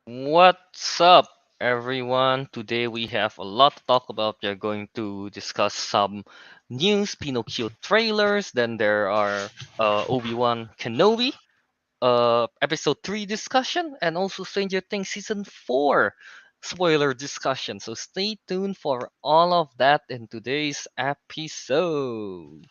What's up, everyone? Today we have a lot to talk about. We are going to discuss some news, Pinocchio trailers. Then there are Obi-Wan Kenobi, episode 3 discussion, and also Stranger Things season 4 spoiler discussion. So stay tuned for all of that in today's episode.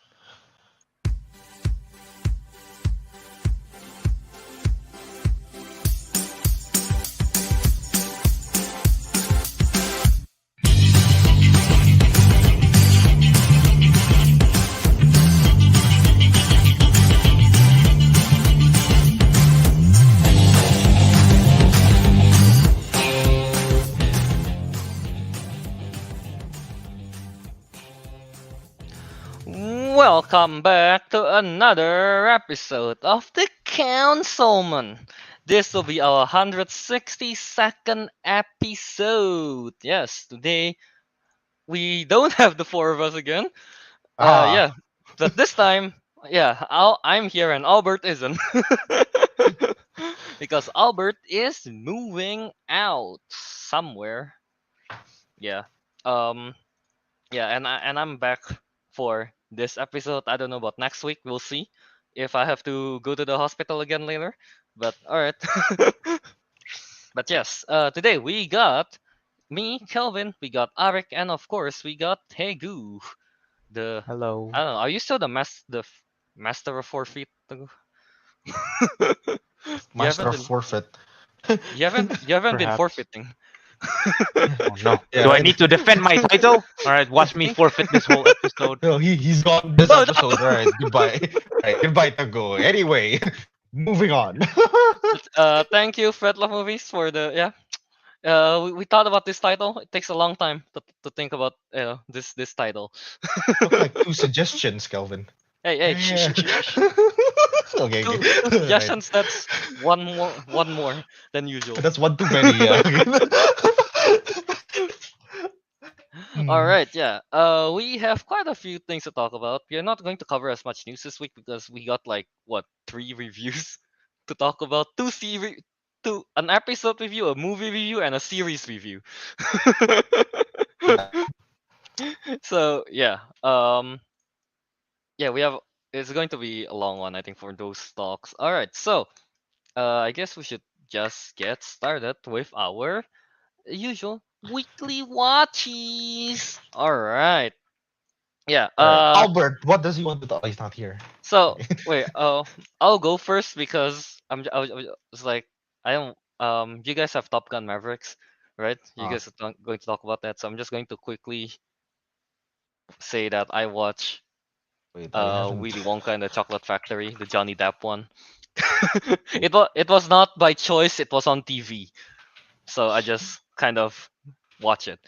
Welcome back to another episode of the Councilmen. This will be our 162nd episode. Yes, today we don't have the four of us again. Ah, Yeah, but this time, yeah, I'm here and Albert isn't. Because Albert is moving out somewhere. Yeah. Um, Yeah, and I'm back for this episode. I don't know about next week. We'll see if I have to go to the hospital again later. But all right. But yes, today we got me, Kelvin. We got Ariq, and of course we got Teguh. The hello. I don't know. Are you still master of forfeit? Teguh? you Master haven't of been forfeit. you haven't been Perhaps. forfeiting. Oh no. Yeah, Do I right. need to defend my title? Alright, I watch me think forfeit this whole episode. No, he's gone this no. episode. All right, goodbye. All right, goodbye, Tago. Anyway, moving on. Thank you, Fred Movies, for the yeah. We thought about this title. It takes a long time to think about this title. Took like two suggestions, Kelvin. Hey, shh, shh, Yeah. shh, shh. Okay, okay. Two All right. suggestions. That's one more than usual. That's one too many. Yeah. All Hmm. right, yeah. We have quite a few things to talk about. We are not going to cover as much news this week because we got like what 3 reviews to talk about. An episode review, a movie review, and a series review. Yeah. So yeah, yeah, we have. It's going to be a long one, I think, for those talks. All right, so I guess we should just get started with our usual weekly watchies. All right, yeah. All right, Albert. What does he want to talk? Oh, he's not here. So Okay. wait, I'll go first because I was like, I don't. You guys have Top Gun Mavericks, right? You Ah, guys are going to talk about that, so I'm just going to quickly say that I watch wait, I haven't. Willy Wonka and the Chocolate Factory, the Johnny Depp one. It was not by choice. It was on TV, so I just kind of watch it.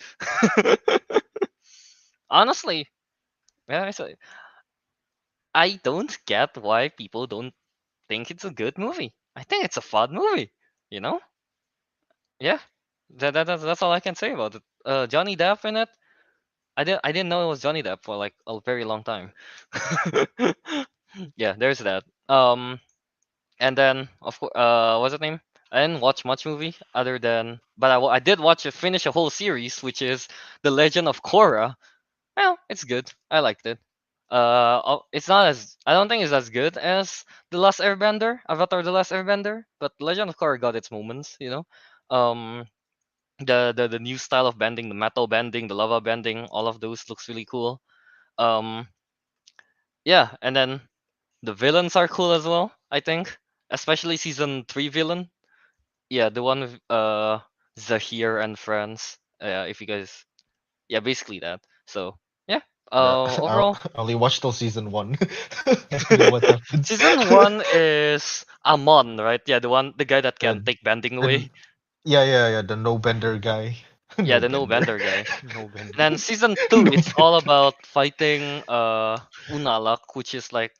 Honestly, yeah, I don't get why people don't think it's a good movie. I think it's a fun movie. You know? Yeah. That's all I can say about it. Johnny Depp in it. I didn't know it was Johnny Depp for like a very long time. Yeah, there's that. And then of course, what's the name? I didn't watch much movie other than, but I did watch it, finish a whole series, which is The Legend of Korra. Well, it's good. I liked it. It's not as, I don't think it's as good as The Last Airbender, Avatar: The Last Airbender, but Legend of Korra got its moments. Um, the new style of bending, the metal bending, the lava bending, all of those looks really cool. Um, yeah, and then the villains are cool as well. I think, especially season 3 villain. Yeah, the one with Zahir and friends. If you guys, yeah, basically that. So yeah. Yeah, Overall, I only watched till season one. I don't know what happens. season 1 is Amon, right? Yeah, the guy that Yeah, can take bending the, away. yeah, the no bender guy. Yeah, No the no bender. bender guy. No bender. Then season 2, No it's all about fighting Unalak, which is like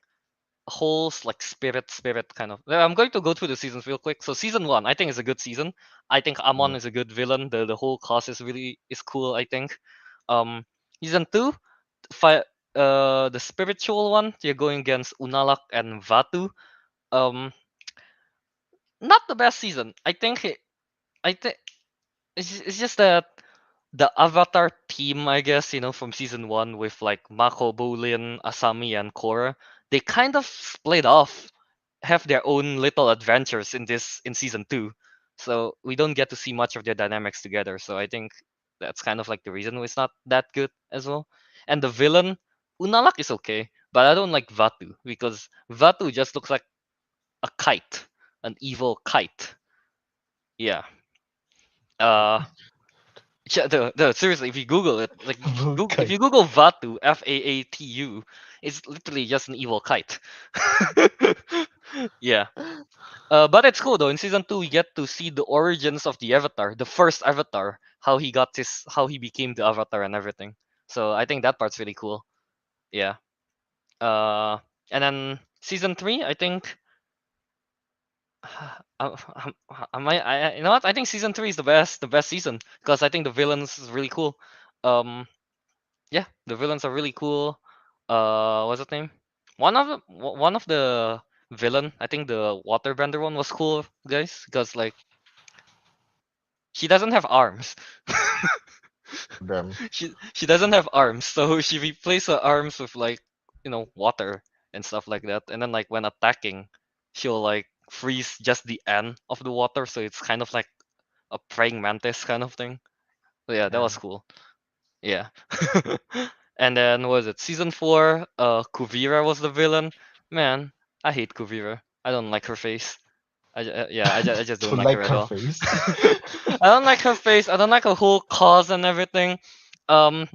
a whole like spirit kind of. I'm going to go through the seasons real quick. So season 1, I think is a good season. I think Amon bender. is a good villain. The whole cast is cool, I think. Um Season 2, fight the spiritual one, you're going against Unalak and Vatu. Um not the best season. I think I think it's just that the Avatar team, I guess, from season one with like Mako, Bolin, Asami, and Korra, they kind of split off, have their own little adventures in season two. So we don't get to see much of their dynamics together. So I think that's kind of like the reason it's not that good as well. And the villain, Unalak is okay, but I don't like Vatu because Vatu just looks like a kite, an evil kite. Yeah. Uh Yeah, seriously, if you Google it, like if Okay. you Google Vatu, Faatu, it's literally just an evil kite. Yeah. But it's cool though. In season two, we get to see the origins of the Avatar, the first Avatar, how he became the Avatar and everything. So I think that part's really cool. Yeah. Uh, and then season three, I think. You know what? I think season three is the best season because I think the villains is really cool. Um, Yeah, the villains are really cool. What's his name? One of the villain, I think the waterbender one was cool, guys, because like she doesn't have arms. Damn. She doesn't have arms, so she replaced her arms with like water and stuff like that. And then like when attacking, she'll like freeze just the end of the water, so it's kind of like a praying mantis kind of thing. So yeah, that was Damn. cool. Yeah. And then what was it? Season four, Kuvira was the villain. Man, I hate Kuvira. I don't like her face. I just don't Don't like her like at her all. face. I don't like her face. I don't like her whole cause and everything. Um,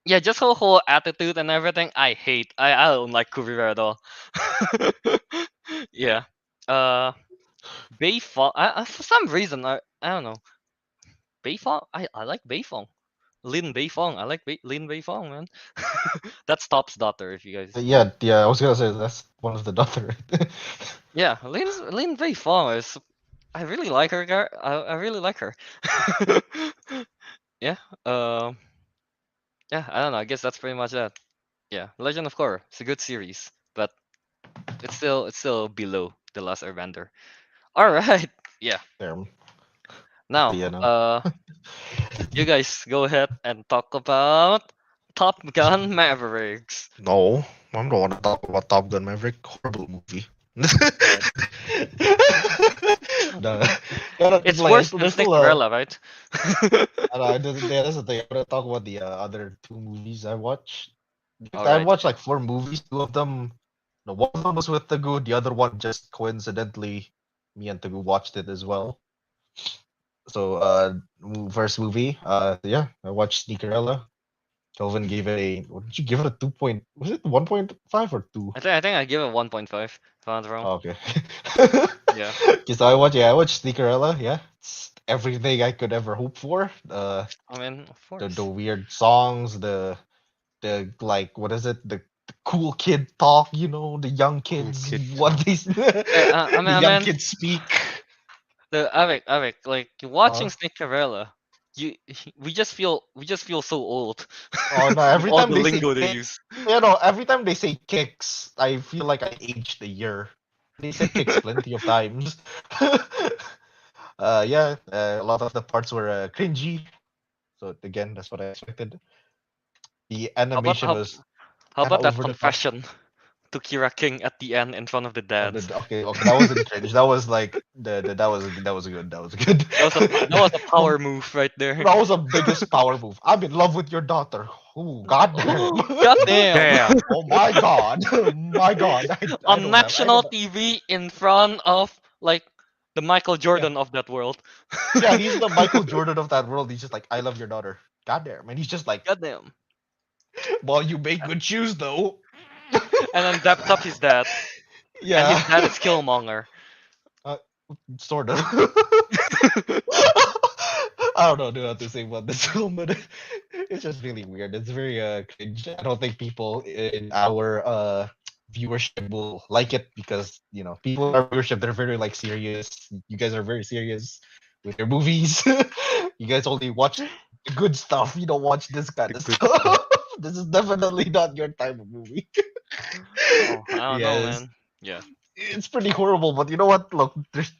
yeah, just her whole attitude and everything. I hate. I don't like Kuvira at all. Yeah. Uh, Beifong. For some reason, I don't know. Beifong. I like Beifong. Lin Beifong. I like Lin Beifong, man. That's Top's daughter, if you guys know. Yeah, I was gonna say that's one of the daughter. Yeah, Lin Beifong is. I really like her. I really like her. Yeah. Um. Yeah. I don't know. I guess that's pretty much that. Yeah. Legend of Korra. It's a good series, but it's still below the Last Airbender. All right. Yeah. Damn. Now, Yeah, no. you guys go ahead and talk about Top Gun Mavericks. No, I don't want to talk about Top Gun Maverick. Horrible movie. Right. No, yeah, It's like worse than there's still Snickerella, right? I don't know, that's the thing. I'm gonna talk about the other two movies I watched. All I right. watched like four movies. Two of them, no, one of them was with Teguh. The other one just coincidentally, me and Teguh watched it as well. So, first movie, yeah, I watched Sneakerella. Kelvin gave it a. What did you give it a 2 point? Was it 1.5 or 2? I think I give it 1.5. If I'm not wrong. Oh, okay. Yeah. Because I watched Sneakerella. Yeah, it's everything I could ever hope for. I mean, of The course. weird songs, the like, what is it? The cool kid talk. You know, the young kids. kid What these I mean, the I young mean, kids speak. the Ariq, like Uh, watching Snickerella, we just feel so old oh no! with Every all time the they say lingo they kick, use. every time they say kicks, I feel like I aged a year. They said kicks plenty of times. Yeah, a lot of the parts were cringy. So again, that's what I expected. The How about animation how, was how kind of about that over the top. confession to Kira King at the end in front of the Oh, dads? okay, that wasn't cringe. That was like that was good. That was good. That was a power move right there. That was the biggest power move. I'm in love with your daughter. Oh, goddamn. God damn! Damn. Oh my god. My god. I On don't have I don't national TV in front of like the Michael yeah. Jordan of that world. Yeah, he's the Michael Jordan of that world. He's just like, I love your daughter. Goddamn. And he's just like, God damn! well, you make good shoes though. And then daps up his dad, and his Yeah. dad is Killmonger. Uh, sort of. I don't know what to say about this film, but it's just really weird. It's very cringe. I don't think people in our viewership will like it because people in our viewership, they're very like serious. You guys are very serious with your movies. You guys only watch the good stuff. You don't watch this kind The of good stuff. stuff. This is definitely not your type of movie. Oh, I don't know, Yes. man. Yeah. it's pretty horrible. But you know what? Look, there's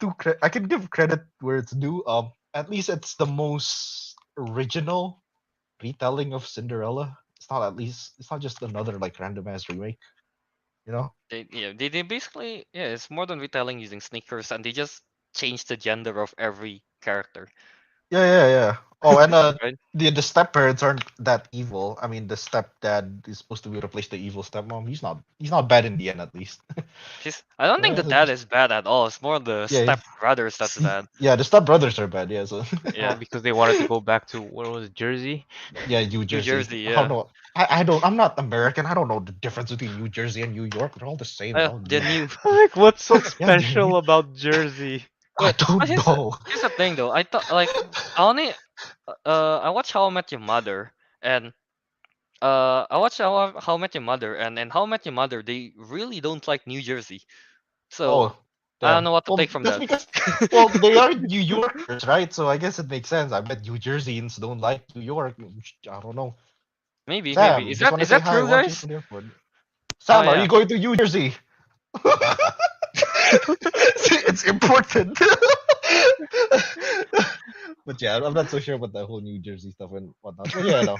I can give credit where it's due. At least it's the most original retelling of Cinderella. It's not at least. It's not just another like random ass remake. You know? They basically, yeah, it's more than retelling using sneakers, and they just changed the gender of every character, Yeah. Oh, and right? the step parents aren't that evil. I mean, the stepdad is supposed to be replace the evil stepmom. He's not bad in the end, at least. I don't think Yeah, the dad is bad at all. It's more the yeah, step brothers that's bad. yeah. The stepbrothers are bad. Yeah, so Oh, Yeah, because they wanted to go back to what was it, Jersey? yeah, New New Jersey. Jersey. I don't Yeah, know. I don't. I'm not American. I don't know the difference between New Jersey and New York. They're all the same. They're all the new. new. Like, what's so Yeah, they're new. special about Jersey? I But don't know. here's the thing though. I thought like I only I watched How I Met Your Mother, and I watched How I Met Your Mother, and How I Met Your Mother, they really don't like New Jersey. So Oh, I don't damn. know what to Well, take from that's that. because they are New Yorkers, right? So I guess it makes sense. I bet New Jerseyans don't like New York. I don't know. Maybe. Sam, Is just that want to is say that hi. true, Watching guys? from the airport. Oh Sam, are yeah. you going to New Jersey? It's important. But yeah, I'm not so sure about the whole New Jersey stuff and whatnot. But yeah, no.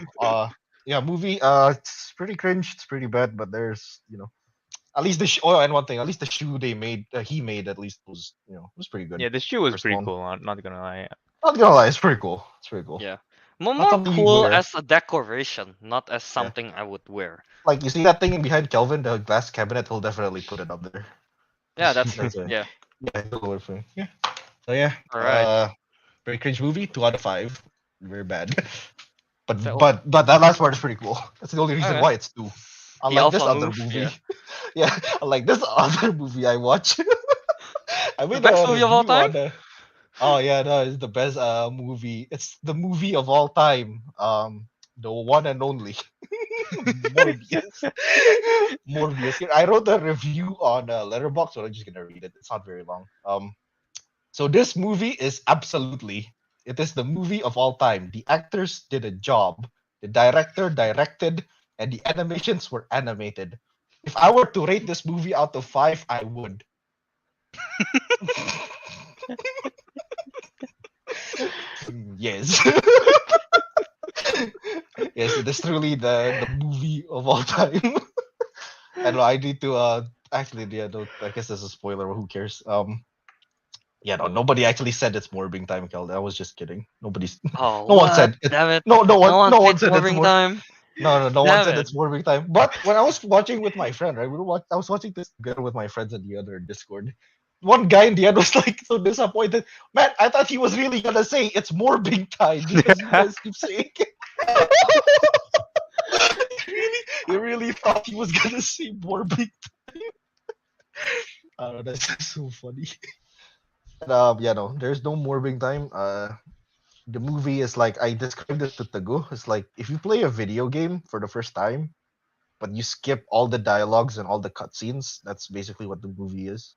Yeah, movie. It's pretty cringe. It's pretty bad. But there's, at least oh, and one thing, at least the shoe he made, at least was, was pretty good. Yeah, the shoe was First pretty one. cool. I'm not gonna lie. Not gonna lie, it's pretty cool. It's pretty cool. Yeah. Not More something you cool wear. as a decoration, not as Yeah. something I would wear. Like you see that thing behind Kelvin, the glass cabinet, he'll definitely put it up there. Yeah, that's true. That's a Yeah. yeah, he'll wear for yeah. So yeah, All right. very cringe movie. 2 out of 5. Very bad. But So, but but that last part is pretty cool. That's the only reason okay. why it's 2. The Unlike this alpha other move. movie, Yeah. yeah, unlike this other movie I watched. I The made best a movie of all review time. on the. Oh yeah, no, it's the best movie. It's the movie of all time. The one and only Morbius. Morbius. Here, I wrote a review on Letterboxd, so I'm just gonna read it. It's not very long. So this movie is absolutely. It is the movie of all time. The actors did a job. The director directed, and the animations were animated. If I were to rate this movie out of 5, I would. Yes. Yes, it is truly the movie of all time. And I need to actually yeah, no, I guess this is a spoiler, but who cares? Yeah, no, nobody actually said it's morbing time, Kel. I was just kidding. Nobody's Oh, no one what? said it. Damn it. No, no No one one no one said said it's morbing more time. no one Damn said it. it's morbing time. But when I was watching with my friend, right? I was watching this together with my friends in the other Discord. One guy in the end was like so disappointed. Man, I thought he was really gonna say it's morbing time because you guys keep saying it. He really thought he was gonna say morbing. I don't know, that's so funny. And, yeah, no, there's no morbing time. The movie is like I described it to Teguh. It's like if you play a video game for the first time, but you skip all the dialogues and all the cutscenes. That's basically what the movie is.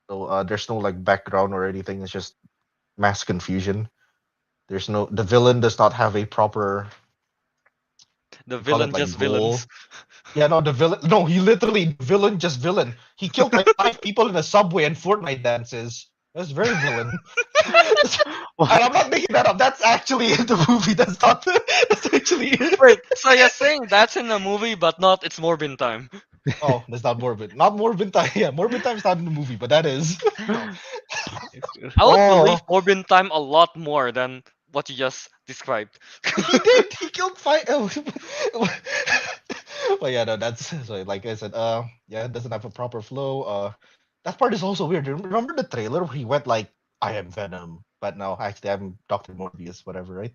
So there's no like background or anything. It's just mass confusion. The villain does not have a proper The we call it villain like just villains. goal. Yeah, no, the villain. No, he literally villain, just villain. He killed like 5 people in a subway and Fortnite dances. That's very villain. And I'm not making that up. That's actually in the movie. That's not. That's actually it. Wait, so you're saying that's in the movie, but not it's morbing time? Oh, that's not Morbid. Not Morbid Time. Yeah, Morbid Time is not in the movie, but that is. Damn. It's- I would believe Oh, morbing time a lot more than what you just described. he did. He killed 5. Well, yeah, no, that's so. Like I said, yeah, it doesn't have a proper flow. That part is also weird. Remember the trailer where he went like, "I am Venom," but no, actually, I'm Doctor Morbius, whatever, right?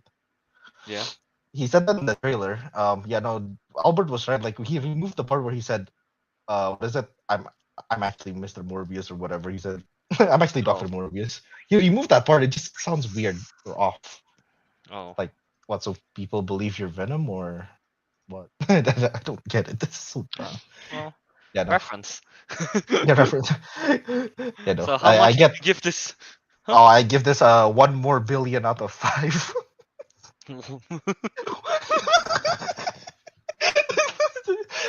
Yeah. He said that in the trailer. Yeah, no, Albert was right. Like he removed the part where he said, what is it? I'm actually Mr. Morbius or whatever he said. I'm actually Doctor Oh. Morbius. He removed that part. It just sounds weird or off. Oh. Like what? So people believe you're Venom or what? I don't get it. This is so dumb. Well, Yeah, no. reference. Yeah, reference. Yeah, no. So how I much get. do you give this? Huh? Oh, I give this 1 more billion out of 5.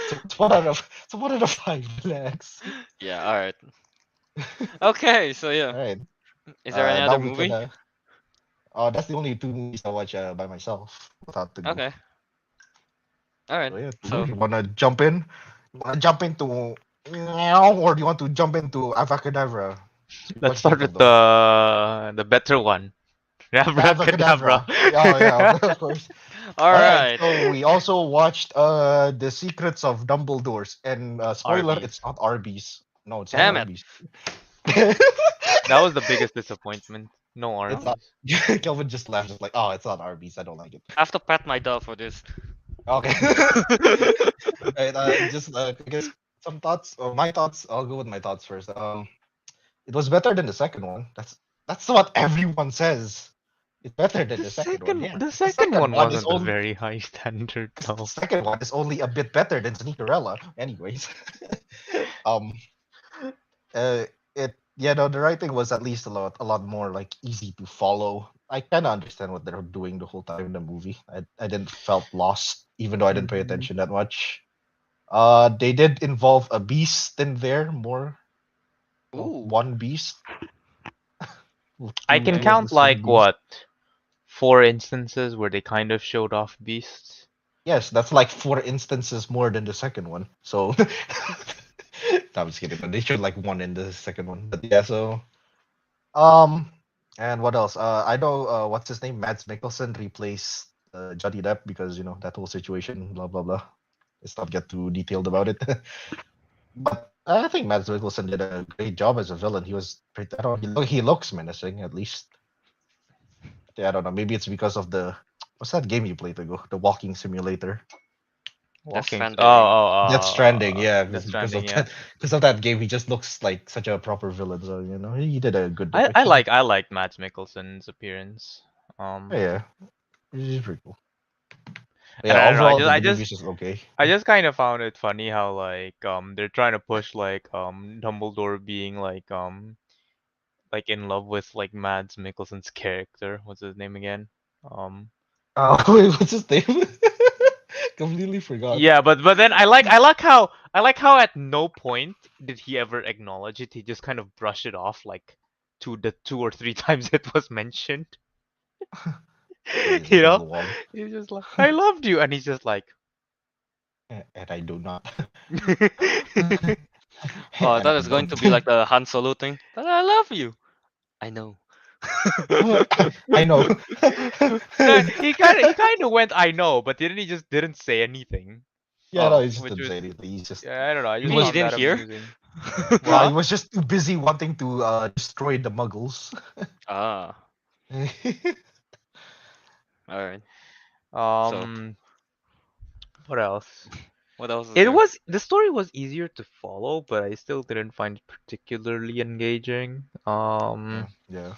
So it's 1 out of 5. Relax. Yeah. All right. Okay. So yeah, All right. is there any Now other we can. movie? Oh, that's the only two movies I watch by myself without the go. Okay. All right. So yeah, So you wanna jump in? You wanna jump into meow, or do you want to jump into Avacadabra? We Let's watch start both of with those. the better one. Abracadabra. Abracadabra. Oh yeah, of course. all All right. right. So we also watched The Secrets of Dumbledore's, and spoiler, Arby's. it's not Arby's. No, it's not Damn it. Arby's. That was the biggest disappointment. No It's not. Arby's. Kelvin just laughed, just like, oh, it's not Arby's. I don't like it. I have to pat my dog for this. Okay. Right, just I guess some thoughts. My thoughts. I'll go with my thoughts first. It was better than the second one. That's what everyone says. It's better than The the second one. second Yeah, the the second second one one is wasn't a only very high standard the though. second one is only a bit better than Sneakerella. Anyways, um, it no, the writing was at least a lot more like easy to follow. I kind of understand what they're doing the whole time in the movie. I didn't felt lost even though I didn't pay Mhm. attention that much. They did involve a beast in there more. Well, Ooh. one beast, I two can Okay. two of the count same like beast. what 4 instances where they kind of showed off beasts. Yes, that's like 4 instances more than the second one. So no, I'm just kidding. But they showed like one in the second one. But yeah, so um, and what else? I know what's his name? Mads Mikkelsen replaced Johnny Depp because that whole situation. Blah blah blah. Let's not get too detailed about it. But I think Mads Mikkelsen did a great job as a villain. He was pretty. I don't. He looks menacing at least. Yeah, I don't know. Maybe it's because of the what's that game you played ago? The walking simulator. Death Walking. Stranding, you mean? Death Stranding, yeah, Death because of Stranding. Yeah. that game, he just looks like such a proper villain. So he did a good depiction. I like Mads Mikkelsen's appearance. Yeah, he's pretty cool. But And yeah, I don't know. overall, the movie's just okay. I just kind of found it funny how like they're trying to push like Dumbledore being like in love with like Mads Mikkelsen's character. What's his name again? Um Oh, wait, what's his name? Completely forgot. yeah, but then I like how at no point did he ever acknowledge it. He just kind of brushed it off like the 2 or 3 times it was mentioned. He's You just know? Wong. He's just like, I loved you, and he's just like And I do not. Oh, I And thought I it's going to don't. be like the Han Solo thing. But I love you. I know. I know. No, he kind of went I know, but then he just didn't say anything. Yeah, no, he just Which didn't was say anything. He's just yeah, I don't know. I he You just mean you was found didn't that hear? amusing. he Huh? was just too busy wanting to destroy the Muggles. Ah, all right. So, Um, what else? what else is It there? was the story was easier to follow, but I still didn't find it particularly engaging. Yeah.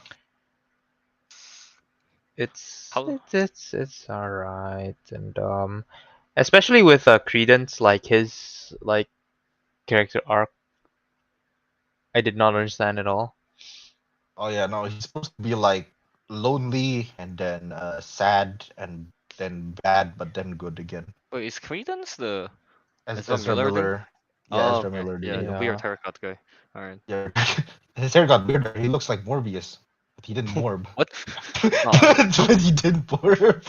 It's How? it's it's it's all right, and especially with Credence, like his like character arc, I did not understand at all. Oh yeah, no, he's supposed to be like lonely and then sad and then bad but then good again. Wait, is Credence the As Ezra Ezra Miller dude? Miller, yeah, Oh, Ezra okay. Miller, Yeah, the the weird Yeah. haircut guy. All right. yeah, his hair got weirder. He looks like Morbius, but he didn't morb. What? Oh, But he didn't morb.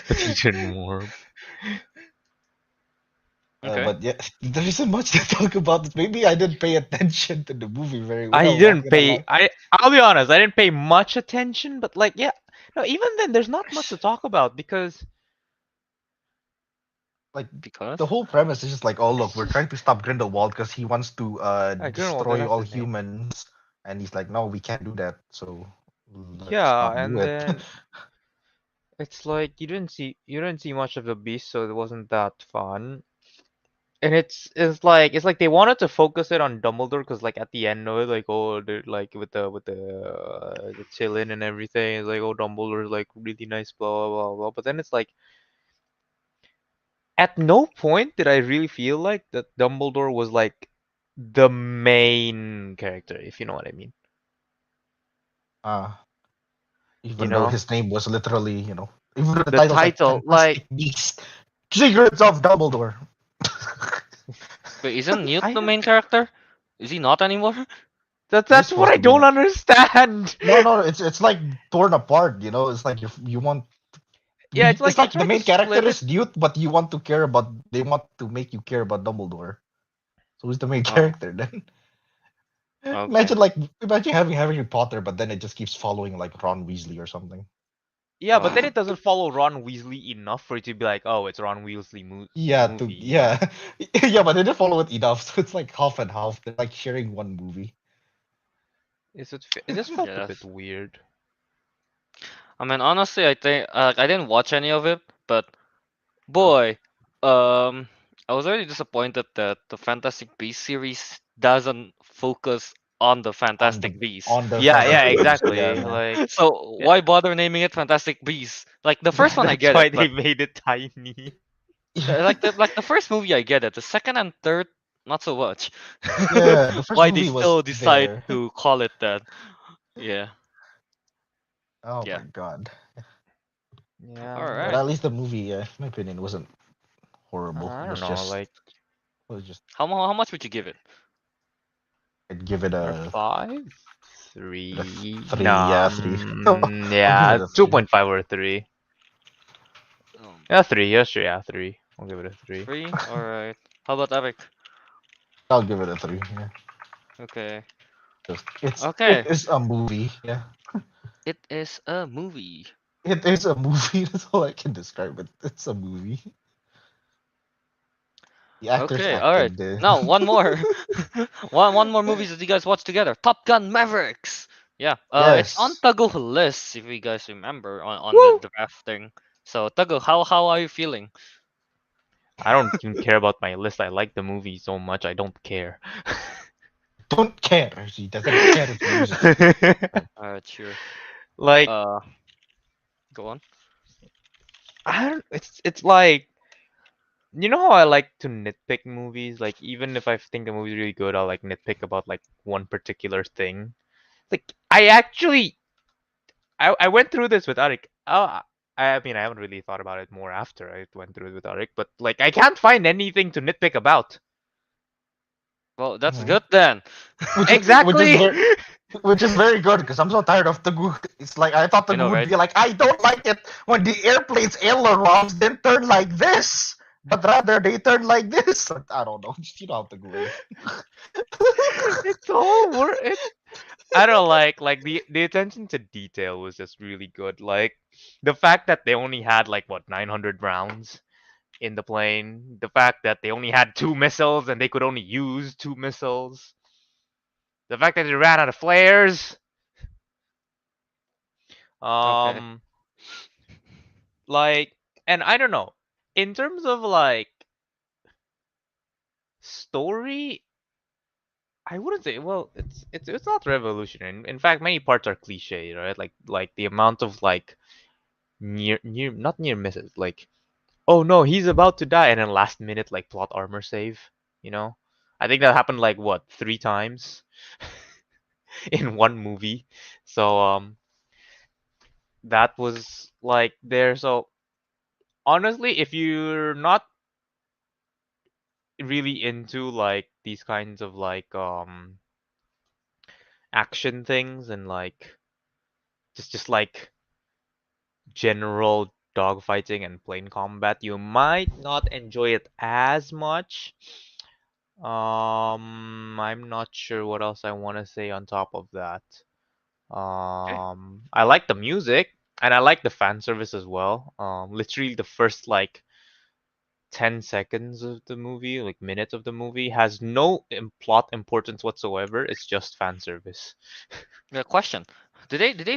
But he did more. okay. But yeah, there isn't much to talk about. Maybe I didn't pay attention to the movie very I well. Not didn't gonna pay. lie. I'll be honest. I didn't pay much attention, but like, yeah. No, even then, there's not much to talk about because Like Because? the whole premise is just like, oh look, we're trying to stop Grindelwald because he wants to Grindelwald, that's destroy all his name. humans, and he's like, no, we can't do that. So let's Yeah, not do and it. then it's like you didn't see much of the beast, so it wasn't that fun. And it's like they wanted to focus it on Dumbledore because like at the end of it, like oh, they're like with the chillin and everything, it's like oh Dumbledore's like really nice, blah blah blah blah. But then it's like at no point did I really feel like that Dumbledore was like the main character, if you know what I mean. uh, You even though know, his name was literally, even though the the title's like title, like Fantastic Beasts, Secrets of Dumbledore. Wait, isn't Newt I the don't. main character? Is he not anymore? He's That's what supposed I to be. don't understand. No, it's like torn apart. It's like you want. Yeah, it's It's like they like the tried to main character split it. is Newt, but you want to care about. They want to make you care about Dumbledore. So who's the main Oh, character then? okay. Imagine like imagine having Harry Potter, but then it just keeps following like Ron Weasley or something. Yeah, but then it doesn't follow Ron Weasley enough for it to be like, oh, it's Ron Weasley Yeah, movie, you know? yeah, yeah, but they didn't follow it enough, so it's like half and half. They're like sharing one movie. It just felt Yeah, a bit that's. weird. I mean, honestly, I think I didn't watch any of it, but Oh. boy, I was really disappointed that the Fantastic Beasts series doesn't focus on the On the Fantastic Beasts. on the Yeah, Fantastic Beasts. exactly. Yeah, Like, So yeah, why bother naming it Fantastic Beasts? Like the first one, I that's get it, why they but made it tiny. like the first movie, I get it. The second and third, not so much. yeah. The first Why they movie was still decide there. to call it that? Yeah, Oh yeah. my god! Yeah, All But right. at least the movie, in my opinion, wasn't horrible. I It don't was know, just, like it was just. How much would you give it? I'd give it or a, five, a three. three. Nah, Yeah, three. I'll give yeah, it a two three. point five or three. Um, Yeah, three. Yeah, sure. Yeah, three. I'll give it a three. Three. All right. How about Eric? I'll give it a three. Yeah, Okay. just it Okay. is a movie. Yeah, It is a movie. it is a movie. That's all I can describe it. It's a movie. The actors Okay. All right. acted. Now one more. One more movies that you guys watch together. Top Gun Mavericks. Yeah. It's on Yes. Teguh list if you guys remember on the Woo! draft thing. So Teguh, how are you feeling? I don't even care about my list. I like the movie so much. I don't care. Don't care. He doesn't care if you lose it. All right. Sure. Like, Uh, Go on. I don't. It's like, you know how I like to nitpick movies. Like, even if I think a movie's really good, I'll like nitpick about like one particular thing. Like, I actually I went through this with Ariq. I mean, I haven't really thought about it more after I went through it with Ariq, but like, I can't find anything to nitpick about. Well, that's Mhm. good then. Which is Exactly. very good because I'm so tired of Tagu. It's like I thought I Tagu know, would right? be like, I don't like it when the airplane's ailerons then turn like this, but rather they turn like this. I don't know. You know how Tagu is. It's all work. I don't like the attention to detail was just really good. Like the fact that they only had like what 900 rounds in the plane. The fact that they only had two missiles and they could only use two missiles. The fact that they ran out of flares. Okay. Um, like, and I don't know. In terms of like story, I wouldn't say. Well, it's not revolutionary. In fact, many parts are cliche, right? Like the amount of like near not near misses. Like, oh no, he's about to die, and then last minute like plot armor save. You know, I think that happened like what 3 times in one movie. So that was like there. So honestly, if you're not really into like these kinds of like action things and like just like general dogfighting and plane combat, you might not enjoy it as much. I'm not sure what else I want to say on top of that. Okay. I like the music and I like the fan service as well. Literally the first like 10 seconds of the movie, like minutes of the movie, has no plot importance whatsoever. It's just fan service. The question: Did they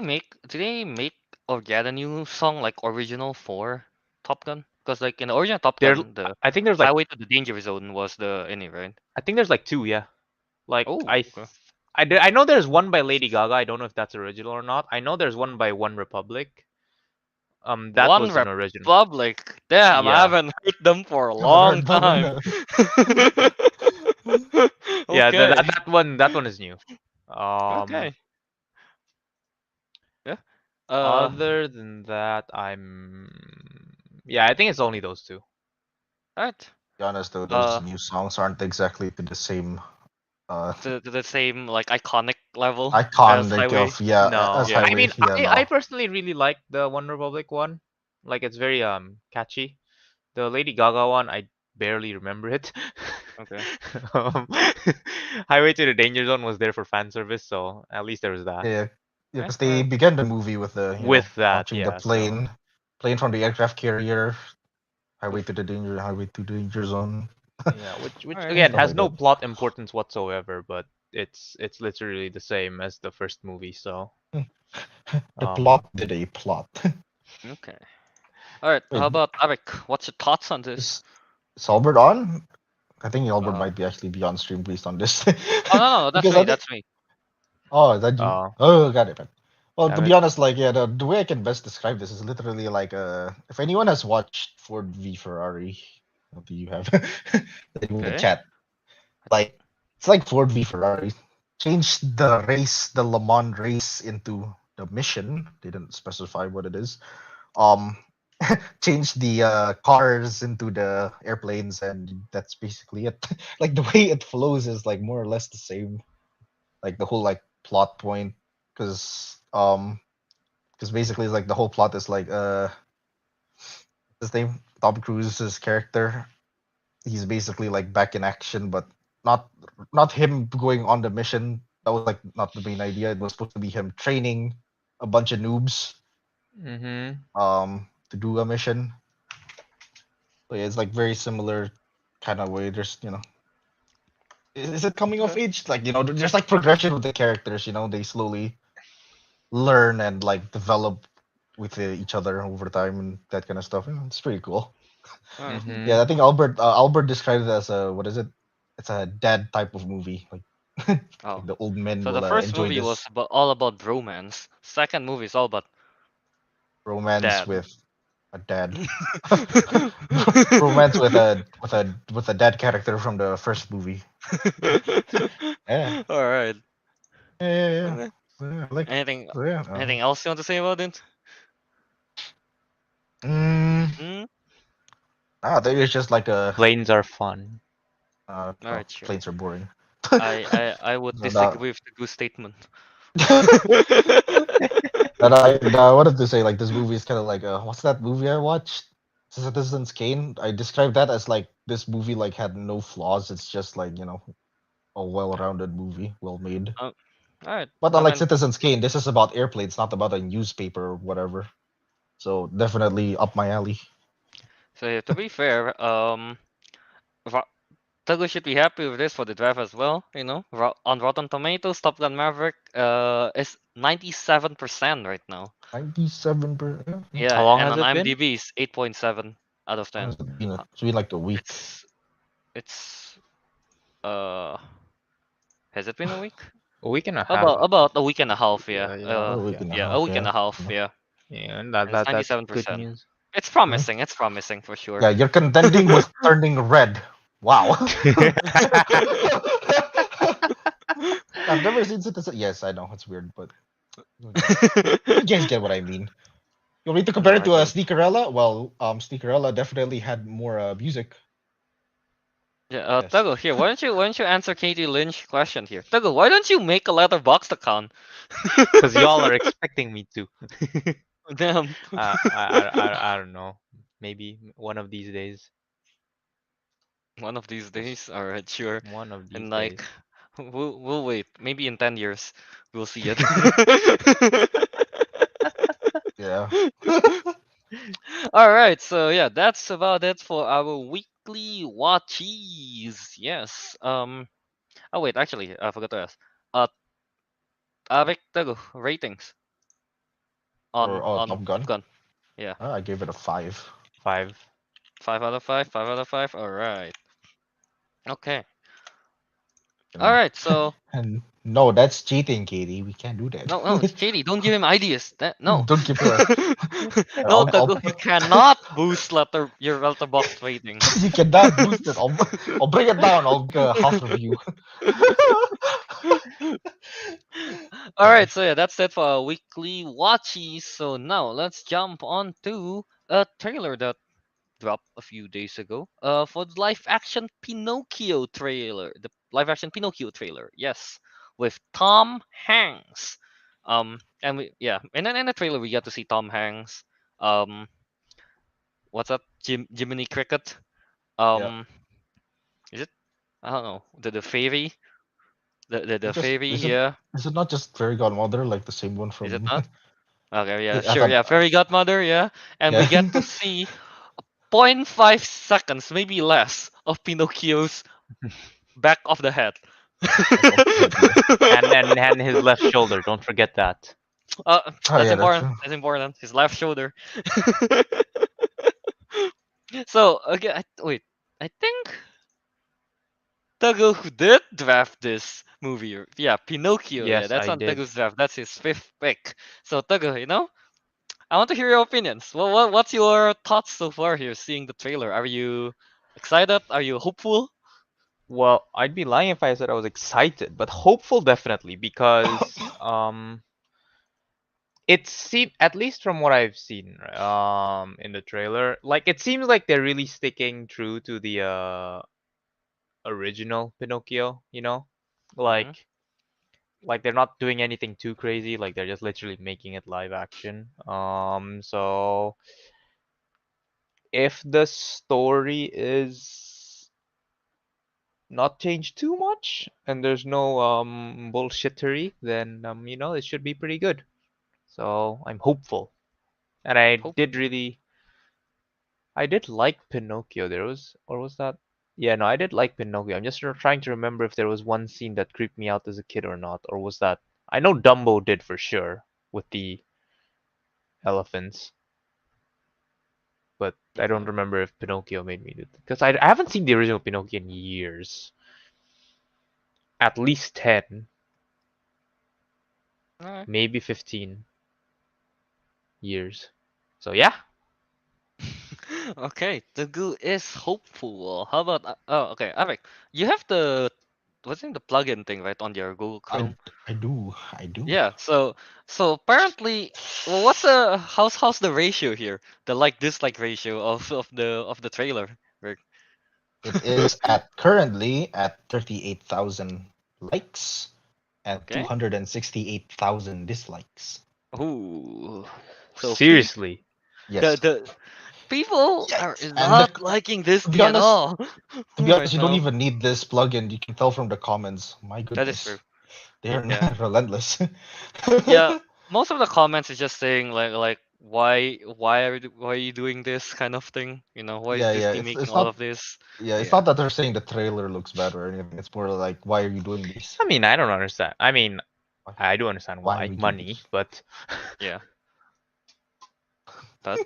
make or get a new song like original for Top Gun? Because like in the original Top There, Gun, the I think there's like, Highway to the Danger Zone was the any right? I think there's like two, yeah. Like Oh, okay. I know there's one by Lady Gaga. I don't know if that's original or not. I know there's one by One Republic. That One was an original. Republic. Damn, I Yeah, haven't heard them for a Haven't long heard about time. it. yeah. Okay. That one is new. Um, Okay. Yeah. Uh, Other than that, yeah, I think it's only those two. alright. be honest though, those uh new songs aren't exactly to the same uh to the same like iconic level as iconic Highway. of yeah as No, Yeah. I Highway. mean, Yeah, I no. personally really like the One Republic one. Like it's very catchy. The Lady Gaga one, I barely remember it. Okay. um, Highway to the Danger Zone was there for fan service, so at least there was that. Yeah, yeah, Yeah. because they began the movie with the With that, launching the yeah. So plane from the aircraft carrier, highway to danger zone, yeah, All which right. again stuff has like no that. plot importance whatsoever, but it's literally the same as the first movie. So The um, plot did a plot. Okay. All right. Wait, How about Ariq? What's your thoughts on this? is, is Albert on? I think Albert Uh, might be actually be on stream based on this oh no, no, that's because I me. think That's me. oh is that you? uh, Oh, got it. Man. Well, to damn be it. honest, like yeah, the way I can best describe this is literally like if anyone has watched Ford v Ferrari, what do you have? In the Okay. chat, like it's like Ford v Ferrari. Changed the race, the Le Mans race into the mission. They didn't specify what it is. Um, changed the cars into the airplanes, and that's basically it. Like the way it flows is like more or less the same. Like the whole like plot point, because basically it's like the whole plot is like his name Tom Cruise's character, he's basically like back in action, but not not him going on the mission. That was like not the main idea. It was supposed to be him training a bunch of noobs Mm-hmm. to do a mission. So yeah, it's like very similar kind of way. There's is it coming of Okay. age? Like there's like progression with the characters. They slowly learn and like develop with each other over time and that kind of stuff. It's pretty cool. All right. Yeah, Mm-hmm. I think Albert described it as a what is it? It's a dad type of movie. Like Oh. like the old men So the will first enjoy movie was this all about romance. Second movie is all about romance dad. with a dad. Romance with a dad character from the first movie. Yeah, All right. yeah. Okay. Yeah, like Anything yeah. anything else you want to say about it? Mm, Hmm? I think it's just like a Planes are fun. All no, right, sure. planes are boring. I would No, no. disagree with the good statement. And I wanted to say like this movie is kind of like what's that movie I watched? Citizens Kane. I described that as like this movie like had no flaws. It's just like a well-rounded movie, well made. All right. But I unlike mean, Citizens Kane, this is about airplanes, not about a newspaper or whatever. So definitely up my alley. so yeah, to be fair, Ro- Teguh should be happy with this for the draft as well. On Rotten Tomatoes, Top Gun Maverick is 97% right now. 97%. Yeah. How Yeah, long and has on it been? IMDb is 8.7 out of How 10. has it been? Uh, It's been like a week. It's it's uh has it been a week? A week and a half. About a week and a half, yeah. Yeah, A week yeah, and a Yeah, a half. week and Yeah. a half, yeah. yeah. And And it's that's good 97%. news. It's Mhm. promising. It's promising for sure. Yeah, you're contending with turning red. Wow. I've never seen Citizen. Yes, I know it's weird, but you guys get what I mean. You want me to I compare know, it I to a do. Sneakerella? Well, Sneakerella definitely had more music. Yeah, Yes. Tuggle, here, why don't you answer Katie Lynch question here? Tuggle, why don't you make a letterboxd account? Because y'all are expecting me to. Damn. I don't know. Maybe one of these days. One of these Just days. Alright, sure. one of these And days. like we'll wait. Maybe in 10 years we'll see it. Yeah. Alright, so yeah, that's about it for our weekly watchies. Yes. Oh wait, actually, I forgot to ask. Uh Arik Tuggle, ratings Or on Top Top Gun. Gun. Yeah. I gave it a 5. 5. 5 out of 5, 5 out of 5. Alright. Okay. And, Alright, so and no, that's cheating, Katie. We can't do that. no, Katie, don't give him ideas. No. Don't give her. No, I'll Tago, you cannot boost your letterbox rating. you cannot boost it. I'll bring it down. I'll house review. All right, so yeah, that's it for our weekly watchies. So now let's jump on to a trailer that dropped a few days ago. For the live action Pinocchio trailer, the live action Pinocchio trailer, yes, with Tom Hanks. And we yeah, and then in the trailer we got to see Tom Hanks. Um, what's up, Jiminy Cricket? Yeah. Um, is it? I don't know. The fairy, the Just fairy. Yeah, is it not just Fairy Godmother like the same one is it from? not? Okay, yeah, I sure, thought. yeah, fairy godmother, yeah, and we Yeah. get to see point 0.5 seconds, maybe less, of Pinocchio's back of the head. Back of the head. Yeah. And his left shoulder. Don't forget that. Oh That's yeah, that's important. true. That's important. His left shoulder. So okay, wait. I think Teguh did draft this movie. Yeah, Pinocchio. Yeah, Yes, that's I on did. Teguh's draft. That's his fifth pick. So Teguh, I want to hear your opinions. What's your thoughts so far here, seeing the trailer? Are you excited? Are you hopeful? Well, I'd be lying if I said I was excited, but hopeful definitely because it seemed, at least from what I've seen, in the trailer, like it seems like they're really sticking true to the original Pinocchio, you know? Mm-hmm. Like they're not doing anything too crazy, like they're just literally making it live action. So if the story is not changed too much and there's no bullshittery, then it should be pretty good. So I'm hopeful. And Hopeful. I did like Pinocchio. There was, or was that? Yeah, no, I did like Pinocchio. I'm just trying to remember if there was one scene that creeped me out as a kid or not, or was that? I know Dumbo did for sure with the elephants, but I don't Mm-hmm. remember if Pinocchio made me do because I haven't seen the original Pinocchio in years, at least 10, Alright. maybe 15 years. So yeah, Okay, the goo is hopeful. How about oh okay, Arik, you have the what's in the plugin thing right on your Google I Chrome? I do. I do. Yeah, so apparently, well, what's the how's the ratio here? The like dislike ratio of the trailer, Rick. It is at currently at 38,000 likes and Okay. 268,000 dislikes. Ooh. So seriously. Yes. the people are Yes. And not liking this to be thing at honest, all to be right honest, you don't now. even need this plugin. You can tell from the comments. My That is true. goodness, they are Yeah. not relentless. Yeah, most of the comments is just saying like why are you doing this kind of thing? Why is Yeah, yeah. Disney It's making it's all not of this? yeah, it's Yeah. not that they're saying the trailer looks bad or anything. It's more like why are you doing this? I mean, I don't understand. I mean, Why, I do understand why are why we doing money, this? but Yeah. But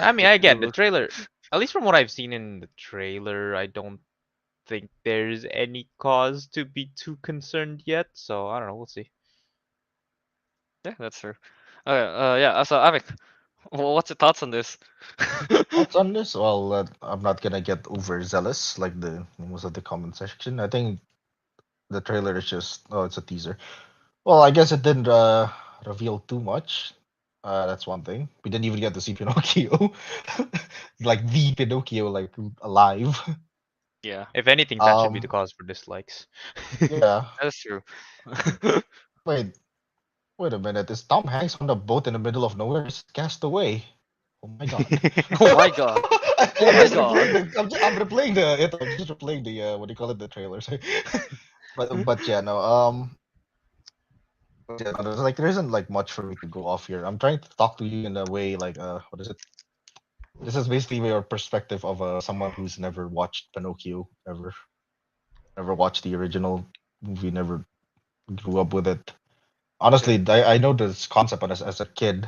I mean, the again, the Google. trailer. At least from what I've seen in the trailer, I don't think there's any cause to be too concerned yet. So I don't know. We'll see. Yeah, that's true. Okay, yeah, so Avik, what's your thoughts on this? Thoughts on this? Well, I'm not gonna get overzealous like the most of the comment section. I think the trailer is just it's a teaser. Well, I guess it didn't reveal too much. That's one thing. We didn't even get to see Pinocchio, like the Pinocchio, like alive. Yeah, If anything, that should be the Um, cause for dislikes. yeah. that's true. Wait, wait a minute. Is Tom Hanks on the boat in the middle of nowhere? He's cast away. Oh my god. Oh my god. Oh I'm my just god. replaying the. I'm replaying the. I'm just replaying the. What do you call it? The trailer. Sorry. But yeah, no. But yeah, no, there isn't like much for me to go off here. I'm trying to talk to you in a way like what is it? This is basically your perspective of someone who's never watched Pinocchio ever, never watched the original movie, never grew up with it. Yeah. Honestly, I know this concept as a kid,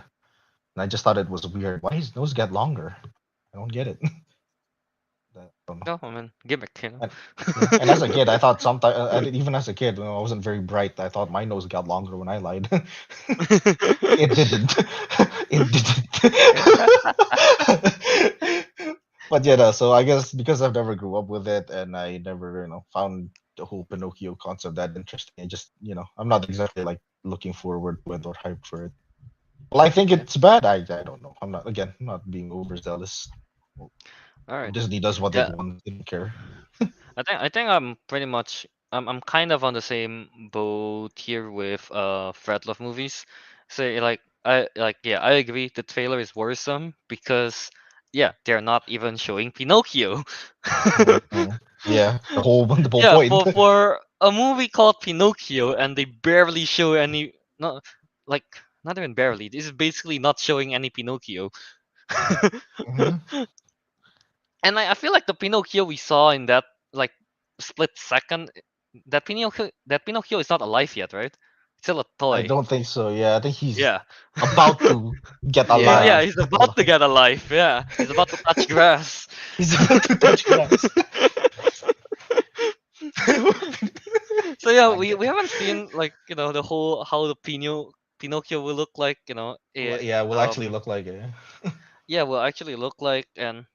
and I just thought it was weird. Why his nose get longer? I don't get it. I don't know. No, I mean gimmick. And, yeah, and as a kid, I thought sometimes, even as a kid, when I wasn't very bright, I thought my nose got longer when I lied. It didn't. It didn't. But yeah, no, so I guess because I've never grew up with it and I never, found the whole Pinocchio concept that interesting. I just, I'm not exactly like looking forward to it or hyped for it. Well, I think Yeah. it's bad. I don't know. I'm not being overzealous. All right. Disney does what it Yeah, wants. They don't care. I think I'm pretty much I'm kind of on the same boat here with Fred Love movies. So I agree the trailer is worrisome because yeah, they're not even showing Pinocchio. Mhm. Yeah, the whole Yeah, point. for a movie called Pinocchio and they barely show any not like not even barely. This is basically not showing any Pinocchio. Mhm. And I feel like the Pinocchio we saw in that like split second, that Pinocchio is not alive yet, right? It's still a I toy. don't think so. Yeah, I think he's Yeah. about to get Yeah. alive. He's about to get alive. Yeah. He's about to touch grass. He's about to touch grass. So yeah, I we get. haven't seen like, the whole how the Pinocchio will look like, Yeah, will actually look like it. yeah, will actually look like. And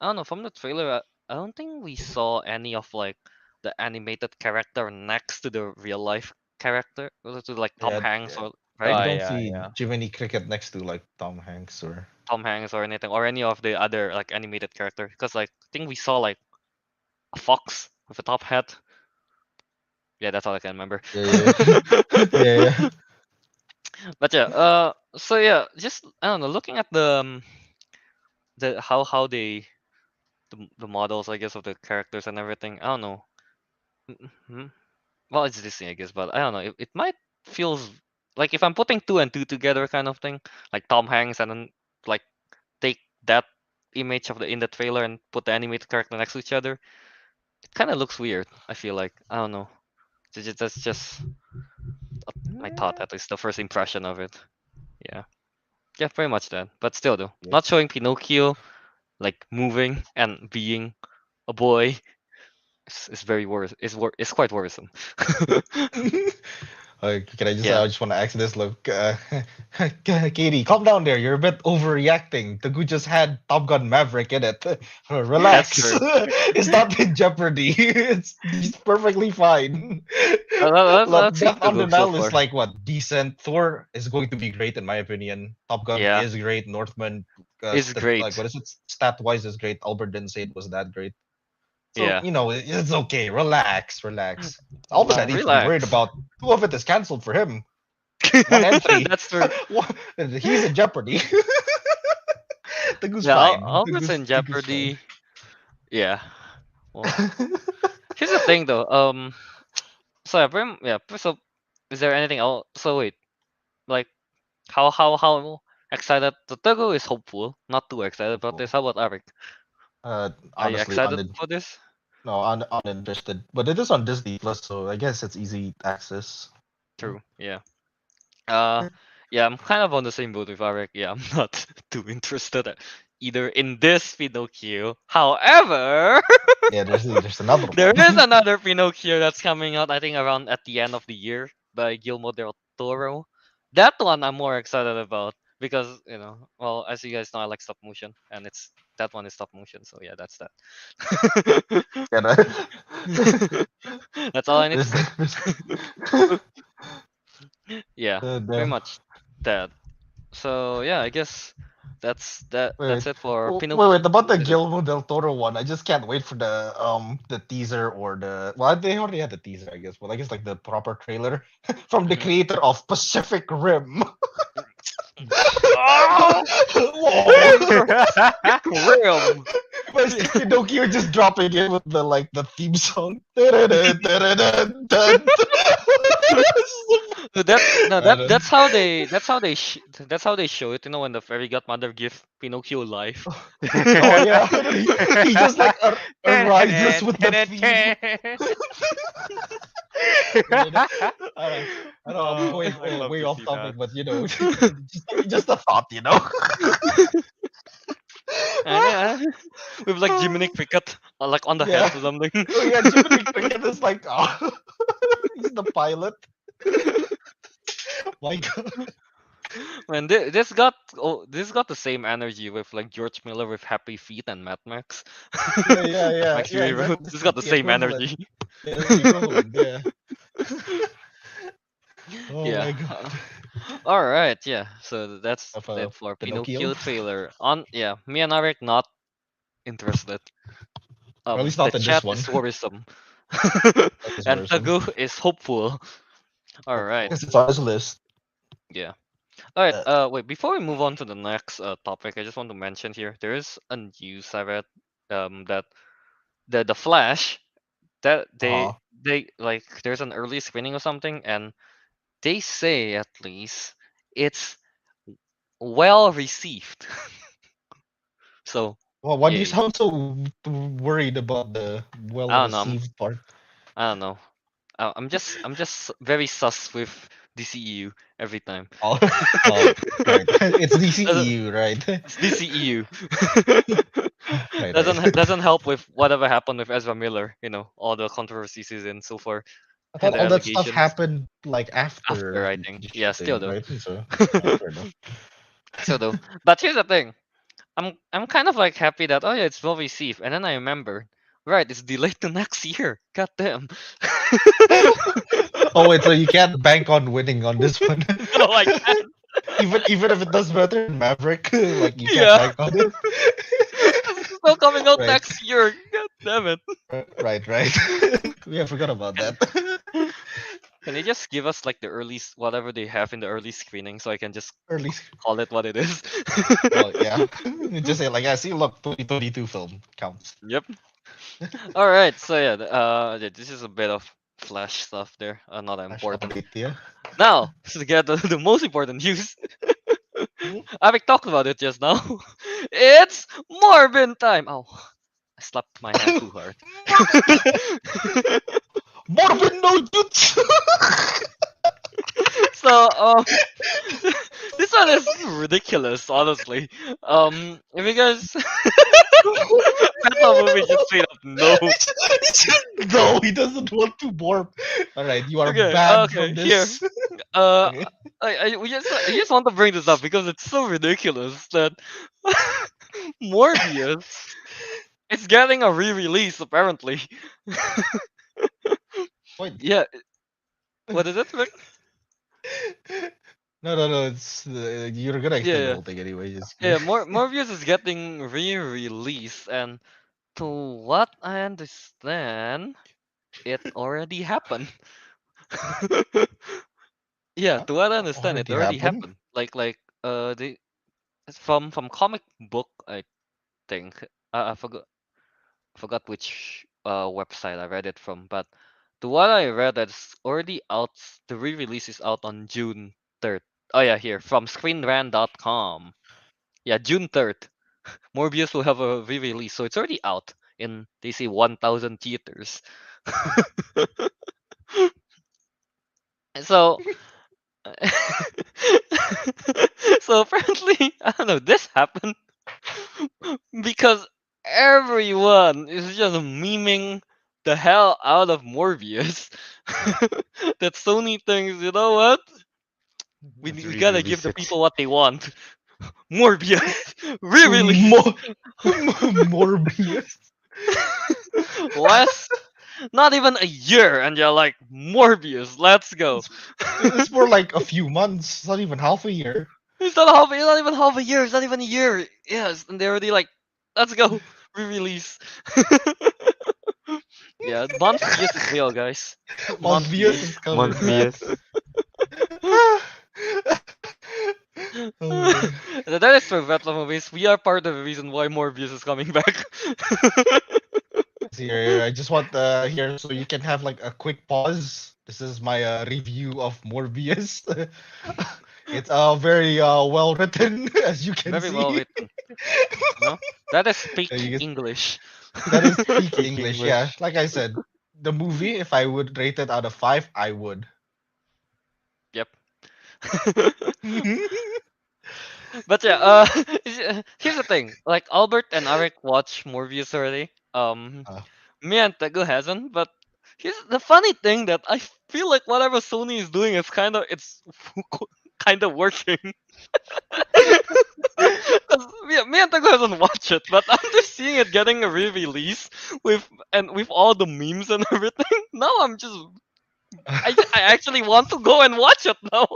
I don't know, from the trailer I don't think we saw any of like the animated character next to the real life character, to like Tom Yeah, Hanks, or you right? Oh don't yeah, see yeah. Jiminy Cricket next to like Tom Hanks or. Tom Hanks or anything, or any of the other like animated character, because like I think we saw like a fox with a top hat. Yeah, that's all I can remember. Yeah, yeah, yeah, yeah. But yeah, so yeah, just I don't know, looking at the how they the models, I guess, of the characters and everything. I don't know. Mhm. Well, it's Disney, I guess, but I don't know. It might feels like if I'm putting two and two together, kind of thing, like Tom Hanks, and then like take that image of the in the trailer and put the animated character next to each other. It kind of looks weird. I feel like I don't know. That's just my thought. At least the first impression of it. Yeah, yeah, pretty much that. But still, though, Yeah. not showing Pinocchio like moving and being a boy is very It's quite worrisome. Can I just? Yeah, I just want to ask this. Look, Katie, calm down there. You're a bit overreacting. Tagu just had Top Gun Maverick in it. that's Relax. true. It's not in jeopardy. He's perfectly fine. Look, Let's see Death on the Teguh so Nile is far. like what decent. Thor is going to be great in my opinion. Top Gun Yeah, is great. Northman, is like great. what is it? Stat wise is great. Albert didn't say it was that great. So, Yeah, it's okay. Relax, relax. All that needs to be worried relax. about, two of it is canceled for him. One entry. That's true. He's in jeopardy. Tegu's Yeah, fine. Albert's in Tegu's fine. jeopardy. Yeah. Well, here's the thing though. So So, is there anything else? So wait, like how excited? The Teguh is hopeful, not too excited about this. Hopeful. How about Ariq? Are you Honestly, excited for this? no, uninterested. But it is on Disney Plus, so I guess it's easy access. True. Yeah. Uh, yeah, I'm kind of on the same boat with Ariq. Yeah, I'm not too interested either in this Pinocchio. However, Yeah, there's another there one. is another Pinocchio that's coming out, I think, around at the end of the year by Guillermo del Toro. That one I'm more excited about because, well, as you guys know, I like stop motion, and that one is stop motion. So yeah, that's that. Yeah, no. That's all I need to there's, say. there's, Yeah, pretty the, much that. So yeah, I guess that Wait, that's it for wait. Pinocchio. About the Is it? Guillermo del Toro one, I just can't wait for the teaser or well, they already had the teaser, I guess. Well, I guess like the proper trailer from the Mhm. creator of Pacific Rim. Oh, Whoa! Rim. But Pinocchio just dropping in with the theme song. Dun-dun-dun-dun-dun. No, that no I that don't- that's how they show it. When the fairy godmother gives Pinocchio life. Oh yeah, he just like arises with the theme. I know I'm Oh, going I love way to off see that. topic, but just a thought. And yeah, with like Jiminy Cricket like on the Yeah. head or something. Oh yeah, Jiminy Cricket is like, he's the pilot. My God. Man, this got the same energy with like George Miller with Happy Feet and Mad Max. Max Yeah, Fury Road. exactly. This got the The same equivalent. energy. Yeah, that's the equivalent. Yeah. Oh Yeah. my God. All right. Yeah. So that's Of it for Pinocchio. Pinocchio trailer. On Yeah, me and Arik not interested. Or at least The not in this chat one. is worrisome, That is and worrisome. Teguh is hopeful. All right. Because it's on his list. Yeah. All right. Uh, Wait. Before we move on to the next topic, I just want to mention here there is a news I read that the Flash that uh they like there's an early screening or something, and they say at least it's well received. So Well, why do you yay. sound so worried about the I don't know. well-received part? I don't know. I'm just very sus with DCEU every time. Oh, oh, right. It's doesn't DCEU, right? It's DCEU. Right, right. doesn't help with whatever happened with Ezra Miller. You know all the controversies he's in so far I thought and the all that stuff allegations. happened like After after I think, the yeah, still shooting, though. right? So, fair enough. So though, but here's the thing. I'm kind of like happy that oh yeah it's well received, and then I remember right it's delayed to next year. God damn. Oh wait, so you can't bank on winning on this one. No, I can't. Even if it does better than Maverick, like you can't Yeah, bank on it. it's still coming out Right, next year. God damn it. right, right. We have forgot about Can, that. can they just give us like the early whatever they have in the early screening so I can just Early. call it what it is? Well, yeah. Just say like, I see. Look, 2022 film counts. Yep. All right. So yeah, yeah, this is a bit of Flash stuff there. Not that Flash important. update, yeah. Now to get the most important news. Hmm? Avic talked about it just now. It's Morbin time. Oh, I slapped my hand too hard. Morbid no jutsu. So this one is ridiculous, honestly. If you guys Battle movie just straight up no. No, he doesn't want to warp. All right, you are Okay, banned okay, from here. this. Uh, Okay. I just want to bring this up because it's so ridiculous that Morbius is getting a re-release apparently. Wait. Yeah, what is it, Rick? No, no, no. It's you're gonna Yeah, explain the yeah, whole thing anyway. Just yeah. Morbius is getting re-released, and to what I understand, it already happened. Yeah, huh? to what I understand, it Already already happened. happened. The from comic book, I think. I forgot which website I read it from, but to what I read, that's already out. The re-release is out on June 3rd. Oh yeah, here from ScreenRant.com. Yeah, June 3rd. Morbius will have a re-release, so it's already out in they say 1,000 theaters. So so apparently, I don't know, this happened because everyone is just memeing the hell out of Morbius. That Sony thinks, you know what? Let's We gotta give re-release the it. people what they want. Morbius re-release. More, Morbius. Less, not even a year, and you're like Morbius. Let's go. It's more like a few months, not even half a year. It's not even half a year. It's not even a year. Yes, and they're already like, let's go re-release. Yeah, Month-bius is real, guys. Morbius Month-bius. is coming Month back. BS. Oh man. That is true, Battle movies. We are part of the reason why Morbius is coming back. Here, I just want here so you can have like a quick pause. This is my review of Morbius. It's very well written, as you can Very well see. written. No, that is peak You can- English. that is peak Speak English. Yeah, English. like I said, the movie. If I would rate it out of 5, I would. Yep. But yeah, here's the thing. Like Albert and Ariq watch Morbius already. Uh, Me and Teguh hasn't. But here's the funny thing that I feel like whatever Sony is doing is it's kind of working. 'Cause me and Teguh hasn't watched it, but after seeing it getting a re-release with all the memes and everything, now I actually want to go and watch it now.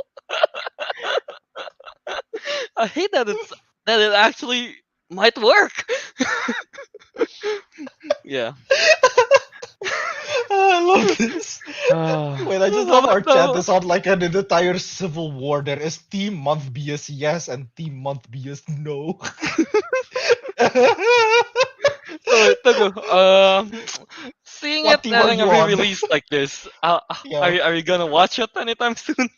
I hate that it actually might work. Yeah. I love this. Ah, Wait, I just No, love but our chat no. is on like an entire civil war. There is Team Month BS yes and Team Month BS no. So wait, Teguh, seeing it What team are having a you on? re-release like this, Yeah. are you gonna watch it anytime soon?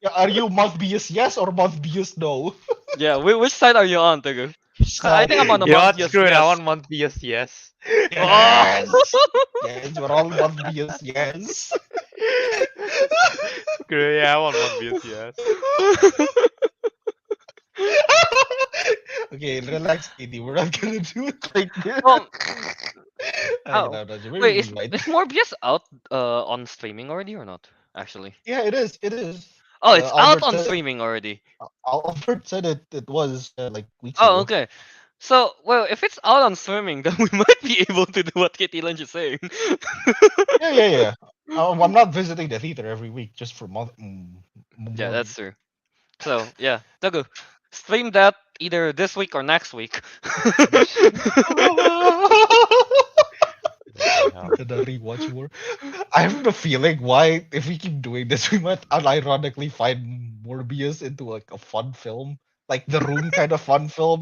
Yeah, are you Month BS yes or Month BS no? Yeah, which side are you on, Teguh? I think I'm on the you know month. what? Yes, Screw it. I yes. want month BS yes. Oh. Yes. Yes, we're all Month BS yes. Screw it. Yeah, I want month BS yes. Okay, relax, Katie. We're not gonna do it like this. um. I Oh. know, no, you're Wait, really right. is Morbius out on streaming already or not? Actually. Yeah, it is. It is. Oh, it's out Albert on said streaming already. Albert said it was like weeks Oh, ago. okay. So, well, if it's out on streaming, then we might be able to do what Kitty Lynch is saying. Yeah, yeah, yeah. I'm not visiting the theater every week just for Yeah, more. that's true. So, yeah, Teguh, stream that either this week or next week. Bloody hell. Gonna rewatch more. I have the feeling why if we keep doing this, we might unironically find Morbius into like a fun film, like the Room kind of fun film,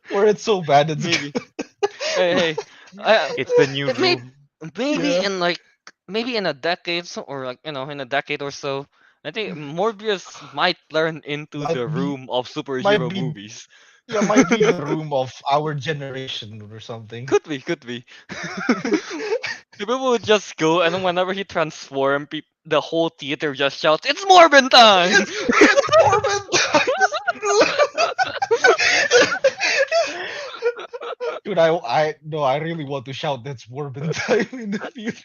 where it's so bad it's Maybe. good. Hey, hey. I, It's the new it may room. maybe Yeah, in like maybe in a decade or like in a decade or so. I think Morbius might turn into might the be, room of might superhero be, movies. yeah, might be the Room of our generation or something. Could be, could be. People would just go, and then whenever he transforms, the whole theater just shouts, "It's Morbin time!" It's Morbin time. Dude, I no, I really want to shout that's Morbin time in the theater.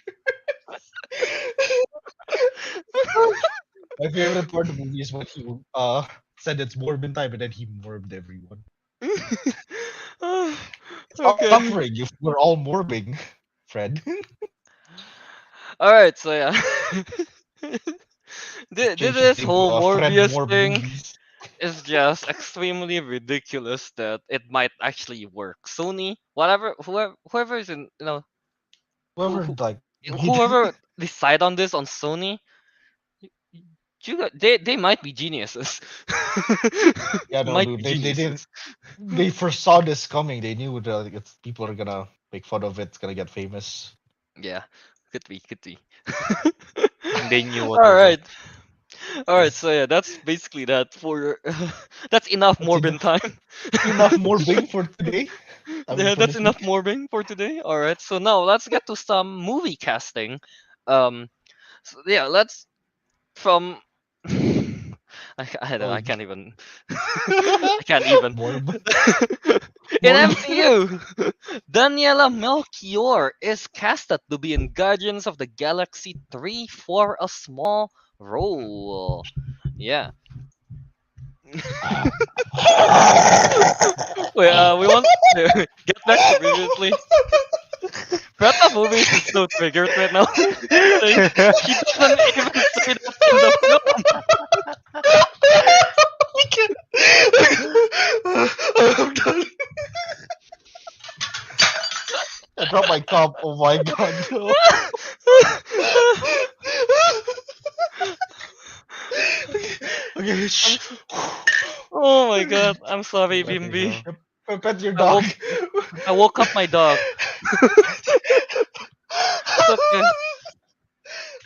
My favorite part of the movie is when he said it's Morbin time and then he morbed everyone. Stop Okay. suffering if we're all morbing, Fred. All right. So yeah, Change his this name to whole Fred Morbius Morb thing Movies. is just extremely ridiculous that it might actually work. Sony, whatever, whoever is in, who, Whoever who like made whoever decide on this on Sony, they might be geniuses. yeah, no, Might dude, be they didn't geniuses. they foresaw this coming. They knew that like, people are gonna make fun of it. It's gonna get famous. Yeah, could be, could be. They knew what All was right, up. all right. So Yes, yeah, that's basically that for. That's enough that's Morbin enough. time. Enough morbing for today. I mean, Yeah, for that's this enough week. morbing for today. All right. So now let's get to some movie casting. Um. So yeah, let's from. I don't. Oh, I can't even. I can't even. morb, In morb. MCU, Daniela Melchior is casted to be in Guardians of the Galaxy 3 for a small role. Yeah. Wait, we want to get back to previously. Preta movies is so triggered right now. He doesn't even say that in the film. I can't. I'm done. I dropped my cup. Oh my god, no. Okay, I'm shh. so, oh my god, I'm sorry, Bloody Bimbi. hell. Pet your I dog. woke I woke up my dog. It's okay.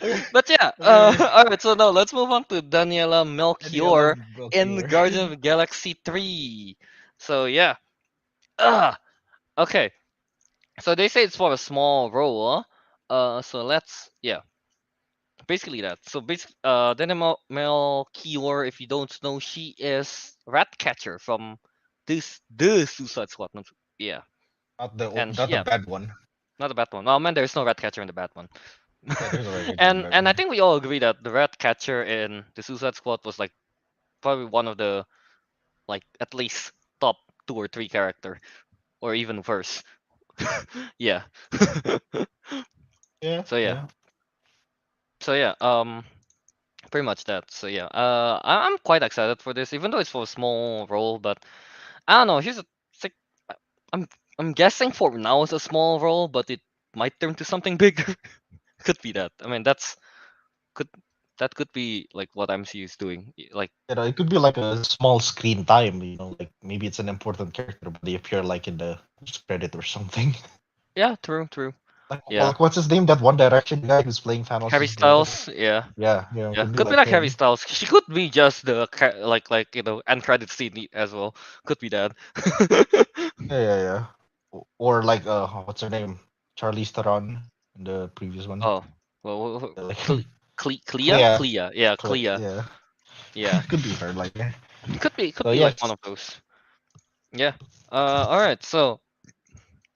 Okay, But yeah, okay. alright, so now let's move on to Daniela Daniela Melchior in Melchior. Guardians of the Galaxy 3. So yeah. Ah, okay. So they say it's for a small role. So let's yeah, basically that. So basically, Daniela Melchior, if you don't know, she is Ratcatcher from the Suicide Squad. Yeah, and Not the yeah, bad one. not the bad one. Oh man, there's no Ratcatcher in the bad one. Yeah, there's already the and bad and I one. think we all agree that the Ratcatcher in the Suicide Squad was like probably one of the like at least top two or three character, or even worse. Yeah. Yeah, So yeah. yeah. So yeah. Pretty much that. So yeah. I'm quite excited for this, even though it's for a small role. But I don't know. It's like I- I'm I'm guessing for now it's a small role, but it might turn to something bigger. Could be that. I mean, could that could be like what MCU is doing. Like, It could be like a small screen time, like maybe it's an important character, but they appear like in the credit or something. yeah, true, true. Yeah, Like what's his name? That One Direction guy who's playing Harry Thanos' brother. Styles. Yeah, Yeah, it yeah, could be could be like like Harry him. Styles. She could be just the like end credit scene as well. Could be that. Yeah. Or like what's her name? Charlize Theron in the previous one. Oh, well, Like Clea, Clea, Clea, yeah, Clea, yeah, yeah. could be her. Like Could so be like one yes, of those. Yeah. All right. So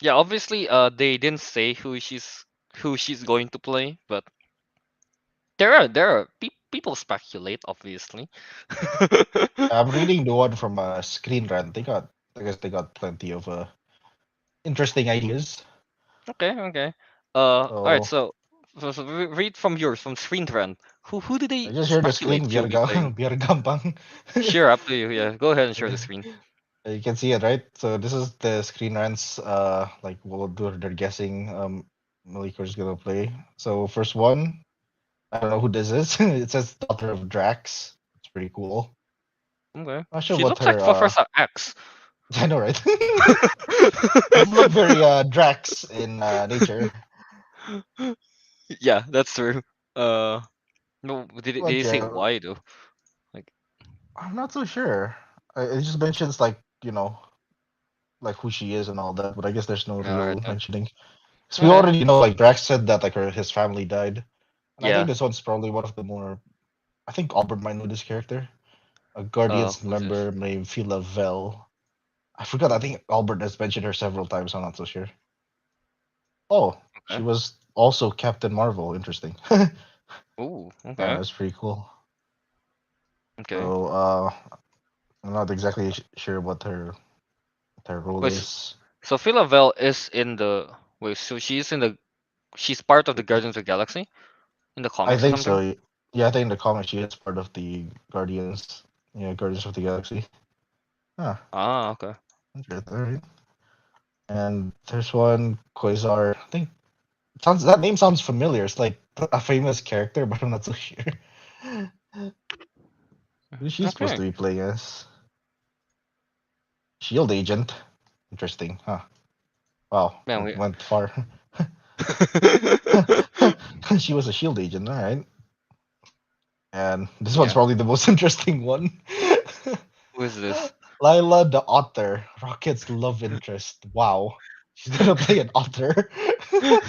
yeah, obviously, they didn't say who she's going to play, but there are people speculate, obviously. I'm reading the one from Screen Rant. I guess they got plenty of interesting ideas. Okay, okay. All right. So So read from yours, from Screen Trend. Who do I they just share the speculate screen, she'll be playing? Biar gampang. Sure, up to you. Yeah, go ahead and share the screen. You can see it, right? So this is the Screen Rants. Like we'll do their guessing. Malikor's gonna play. So first one, I don't know who this is. It says daughter of Drax. It's pretty cool. Okay. Not sure She what looks like her. Professor X. I know, right? Doesn't look very Drax in nature. Yeah, that's true. Uh, no, did But they say yeah, why though? Like, I'm not so sure. It just mentions like like who she is and all that, but I guess there's no all right. real mentioning. Because we Okay. already know, like Drax said that like his family died, and I think Yeah. this one's probably one of the more. I think Albert might know this character, a Guardians Who's this? member named Phila Vel. I forgot. I think Albert has mentioned her several times. I'm not so sure. Oh, she Okay. was also Captain Marvel. Interesting. Yeah, Ooh. Okay. that's pretty cool. Okay. So I'm not exactly sure what her role Wait. is. So Philavel is in the wait. So she's part of the Guardians of the Galaxy in the I comics or think something. so. Yeah, I think in the comics she is part of the Guardians. Yeah, Guardians of the Galaxy. Ah, Ah. Okay. interesting. Alright. And there's one Quasar. I think sounds that name sounds familiar. It's like a famous character, but I'm not so sure. Who's she supposed Okay. to be playing as? Shield agent. Interesting, huh? Wow, Man, that we. went far. She was a shield agent, all right. And this one's Yeah. probably the most interesting one. Who is this? Lila the Otter, Rocket's love interest. Wow. She's gonna play an otter. I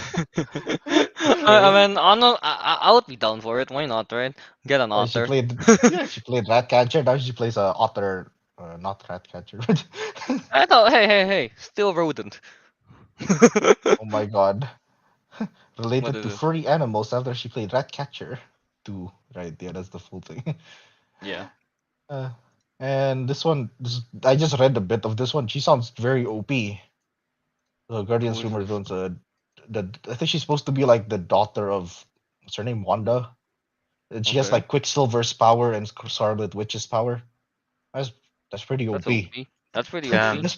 Alright. mean, I would be down for it. Why not, right? Get an She otter. played she played Ratcatcher, now she plays a otter not Ratcatcher. I thought, hey, still rodent. Oh my god. What Related is to this? furry animals after she played Ratcatcher 2. Right, yeah, that's the full thing. Yeah. Uh, and I just read a bit of this one. She sounds very OP. The Who Guardians is rumor this? drones. I think she's supposed to be like the daughter of what's her name, Wanda, and she has Okay. like Quicksilver's power and Scarlet Witch's power. That's that's pretty That's OP. OP. That's pretty OP. Damn. that's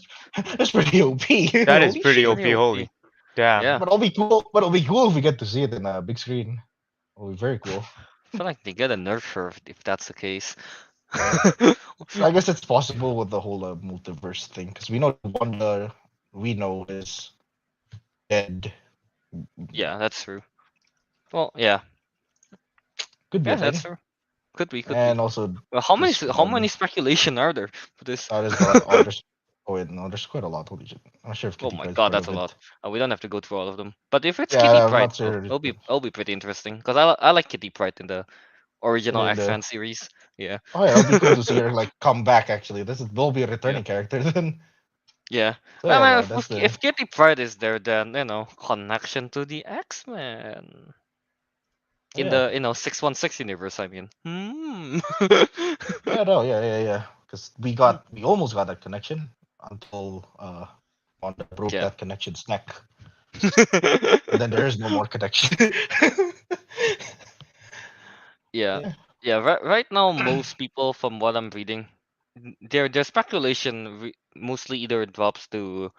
that's pretty OP. That is Holy pretty shit! OP. Pretty OP. Holy. Damn. Yeah. But it'll be cool. But it'll be cool if we get to see it in a big screen. It'll be very cool. I feel like they get a nerf her if that's the case. Yeah. I guess it's possible with the whole multiverse thing because we know Wanda we know is dead. Yeah, that's true. Well, yeah. Could be Yeah, a that's thing. true. Could be, could be. And also Well, this how one. many speculation are there for this? There's a lot. Oh, there's. Oh wait, no, there's quite a lot. Holy shit! I'm not sure if Oh Kitty my Pryde is god, part that's of a lot. it. We don't have to go through all of them. But if it's Kitty Yeah, I'm Pryde, not sure. it'll be pretty interesting because I like Kitty Pryde in the original In the X-Men series. Yeah. oh yeah, it'll be cool to see her like come back. Actually, this will be a Yeah. returning character then. Yeah. So I yeah, mean, no, that's the if Kitty Pryde is there, then connection to the X-Men oh, in yeah. the 616 universe. I mean, Yeah, no, yeah. Because we almost got that connection until Wanda broke yeah. that connection's neck, and then there is no more connection. Yeah, Yeah. yeah. Right now, most people, from what I'm reading, their speculation mostly either drops to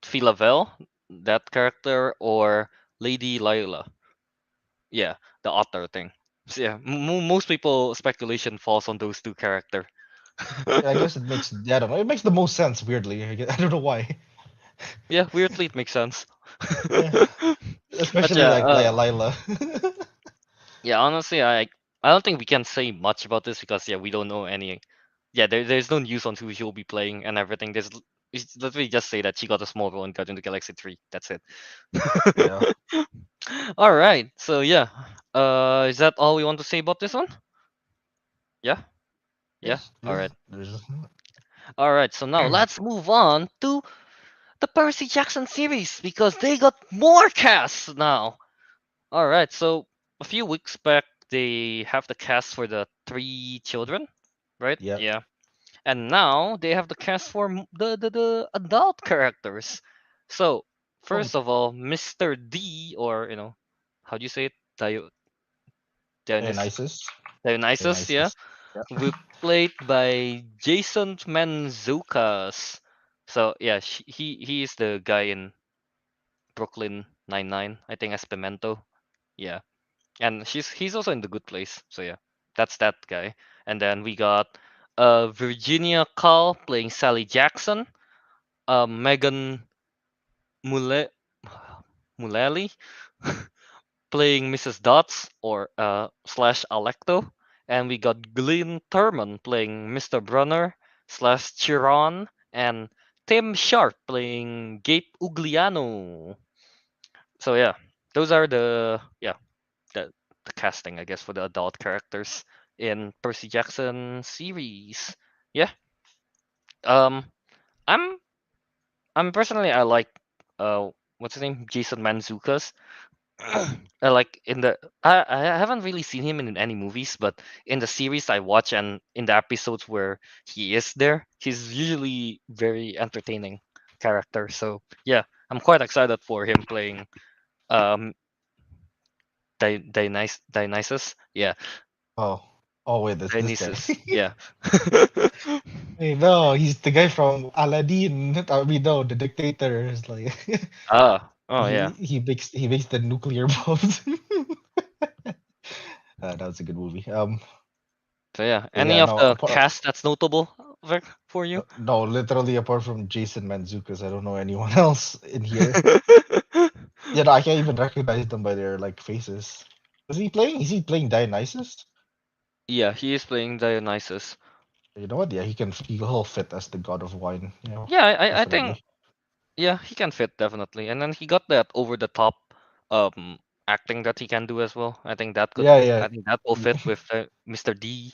Philavel, that character, or Lady Lila. Yeah, the otter thing. So yeah, most people speculation falls on those two character. Yeah, I guess it makes. Yeah, I don't know. It makes the most sense. Weirdly, I don't know why. Yeah, weirdly it makes sense. Yeah, But especially yeah, like Lila. yeah, honestly, I don't think we can say much about this because yeah, we don't know any. Yeah, there's no news on who she'll be playing and everything. It's literally just say that she got a small role in Guardians of the Galaxy 3. That's it. Yeah. All right. So yeah, is that all we want to say about this one? Yeah. Yeah. Yes. All right. There's. All right. So now let's move on to the Percy Jackson series because they got more casts now. All right. So a few weeks back, they have the cast for the three children, right? Yep. Yeah. And now they have the cast for the adult characters. So Oh, first of all, Mr. D, or how do you say it? Dionys Dionysus. Dionysus, yeah, Dionysus. Yeah. will played by Jason Mantzoukas. So yeah, he is the guy in Brooklyn Nine-Nine, I think, as Pimento. Yeah, and he's also in The Good Place. So yeah, that's that guy. And then we got Virginia Call playing Sally Jackson. Megan Mule Mullally playing Mrs. Dots or slash Alecto, and we got Glenn Turman playing Mr. Brunner slash Chiron, and Tim Sharp playing Gabe Ugliano. So yeah, those are the casting, I guess, for the adult characters in Percy Jackson series. Yeah. Um, I'm I'm personally I like what's his name, Jason Mantzoukas. Like in the I haven't really seen him in any movies, but in the series I watch and in the episodes where he is there, he's usually very entertaining character. So yeah, I'm quite excited for him playing um Dionysus. Yeah, Oh. Oh wait, that's this guy. Dionysus. Yeah. Hey, no, he's the guy from Aladdin. I mean, no, the dictator is like Oh yeah. he makes the nuclear bombs. That was a good movie. So yeah, But any yeah, of no, the cast that's notable for you? no, literally apart from Jason Mantzoukas, I don't know anyone else in here. Yeah, no, I can't even recognize them by their like faces. Is he playing? Is he playing Dionysus? Yeah, he is playing Dionysus. You know what? Yeah, he'll fit as the god of wine. Yeah, I think Definitely. yeah, he can fit definitely. And then he got that over the top acting that he can do as well. Yeah, yeah, I think that will fit with Mr. D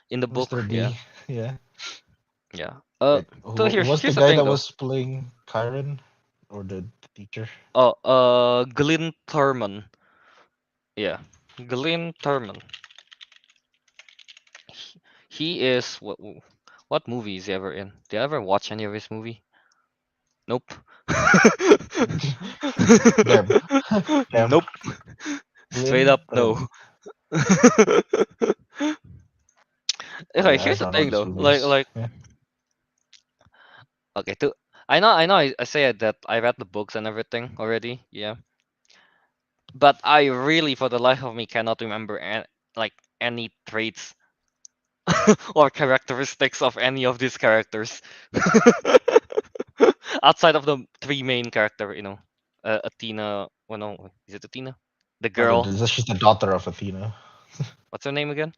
in the book. Mr. Yeah. D. Yeah. Yeah. Wait, So who was the here's the guy thing that though. was playing Kyron or the teacher? Oh, Glyn Turman. Yeah. Glyn Turman. He is what movie is he ever in? Did I ever watch any of his movie? Nope. Damn. Damn. Nope. Straight Lynn up no. Thurman. Oh Okay, yeah, I here's the don't know thing this though. movies. Yeah. Okay, I know I said that I read the books and everything already, yeah. But I really for the life of me cannot remember like any traits or characteristics of any of these characters. Outside of the three main character, Athena, well no, is it Athena? The Oh, girl, she's the daughter of Athena. what's her name again?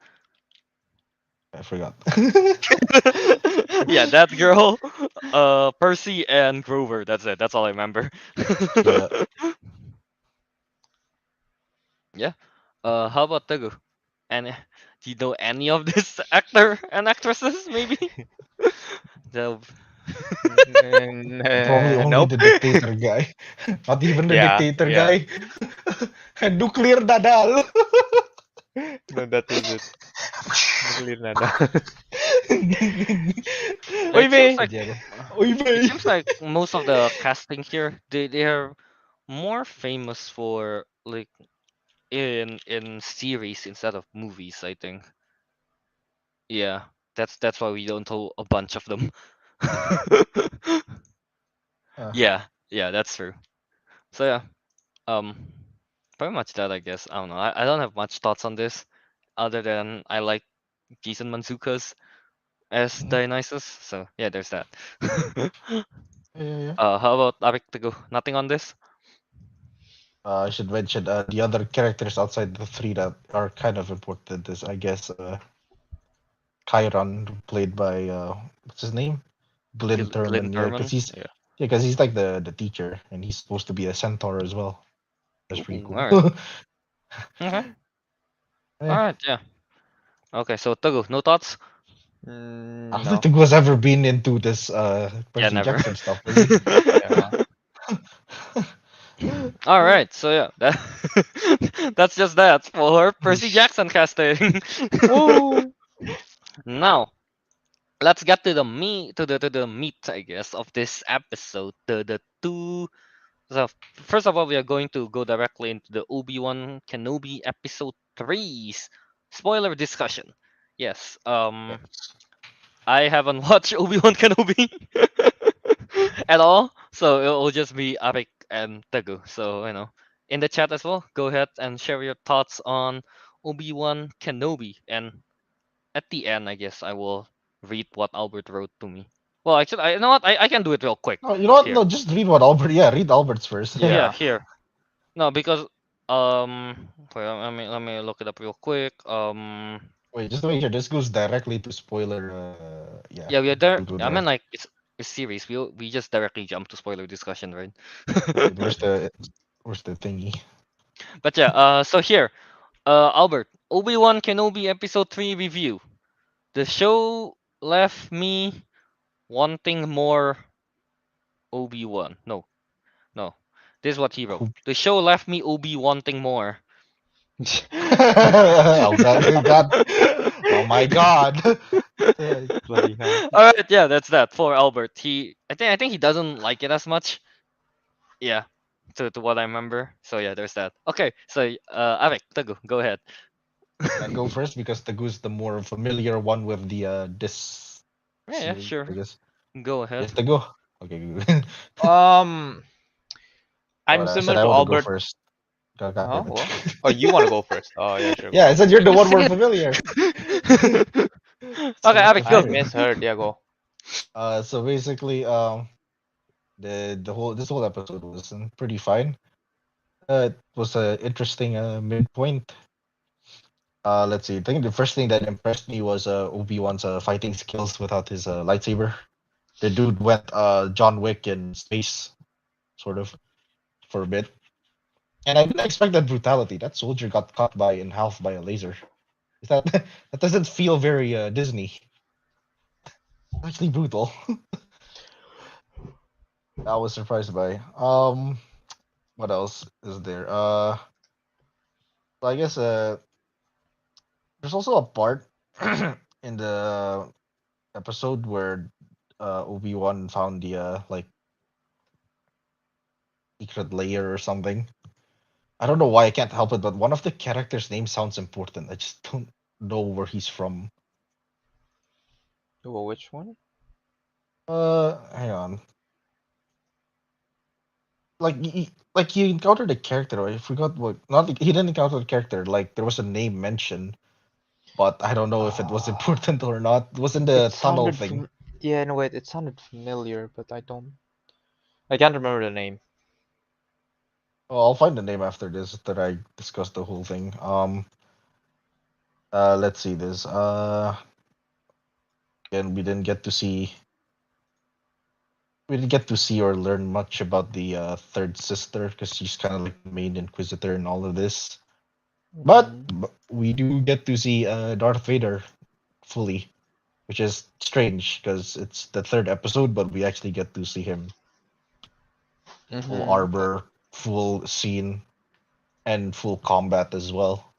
I forgot. Yeah, that girl, Percy and Grover. That's it. That's all I remember. Yeah. Yeah. How about Teguh? And do you know any of this actor and actresses? Maybe. The Probably only Nope. the dictator guy. Not even the Yeah, dictator yeah. guy. And nuclear dadal. No, that was it. Nuclear nada. Oy, it seems be. like Diego. uh, Oy it vey. seems like most of the casting here they are more famous for like in series instead of movies. I think. Yeah, that's why we don't know a bunch of them. Ah, Yeah. Yeah, that's true. So yeah, um, pretty much that I guess. I don't know. I don't have much thoughts on this, other than I like Jason Mantzoukas as Mhm. Dionysus. So yeah, there's that. Yeah, yeah, yeah. How about Ariq Tagu? Nothing on this? I should mention the other characters outside the three that are kind of important is, I guess, Chiron, played by what's his name? Glenn Glenn Turman. Yeah, because Turman? he's Yeah. yeah, because he's like the teacher, and he's supposed to be a centaur as well. That's pretty Ooh, cool. alright. Okay. Eh, Alright, yeah. Okay, so Tagu, no thoughts? I don't No. think was ever been into this Yeah, Percy never. Jackson stuff, was he? Yeah. Alright, so yeah, that's just that for Percy Jackson casting. Woo! Now, let's get to the meat, I guess, of this episode. The two. So first of all, we are going to go directly into the Obi-Wan Kenobi episode 3's spoiler discussion. Yes. I haven't watched Obi-Wan Kenobi at all, so it'll just be Arik and Tegu. So in the chat as well, go ahead and share your thoughts on Obi-Wan Kenobi, and at the end, I guess I will read what Albert wrote to me. Well, actually, you know what? I can do it real quick Oh, you know what? here. No, just read what Albert. Yeah, read Albert's first. Yeah, Yeah. here. No, because wait, let me look it up real quick. Wait, just to make sure this goes directly to spoiler. Yeah, Yeah, we are there. we'll go I mean, there. like it's a series. We just directly jump to spoiler discussion, right? Wait, where's the thingy? But yeah, so here, Albert, Obi-Wan Kenobi episode 3 review. The show left me wanting more Obi-Wan. No, no. This is what he wrote. The show left me Obi wanting more. Oh God, God, oh my God. Yeah, Bloody hell. All right, yeah, that's that for Albert. I think he doesn't like it as much. Yeah, to what I remember. So yeah, there's that. Okay, so Avik, Tagu, go ahead. can I go first because the goose the more familiar one with the this Yeah, yeah, series, I sure. guess. Go ahead. Yes, the go. Okay, good. Um, But I'm I said similar I to want to go Albert. first. God Huh? damn it. What? Oh, you want to go first? Oh, yeah, sure, Yeah, go. I said you're the You one say more it. familiar. Okay, So Avik, I go. familiar. misheard. Yeah, go. So basically, this whole episode was pretty fine. It was a interesting midpoint. Let's see. I think the first thing that impressed me was Obi-Wan's fighting skills without his lightsaber. The dude went John Wick in space, sort of, for a bit. And I didn't expect that brutality. That soldier got cut by in half by a laser. Is that that doesn't feel very Disney. Actually brutal. I was surprised by. What else is there? So I guess there's also a part in the episode where Obi-Wan found the like secret layer or something. I don't know why I can't help it, but one of the characters' name sounds important. I just don't know where he's from. Well, which one? Hang on. Like he encountered a character. I forgot what. Not he didn't encounter a character. Like there was a name mentioned, but I don't know if it was Uh, important or not. It was in it the tunnel sounded thing. yeah, no wait, it sounded familiar, but I can't remember the name. Oh, I'll find the name after this that I discussed the whole thing. Let's see this. Again, we didn't get to see or learn much about the third sister because she's kind of like the main inquisitor in all of this. But, Mm-hmm. but we do get to see Darth Vader fully, which is strange because it's the third episode, but we actually get to see him full Mm-hmm. armor, full scene, and full combat as well.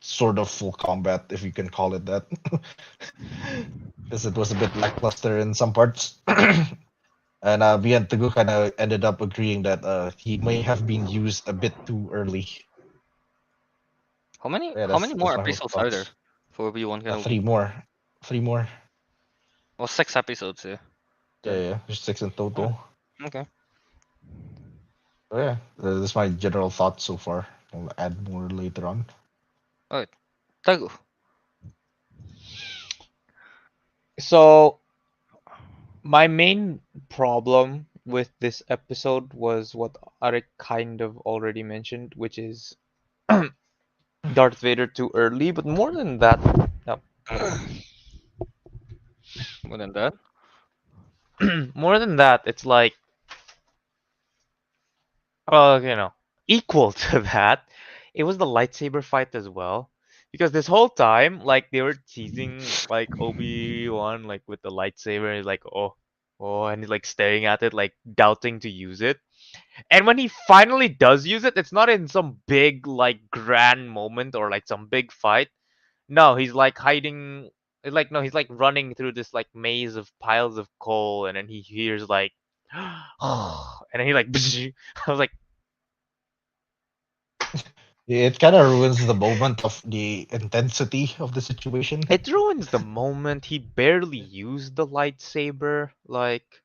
Sort of full combat, if you can call it that, because it was a bit lackluster in some parts. And me and Teguh kind of ended up agreeing that he may have been used a bit too early. How many Yeah, how that's many more that's my episodes are there thoughts. for Obi-Wan Kenobi? Three more, three more. Well, 6 episodes. Yeah. Yeah, There. yeah, there's six in Alright, total. okay. So yeah, that's my general thoughts so far. I'll add more later on. Alright, Teguh. So my main problem with this episode was what Arik kind of already mentioned, which is Darth Vader too early. But more than that, no, More than that. more than that, it's like, you know, equal to that, it was the lightsaber fight as well. Because this whole time, like they were teasing like Obi-Wan like with the lightsaber, he's like, oh, and he's like staring at it, like doubting to use it. And when he finally does use it, it's not in some big like grand moment or like some big fight. No, he's like hiding. Like no, he's like running through this like maze of piles of coal, and then he hears like, oh, and then he like, I was like, It kind of ruins the moment of the intensity of the situation. it ruins the moment. He barely used the lightsaber. Like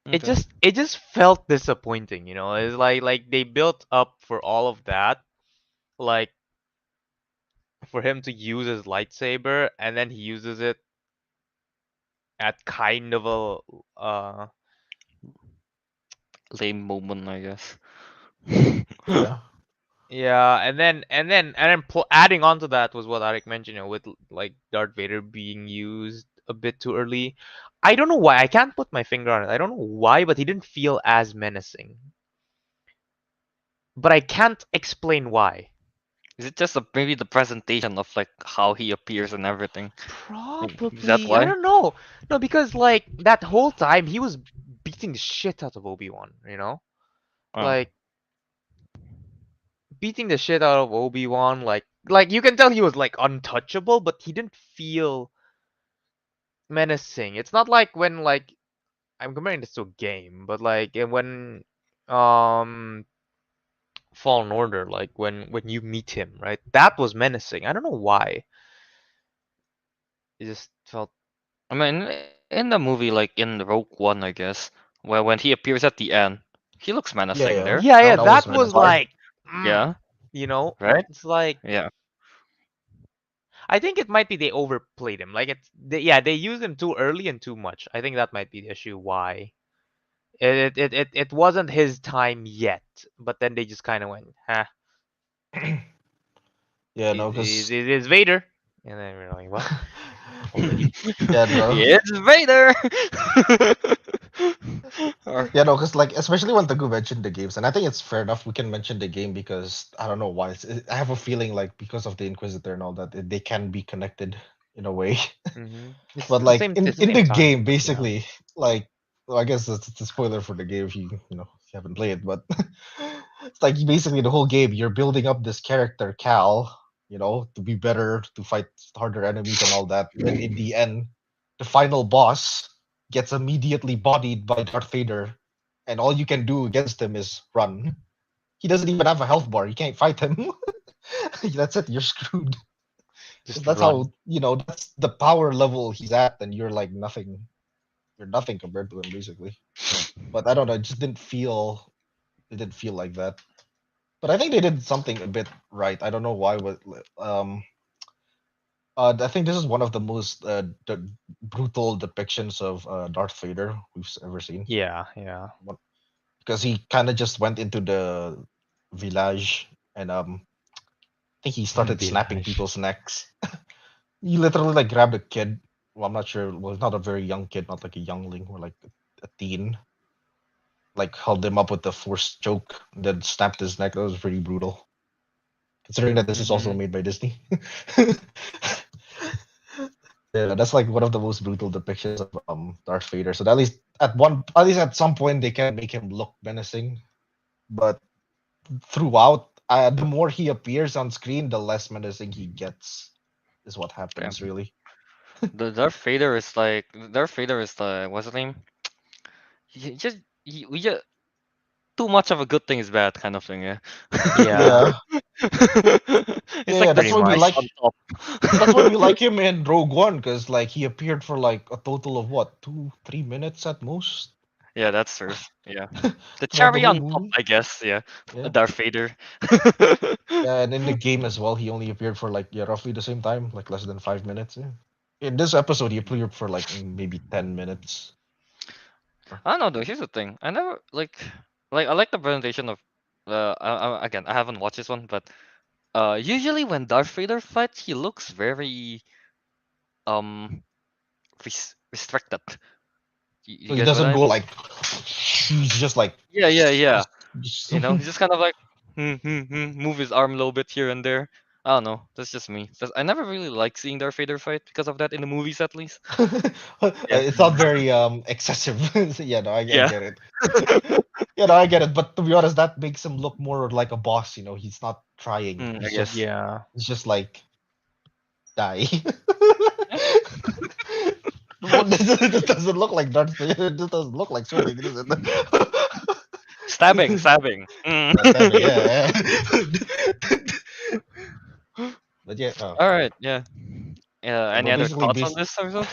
Okay. it just felt disappointing. You know, it's like they built up for all of that, like for him to use his lightsaber, and then he uses it at kind of a Lame moment, I guess. Yeah. yeah, adding on to that was what Arik mentioned, you know, with like Darth Vader being used a bit too early. I don't know why. I can't put my finger on it. I don't know why, but he didn't feel as menacing. But I can't explain why. Is it just maybe the presentation of like how he appears and everything? Is that Probably. I why? don't know. No, because like that whole time he was beating the shit out of Obi-Wan, you know? Oh, Like beating the shit out of Obi-Wan, like you can tell he was like untouchable, but he didn't feel menacing. It's not like when like I'm comparing this to a game, but like when um Fallen Order, like when you meet him, right? That was menacing. I don't know why. It just felt I mean, in the movie, like in Rogue One, I guess, where when he appears at the end, he looks Yeah, menacing yeah. there. yeah, yeah, No, That was that was menacing. like yeah, you know, right? it's like Yeah, I think it might be they overplayed him. Like yeah, they used him too early and too much. I think that might be the issue why. It wasn't his time yet, but then they just kind of went, huh, Yeah, no, because is Vader. And then we're like, what? yeah, no. it's Vader. Or- Yeah, no, because like especially when Tagu mentioned the games, and I think it's fair enough we can mention the game because I don't know why. I have a feeling like because of the Inquisitor and all that, they can be connected in a way. But like It's the in same the time. game, Yeah. basically, like well, I guess it's a spoiler for the game if if you haven't played, but it's like basically the whole game you're building up this character Cal, to be better, to fight harder enemies and all that. Then in the end, the final boss gets immediately bodied by Darth Vader, and all you can do against him is run. He doesn't even have a health bar. You can't fight him. That's it. You're screwed. Just That's run. how that's the power level he's at, and you're like nothing. You're nothing compared to him, basically. But I don't know. It just didn't feel. It didn't feel like that. But I think they did something a bit right. I don't know why. But I think this is one of the most brutal depictions of Darth Vader we've ever seen. Yeah, yeah. Because he kind of just went into the village and I think he started snapping Village. people's necks. He literally like grabbed a kid. Well, I'm not sure. Well, not a very young kid, not like a youngling or like a teen. Like held him up with the force choke, then snapped his neck. That was pretty brutal. Considering that this is also Mm-hmm. made by Disney. Yeah, that's like one of the most brutal depictions of Darth Vader. So at least at some point they can make him look menacing. But throughout, the more he appears on screen, the less menacing he gets. Is what yeah. happens really. The Darth Vader is like what's his name? He just we just too much of a good thing is bad kind of thing. Yeah. Yeah, Yeah, It's yeah, yeah. like the pretty That's why we spice like. much. on top. That's why we like him in Rogue One, because like he appeared for like a total of what, 2, 3 minutes at most. Yeah, that's true. Yeah. The Throughout the cherry whole on top, movie. I guess. Yeah. Yeah. Darth Vader. Yeah, and in the game as well, he only appeared for like roughly the same time, like less than 5 minutes. Yeah. In this episode, he appeared for like maybe 10 minutes. I don't know though. Here's the thing. I never like I like the presentation of again, I haven't watched this one, but usually when Darth Vader fights, he looks very um restricted. You So he guys what doesn't I go mean? like he's just like Yeah, yeah, yeah. just You know, he's just kind of like move his arm a little bit here and there. I don't know. That's just me. I never really like seeing Darth Vader fight because of that in the movies, at least. Yeah, it's not very excessive. Yeah, no, I yeah. get it. Yeah, no, I get it. But to be honest, that makes him look more like a boss. He's not trying. I guess. Yeah. He's just like die. Yeah. Well, this doesn't look like Darth Vader. This doesn't look like swording, does it? Stabbing, stabbing. That's heavy, yeah. But yeah, All right. Yeah. yeah, Any we're other basically thoughts on based. this episode?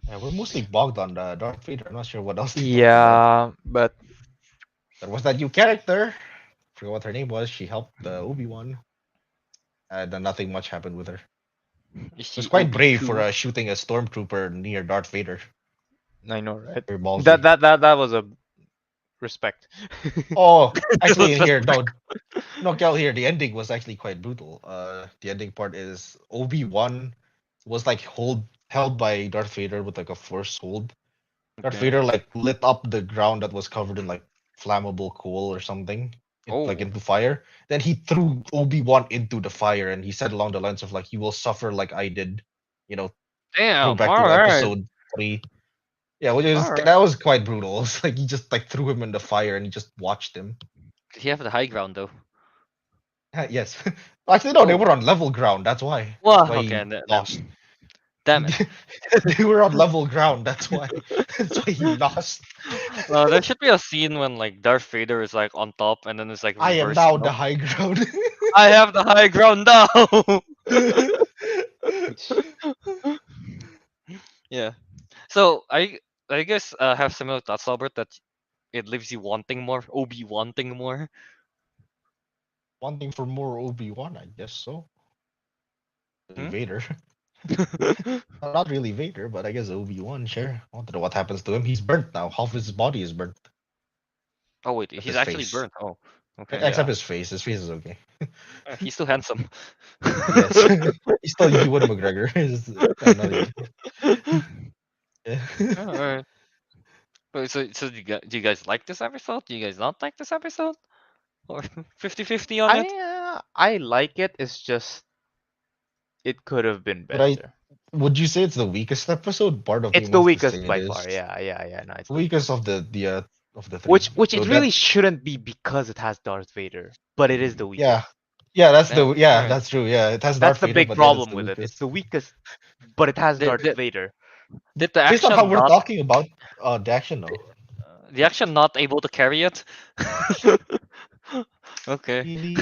Yeah, we're mostly bogged on Darth Vader. I'm not sure what else to talk about. Yeah, but There was that new character. Forgot what her name was. She helped Obi-Wan. And nothing much happened with her. Is It was she quite brave OB2? for shooting a stormtrooper near Darth Vader. I know, right? Very ballsy. That was a respect. Oh, actually, in here, no, Kel, here the ending was actually quite brutal. The ending part is Obi-Wan was like held by Darth Vader with like a force hold. Darth Okay. Vader like lit up the ground that was covered in like flammable coal or something, like Oh, into fire. Then he threw Obi-Wan into the fire, and he said along the lines of like, "You will suffer like I did," you know, damn. throwback All to right. episode 3. Yeah, which is All right. that was quite brutal. It's like he just like threw him in the fire and he just watched him. He have the high ground though. Yes. Actually, no, they Oh. were on level ground. That's why. That's Well, why okay. he lost. Damn it. They were on level ground. That's why. That's why he lost. There should be a scene when like Darth Vader is like on top and then it's like I am reversing now the up. high ground. I have the high ground now. Yeah. So I guess have similar thoughts, Albert, that it leaves you wanting more, Obi wanting more. Wanting for more Obi-Wan, I guess so. Really Hmm? Vader. Not really Vader, but I guess Obi-Wan, sure. I want to know what happens to him. He's burnt now. Half his body is burnt. Oh wait, Except he's his actually face. burnt. Oh, okay. Except Yeah. his face. His face is okay. He's too handsome. Yes. He's still Ewan McGregor. Not even. Yeah. Alright. So do you guys like this episode? Do you guys not like this episode? Or 50-50 on it? I like it. It's just it could have been But I better. would you say it's the weakest episode? Part of me It's the wants to say weakest it by is far. Yeah. No, it's the the weakest weakest. of the three. Which So it that really shouldn't be because it has Darth Vader, but it is the yeah. weakest. Damn. Alright. That's true. Yeah, it has That's Darth the Vader, big but then it's problem the with it. It's weakest. the weakest, but it has Did, Darth did, Vader. did the Based on how action we're not talking about the action though. able to carry it? Okay. Really?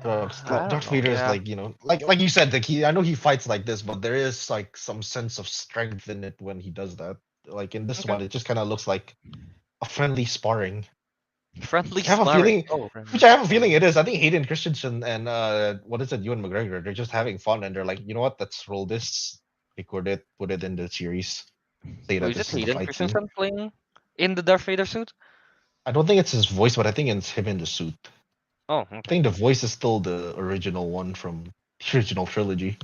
Uh, I don't Darth know. Vader is Yeah. like, like you said, like I know he fights like this, but there is like some sense of strength in it when he does that. Like in this Okay. one, it just kind of looks like a friendly sparring. Friendly Which I have a sparring. feeling, Oh. which I have a feeling it is. I think Hayden Christensen and what is it, Ewan McGregor, they're just having fun and they're like, you know what, let's roll this, record it, put it in the series, say Oh, that is it this is the Hayden fight scene. Christensen playing in the Darth Vader suit? I don't think it's his voice, but I think it's him in the suit. Oh, I okay. think the voice is still the original one from the original trilogy.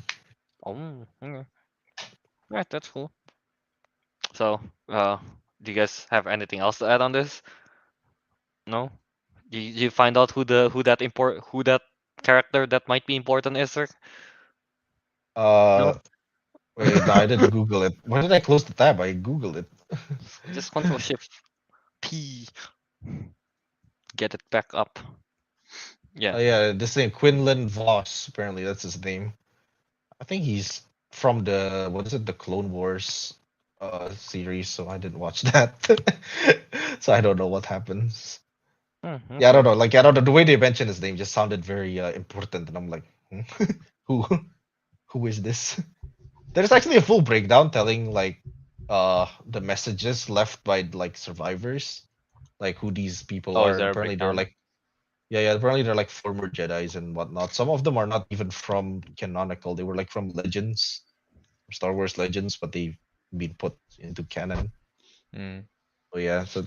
Oh, okay. Right, that's cool. So, do you guys have anything else to add on this? No? You find out who that character that might be important is, sir? Uh, No? wait, no, I didn't Google it. Why did I close the tab? I Googled it. Just Control Shift P. Get it back up. Yeah. Oh yeah, this name Quinlan Voss. Apparently, that's his name. I think he's from the what is it, the Clone Wars series. So I didn't watch that, so I don't know what happens. Yeah, I Okay. don't know. Like I don't know. The way they mentioned his name just sounded very important, and I'm like, who, who is this? There's actually a full breakdown telling like the messages left by like survivors, like who these people Oh, are, is and there a apparently they're breakdown? like yeah, apparently they're like former Jedis and whatnot. Some of them are not even from canonical. They were like from Legends, Star Wars Legends, but they've been put into canon. Mm. So yeah, so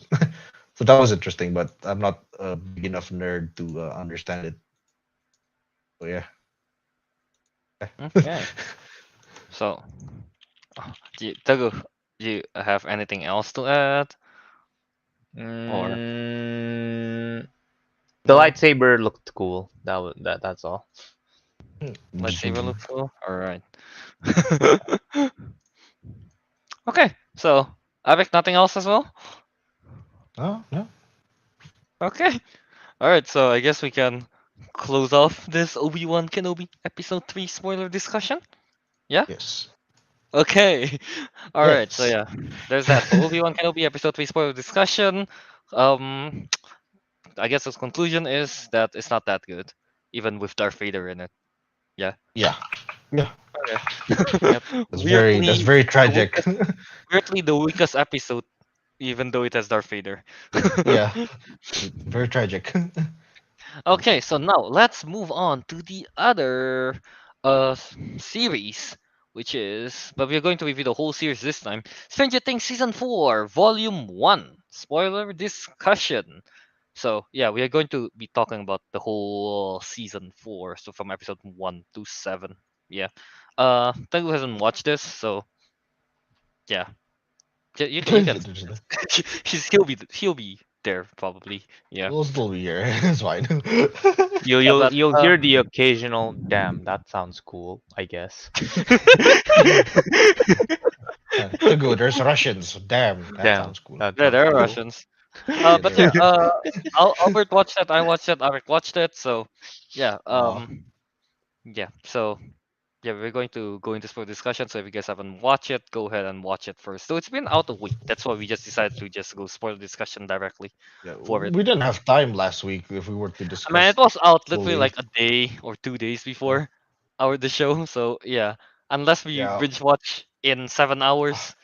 so that was interesting, but I'm not a big enough nerd to understand it. So yeah. Okay. So, Teguh, do you have anything else to add? Or Mm, the no? lightsaber looked cool. That's all. Lightsaber looks cool. All right. Okay. So, Avik, nothing else as well? Oh no. Okay. All right. So I guess we can close off this Obi-Wan Kenobi episode 3 spoiler discussion. Yeah. Yes. Okay. All right. So Yes. yeah, there's that for Obi-Wan Kenobi episode 3 spoiler discussion. Um, I guess the conclusion is that it's not that good, even with Darth Vader in it. Yeah. Yeah. Yeah. Okay. Yep. That's weirdly, very the tragic. weakest, weirdly the weakest episode, even though it has Darth Vader. Yeah. Very tragic. Okay, so now let's move on to the other series, which is, but we're going to review the whole series this time. Stranger Things season 4, volume 1, spoiler discussion. So yeah, we are going to be talking about the whole season 4, so from episode 1 to 7. Yeah. Tengu hasn't watched this, so yeah. You can he'll be there probably. Yeah. We'll still be here. It's fine. You'll Yeah, you'll but you'll hear the occasional damn. That sounds cool. I guess. To go, there's Russians. Damn, that Damn, sounds cool. that yeah, sounds there are cool. Russians. Yeah, But there yeah, are. Albert watched it. I watched it. Ariq watched it. So yeah, Uh, yeah. So yeah, we're going to go into spoiler discussion. So if you guys haven't watched it, go ahead and watch it first. So it's been out a week. That's why we just decided to just go spoiler discussion directly yeah, for it. we didn't have time last week if we were to I mean, it discuss was out literally fully. like a day or 2 days Yeah, before the show. So yeah, unless we yeah, binge watch in 7 hours,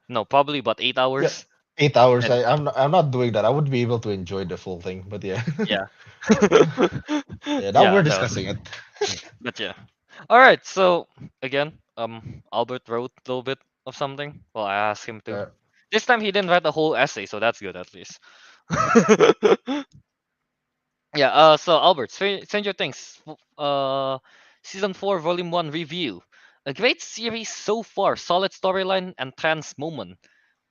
no, probably about eight yeah. hours. 8 hours. Then I'm not doing that. I would be able to enjoy the full thing, but yeah, yeah, yeah. Now yeah. we're No, discussing it. but yeah. All right. So again, Albert wrote a little bit of something. Well, I asked him to. Uh, This time he didn't write the whole essay, so that's good at least. Yeah. So Albert, Stranger Things, season 4, volume 1 review. A great series so far. Solid storyline and trans moment.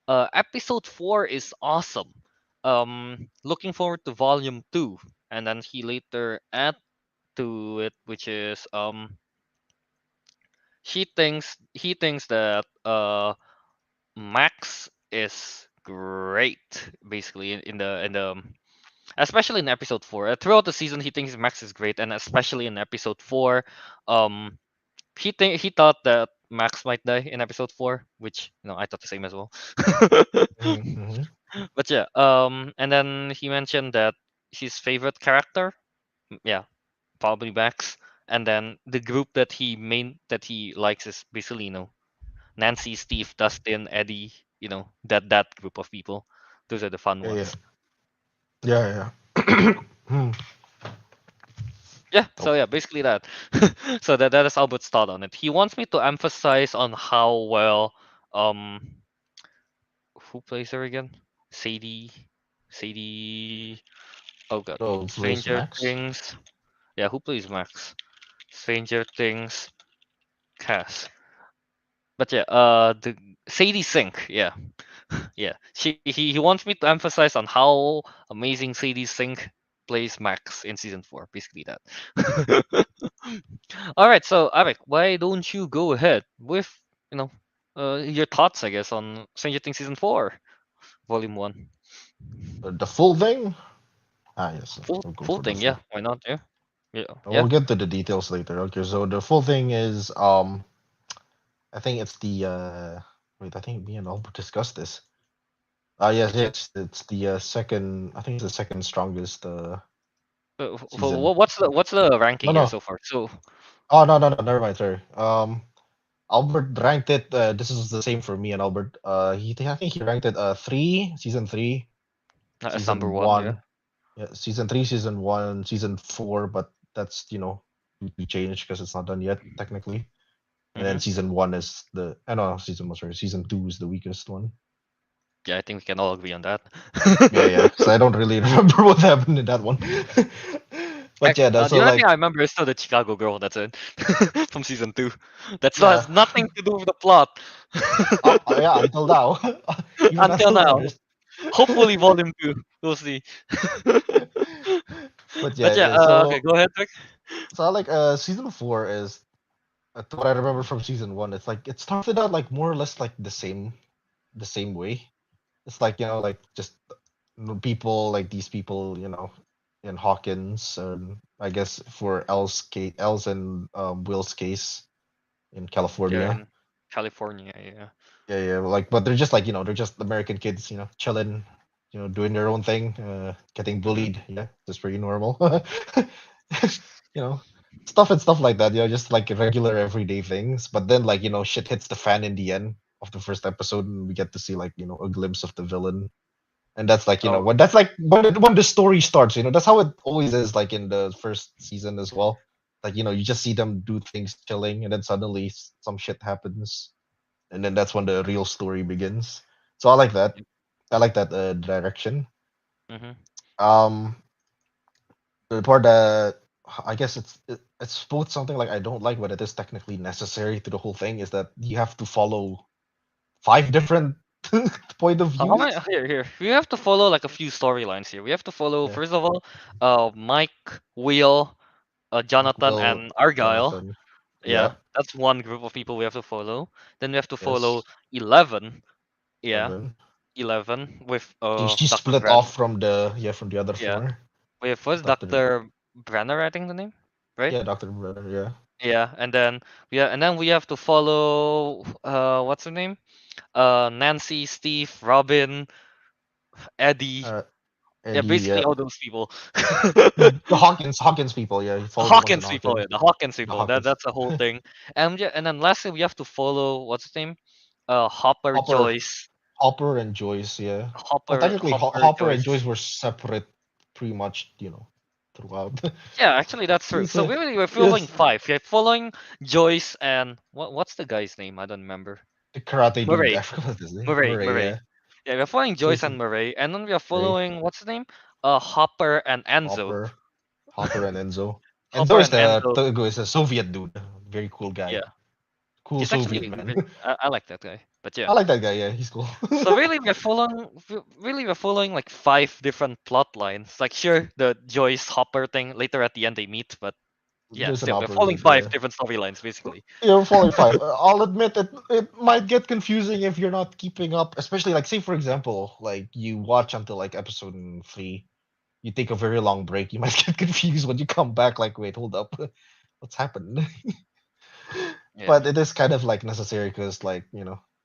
Episode 4 is awesome. Looking forward to volume 2. And then he later add to it, which is he thinks that Max is great basically in the especially in episode 4. Throughout the season he thinks Max is great, and especially in episode 4, um he thought that Max might die in episode 4, which I thought the same as well. mhm. But yeah, and then he mentioned that his favorite character, yeah, probably Max. And then the group that he likes is basically, Nancy, Steve, Dustin, Eddie, that group of people. Those are the fun Yeah, yeah, ones. yeah, yeah. Hmm. Yeah, Oh, so yeah, basically that. So that is Albert's thought on it. He wants me to emphasize on how well um who plays her again? Sadie Sadie oh god. so plays Stranger Max. Things. Yeah, who plays Max? Stranger Things cast. But yeah, the Sadie Sink, yeah. Yeah. He wants me to emphasize on how amazing Sadie Sink plays Max in season 4. Basically that. All right, so Arik, why don't you go ahead with you know your thoughts, I guess, on Stranger Things season 4, volume 1. The full thing. Ah, yes. Full We'll go full for the thing, yeah. full. Why not? Yeah. Yeah. We'll Yeah. get to the details later. Okay, so the full thing is I think it's the wait, I think me and Albert discussed this. Yes, yes, it's the second. I think it's the second strongest season. What's the ranking No, here no. so far? So Oh, no, no, no. Never mind. Sorry. Albert ranked it. This is the same for me and Albert. I think he ranked it season three, As number season one, yeah. one, yeah, season three, season one, season four. But that's we changed because it's not done yet technically. And then Mm-hmm. season one is the I know season one, sorry, season two is the weakest one. Yeah, I think we can all agree on that. Yeah, yeah. So I don't really remember what happened in that one. But yeah, that's The so only thing like I remember is still the Chicago girl. That's it from season two. That still yeah, has nothing to do with the plot yeah. Until now, even until until now, now. there's. Hopefully, volume two. We'll see. But But yeah, yeah, yeah. okay, So go ahead, Rick. so like season four is to what I remember from season one. It's like it started out like more or less like the same way. It's like like just people like these people in Hawkins, I guess for Els and Will's case in Yeah, California. in California. Yeah. Yeah, yeah, like but they're just like they're just American kids, chilling, doing their own thing, getting Mm-hmm. bullied. Yeah, that's pretty normal. you know, stuff like that. Just like regular everyday things. But then like shit hits the fan in the end of the first episode, and we get to see like a glimpse of the villain. And that's like Oh, when that's like when the story starts. That's how it always is. Like in the first season as well. Like you just see them do things chilling, and then suddenly some shit happens, and then that's when the real story begins. So I like that. I like that direction. mm-hmm. Um, the part that I guess it's both something like I don't like, but it is technically necessary to the whole thing is that you have to follow five different point of How views. many here? We have to follow like a few storylines here. We have to follow Yeah, first of all, Mike, Will, Mike, Jonathan, Will, and Argyle. Jonathan. Yeah, Yeah, that's one group of people we have to follow. Then we have to follow yes, 11. Yeah, 11. 11 with She Dr. split Brenner. off from from the other Yeah, four. with It's was Doctor Dr. Brenner, I think the name, right? Yeah, Doctor Brenner. Yeah, Yeah, and then we have to follow what's her name? Nancy, Steve, Robin, Eddie. uh, Yeah, Eddie. basically Yeah, all those people. the Hawkins people. Yeah, you follow the ones in Hawkins people, Hawkins. yeah, the Hawkins The people. Hawkins. That's the whole thing. And yeah, and then lastly we have to follow what's his name? Hopper, Hopper, Joyce. Hopper and Joyce, yeah. Well, technically, Hopper, Hopper and Joyce. Joyce were separate pretty much, throughout. Yeah, actually that's true. It's So a, really we're following yes, five. We're following Joyce and what's the guy's name? I don't remember. the karate dude. I Murray. forgot his name. Murray, Murray, Murray. yeah. Yeah, we're following So Joyce it's and Murray, and then we are Murray, following what's his name? Hopper and Enzo. Hopper, Hopper and Enzo. Enzo Hopper is and Enzo. is a Soviet dude. Very cool guy. Yeah, Cool he's Soviet actually man. I like that guy. But yeah. I like that guy. Yeah, he's cool. So really we're following like five different plot lines. Like sure, the Joyce Hopper thing later at the end they meet, but yeah, There's an still we're following opposite. five Yeah. different storylines basically. You're falling five. I'll admit it might get confusing if you're not keeping up, especially like say for example, like you watch until like episode three, you take a very long break, you might get confused when you come back. Like, wait, hold up, what's happened? Yeah. But it is kind of like necessary because like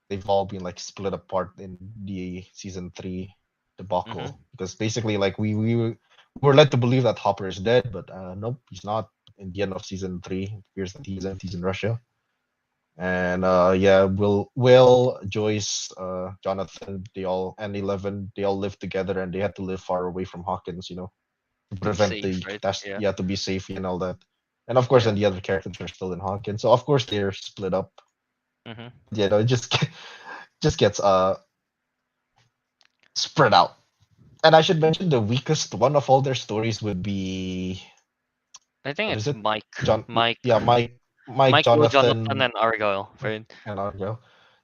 they've all been like split apart in the season three Mm-hmm. debacle because basically like we were led to believe that Hopper is dead, but nope, he's not. In the end of season three, it appears that he's in Russia. And yeah, Will, Joyce, Jonathan, they all and 11, they all lived together and they had to live far away from Hawkins, to To be prevent safe, the right? catastrophe. Yeah. Yeah, to be safe and all that. And of course, Yeah. then the other characters are still in Hawkins, so of course they're split up. Mm-hmm. Yeah, no, it just just gets spread out. And I should mention the weakest one of all their stories would be I think what is it's it? Mike. Mike, Mike. yeah, Mike, Mike, Will, Jonathan, Jonathan, and Argyle, right? and Argo.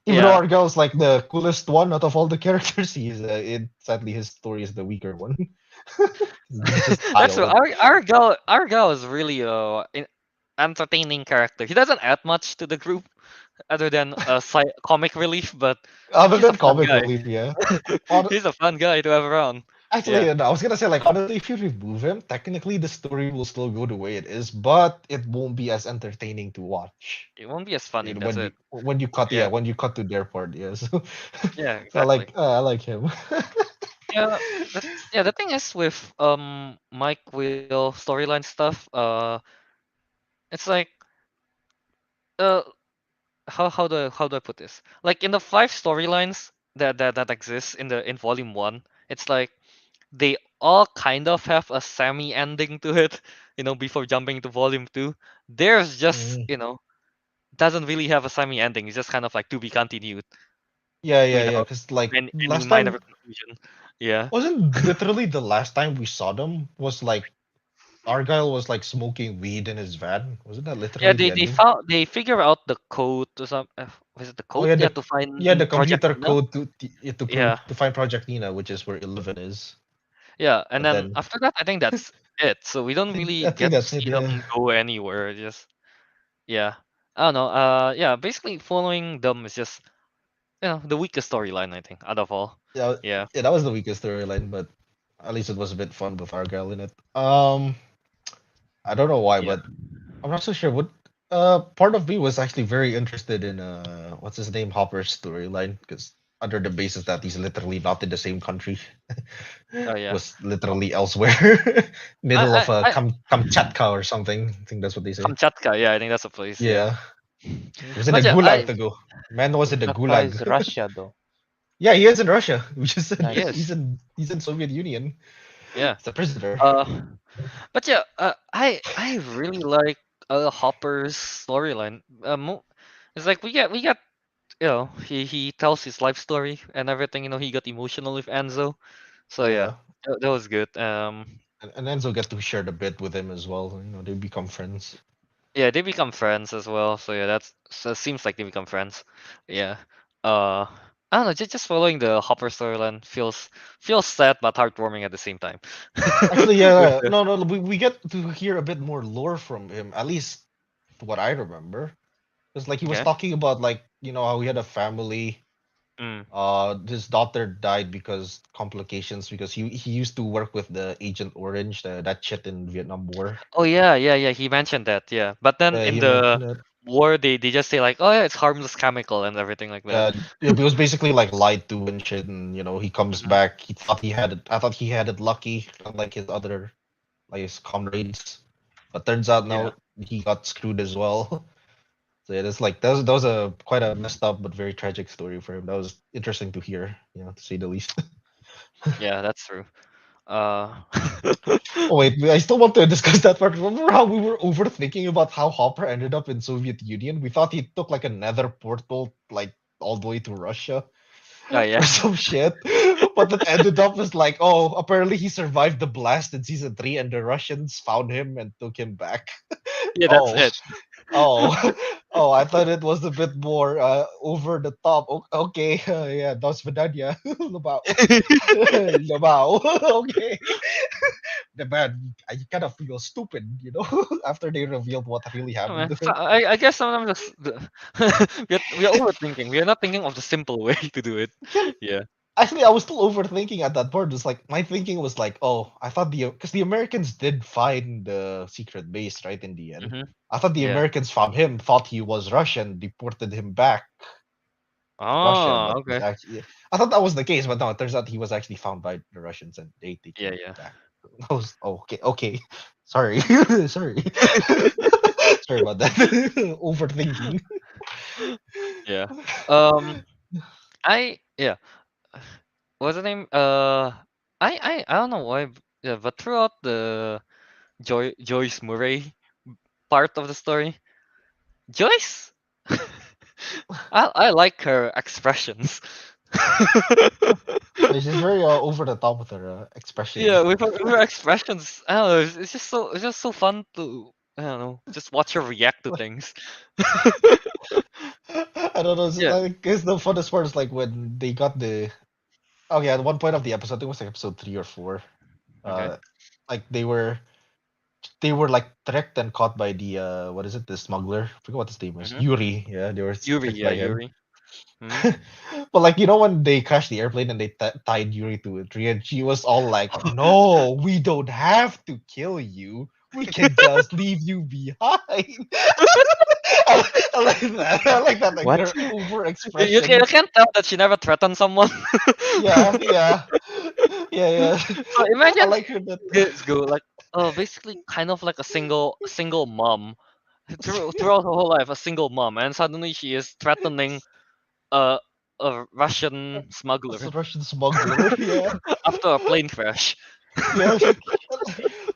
Even though Yeah. Argyle's like the coolest one out of all the characters, sadly his story is the weaker one. His That's true. style. Argyle is really entertaining character. He doesn't add much to the group other than a comic relief, but Other he's a than fun comic guy. relief, yeah. Hon- He's a fun guy to have around. Actually, Yeah, I was gonna say like honestly, if you remove him, technically the story will still go the way it is, but it won't be as entertaining to watch. it won't be as funny. That's When it. you cut, yeah, Yeah, when you cut to their part, yeah. So, yeah, so exactly. I like him. Yeah, the thing is with Mike Will storyline stuff. It's like uh how do I put this? Like in the five storylines that exists in volume one, it's like they all kind of have a semi ending to it, before jumping to volume two. There's just, Mm. doesn't really have a semi ending. It's just kind of like to be continued Yeah. without Because like any last minor time conclusion. Yeah. wasn't literally the last time we saw them was like Argyle was like smoking weed in his van. Wasn't that Yeah, literally the they ending? found they figure out the code to some was it the Oh code? yeah, Yeah, the to yeah the find Project computer Nina. code Yeah. to find Project Nina, which is where 11 is. Yeah, and But then then after that I think that's it. So we don't really I think get to that's it. see Yeah. them go anywhere. Just yeah. I don't know. Yeah, basically following them is just the weakest storyline I think out of all. Yeah, Yeah. yeah, that was the weakest storyline, but at least it was a bit fun with Argyle in it. I don't know why, Yeah. but I'm not so sure. What part of me was actually very interested in what's his name, Hopper's storyline, because under the basis that he's literally not in the same country, Oh yeah. was literally elsewhere, middle I of I, I Kamchatka or something. I think that's what they say. Kamchatka, yeah, I think that's a place, yeah. Yeah, he was in the But yeah, Gulag to go. Man was in the Kamchatka Gulag. is Russia though. Yeah, he is in Russia. We just said yes. Nice. he's in Soviet Union. Yeah. He's a prisoner. Uh but yeah, I really like Hopper's storyline. It's like we get he tells his life story and everything, he got emotional with Enzo. So yeah, Yeah. that was good. And Enzo get to share the bit with him as well. They become friends. Yeah, they become friends as well. So yeah, seems like they become friends. Yeah. Uh, I don't know. Just following the Hopper storyline feels sad but heartwarming at the same time. Actually, With yeah, the no, we get to hear a bit more lore from him, at least what I remember. Because like he was okay. talking about like how he had a family. Mm. His daughter died because complications because he used to work with the Agent Orange, that shit in Vietnam War. Oh yeah. He mentioned that. Yeah, but then Yeah, in he the mentioned that. war, they just say like, oh yeah, it's harmless chemical and everything like that. Yeah, it was basically like lied to and shit, and he comes Mhm. back. He thought he had it. I thought he had it lucky, unlike his other like his comrades. But turns out Yeah. no, he got screwed as well. So yeah, that's like that was a quite a messed up but very tragic story for him. That was interesting to hear, to say the least. Yeah, that's true. Uh. Oh wait, I still want to discuss that part. Remember how we were overthinking about how Hopper ended up in Soviet Union? We thought he took like a nether portal like all the way to Russia Oh or yeah. some shit. But that ended up as like, oh, apparently he survived the blast in season 3 and the Russians found him and took him back. Yeah, that's Oh, it. oh, oh! I thought it was a bit more over the top. Okay, yeah, that's Vidania. Labao, labao. Okay, the man. I kind of feel stupid, after they revealed what really Oh, happened man. to So him. I guess sometimes we are overthinking. We are not thinking of the simple way to do it. Can Yeah. Actually, I was still overthinking at that point. It's like my thinking was like, oh, I thought because the Americans did find the secret base, right? In the end, Mm-hmm. I thought the Yeah. Americans found him, thought he was Russian, deported him back to Russia, Oh, but he's okay. actually. I thought that was the case, but no, it turns out he was actually found by the Russians and they Yeah, came yeah. back. I was okay. Sorry, sorry, sorry about that. Overthinking. Yeah. I yeah. What's the name? I don't know why. Yeah, but throughout the Joyce Murray part of the story, Joyce, I like her expressions. She's very over the top with her Yeah, expressions. with her expressions, I don't know. It's just so fun to I don't know, just watch her react to things. I don't know. Yeah. I guess the funnest part is like when they got the. Oh yeah, at one point of the episode, I think it was like episode 3 or 4. Okay. Uh, like they were like tricked and caught by the what is it, the smuggler? I forget what his name was. Mm-hmm. Yuri. Yeah, they were Yuri, tricked yeah, by him. Yuri. Mm-hmm. But like when they crashed the airplane and they tied Yuri to a tree, and she was all like, "No, we don't have to kill you. We can just leave you behind." I like that. I like that. Like What? their over You expressions. can't tell that she never threatened someone. Yeah, yeah, yeah. So I imagine like her that. this go like basically kind of like a single mom throughout her whole life a single mom, and suddenly she is threatening a a Russian smuggler As a Russian smuggler, yeah. after a plane crash. Yeah,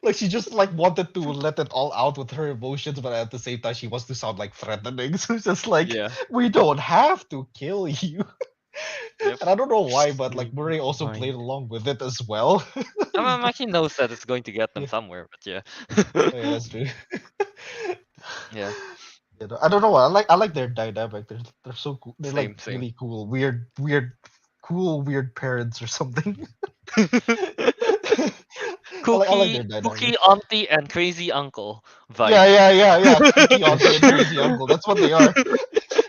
like she just like wanted to let it all out with her emotions, but at the same time she wants to sound like threatening. So it's just like Yeah. we don't have to kill you. Yep. And I don't know why, but like Speak Murray your also played mind. along with it as well. I mean, Maki knows that it's going to get them Yeah, somewhere, but yeah. oh, yeah, that's true. Yeah. You know, I don't know. I like their dynamic. They're so cool. They're like Same. really cool, cool, weird parents or something. I like Kooky, their dynamic. kooky auntie and crazy uncle Yeah, vibe. yeah. Kooky auntie and crazy uncle. That's what they are.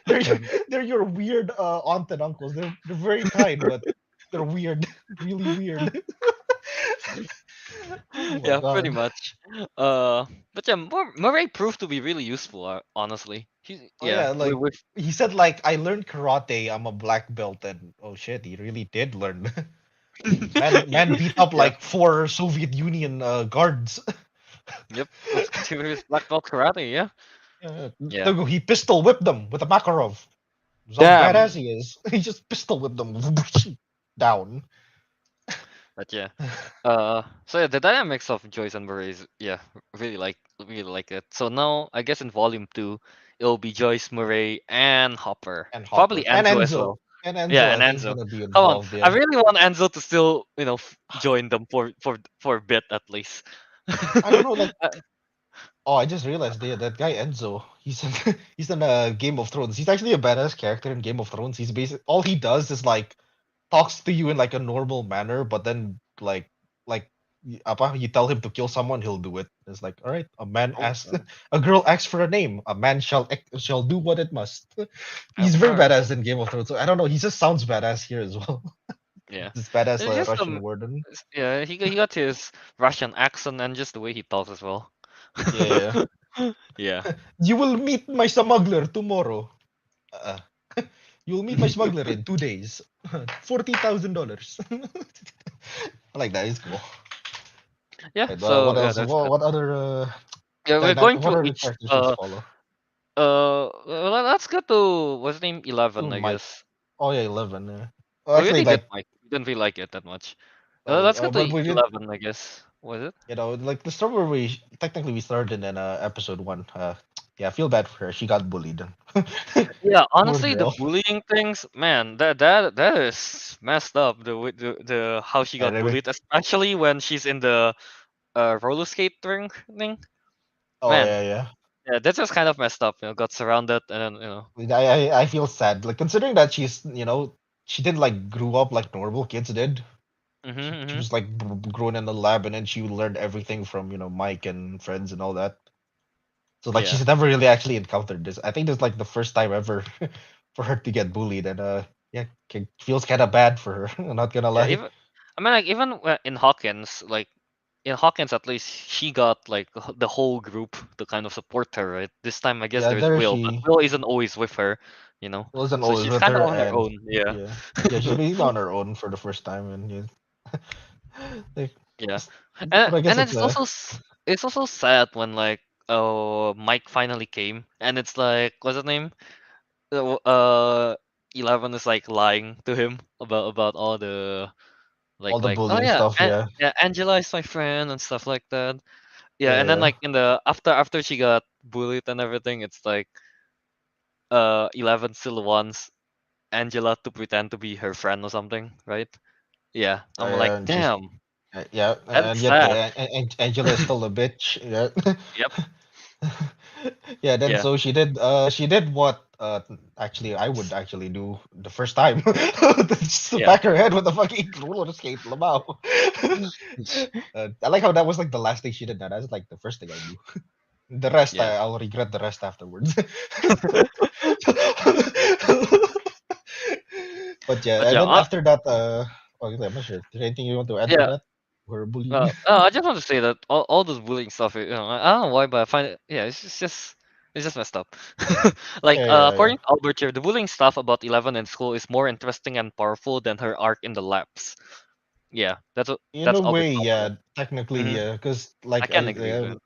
They're your, And they're your weird aunt and uncles. They're very kind, but they're weird, really weird. Oh my Yeah, pretty god. much. But yeah, Murray proved to be really useful. Honestly, Oh yeah, we like with he said, like I learned karate. I'm a black belt, and oh shit, he really did learn. Man beat up yeah, like 4 Soviet Union guards. yep, with serious black belt karate. Yeah, yeah, He pistol whipped them with a Makarov. That's how badass damn. he is. He just pistol whipped them down. but yeah. So yeah, the dynamics of Joyce and Murray is really like it. So now I guess in volume 2, it'll be Joyce, Murray, and Hopper, And probably Hopper and Enzo as Enzo. well. And Enzo, Yeah, I and think, is Enzo. gonna be Come on, involved. I Yeah. really want Enzo to still join them for a bit at least. I don't know. Like, oh, I just realized that guy Enzo. He's in, he's in Game of Thrones. He's actually a badass character in Game of Thrones. He's basic. All he does is like talks to you in like a normal manner, but then you tell him to kill someone, he'll do it. It's like, all right, a man Oh, asks, a girl asks for a name, a man shall do what it must. oh, He's very all right. badass in Game of Thrones. So I don't know. He just sounds badass here as well. Yeah. This badass It's just Russian warden. yeah, he got his Russian accent and just the way he talks as well. Yeah. Yeah. You will meet my smuggler tomorrow. Uh, you'll meet my smuggler in 2 days. $40,000. I like that. It's cool. Yeah, And, what so yeah, else? that's that. What other Yeah, we're going what through other each characters should follow? well, let's go to what's the name, 11, Oh, I Mike. guess. Oh yeah, 11. Yeah. Oh, We actually, already did like, Mike. We didn't really like it that much. okay, Let's go to but we did. 11, I guess. Was it? Like the story where we technically we started in episode 1. Yeah, I feel bad for her. She got bullied. Yeah, Poor honestly, the girl. bullying things, man, that is messed up. The how she got Anyway. bullied, especially when she's in the roller skate ring thing. Oh Man, yeah, yeah. yeah, that's just kind of messed up. Got surrounded and then I feel sad. Like considering that she didn't like grew up like normal kids did. Mm-hmm, She mm-hmm. was like grown in the lab, and then she learned everything from Mike and friends and all that. So like Yeah, she's never really actually encountered this. I think this is like the first time ever for her to get bullied, and yeah, feels kind of bad for her. I'm not gonna yeah. lie. Even I mean, like even in Hawkins, like in Hawkins, at least she got like the whole group to kind of support her, right? This time, I guess Yeah, there's there Will, but she Will isn't always with her, wasn't so always she's with kind of her, on her and own. Yeah, yeah, yeah, she's basically on her own for the first time, and yeah, like, yeah. but I guess And then it's it's also sad when like Mike finally came, and it's like what's his name? 11 is like lying to him about all the all the oh bullying yeah, stuff. Yeah, yeah, Angela is my friend and stuff like that. Yeah, yeah, and then yeah. like in the after she got bullied and everything, it's like 11 still wants Angela to pretend to be her friend or something, right? Yeah, I'm like, And she's damn, yeah, that's and yet sad. Angela is still a bitch. Yeah. Yep. Yeah, then Yeah. so she did what actually I would actually do the first time. Just to Yeah. back her head with a fucking roller skate Lamau. I like how that was like the last thing she did. Now that's like the first thing I do. The rest Yeah. I'll regret the rest afterwards. But yeah, But and yeah, then after that, oh, yeah, I'm not sure. Is there anything you want to add to yeah. that? Or bullying? I just want to say that all this bullying stuff, I don't know why, but I find it, yeah, it's just messed up. Like, Yeah, yeah, yeah. according to Albert here, the bullying stuff about 11 in school is more interesting and powerful than her arc in the labs. Yeah, In that's a Albert's way, comment. yeah. Technically, Hmm. yeah. Because I like can agree with it.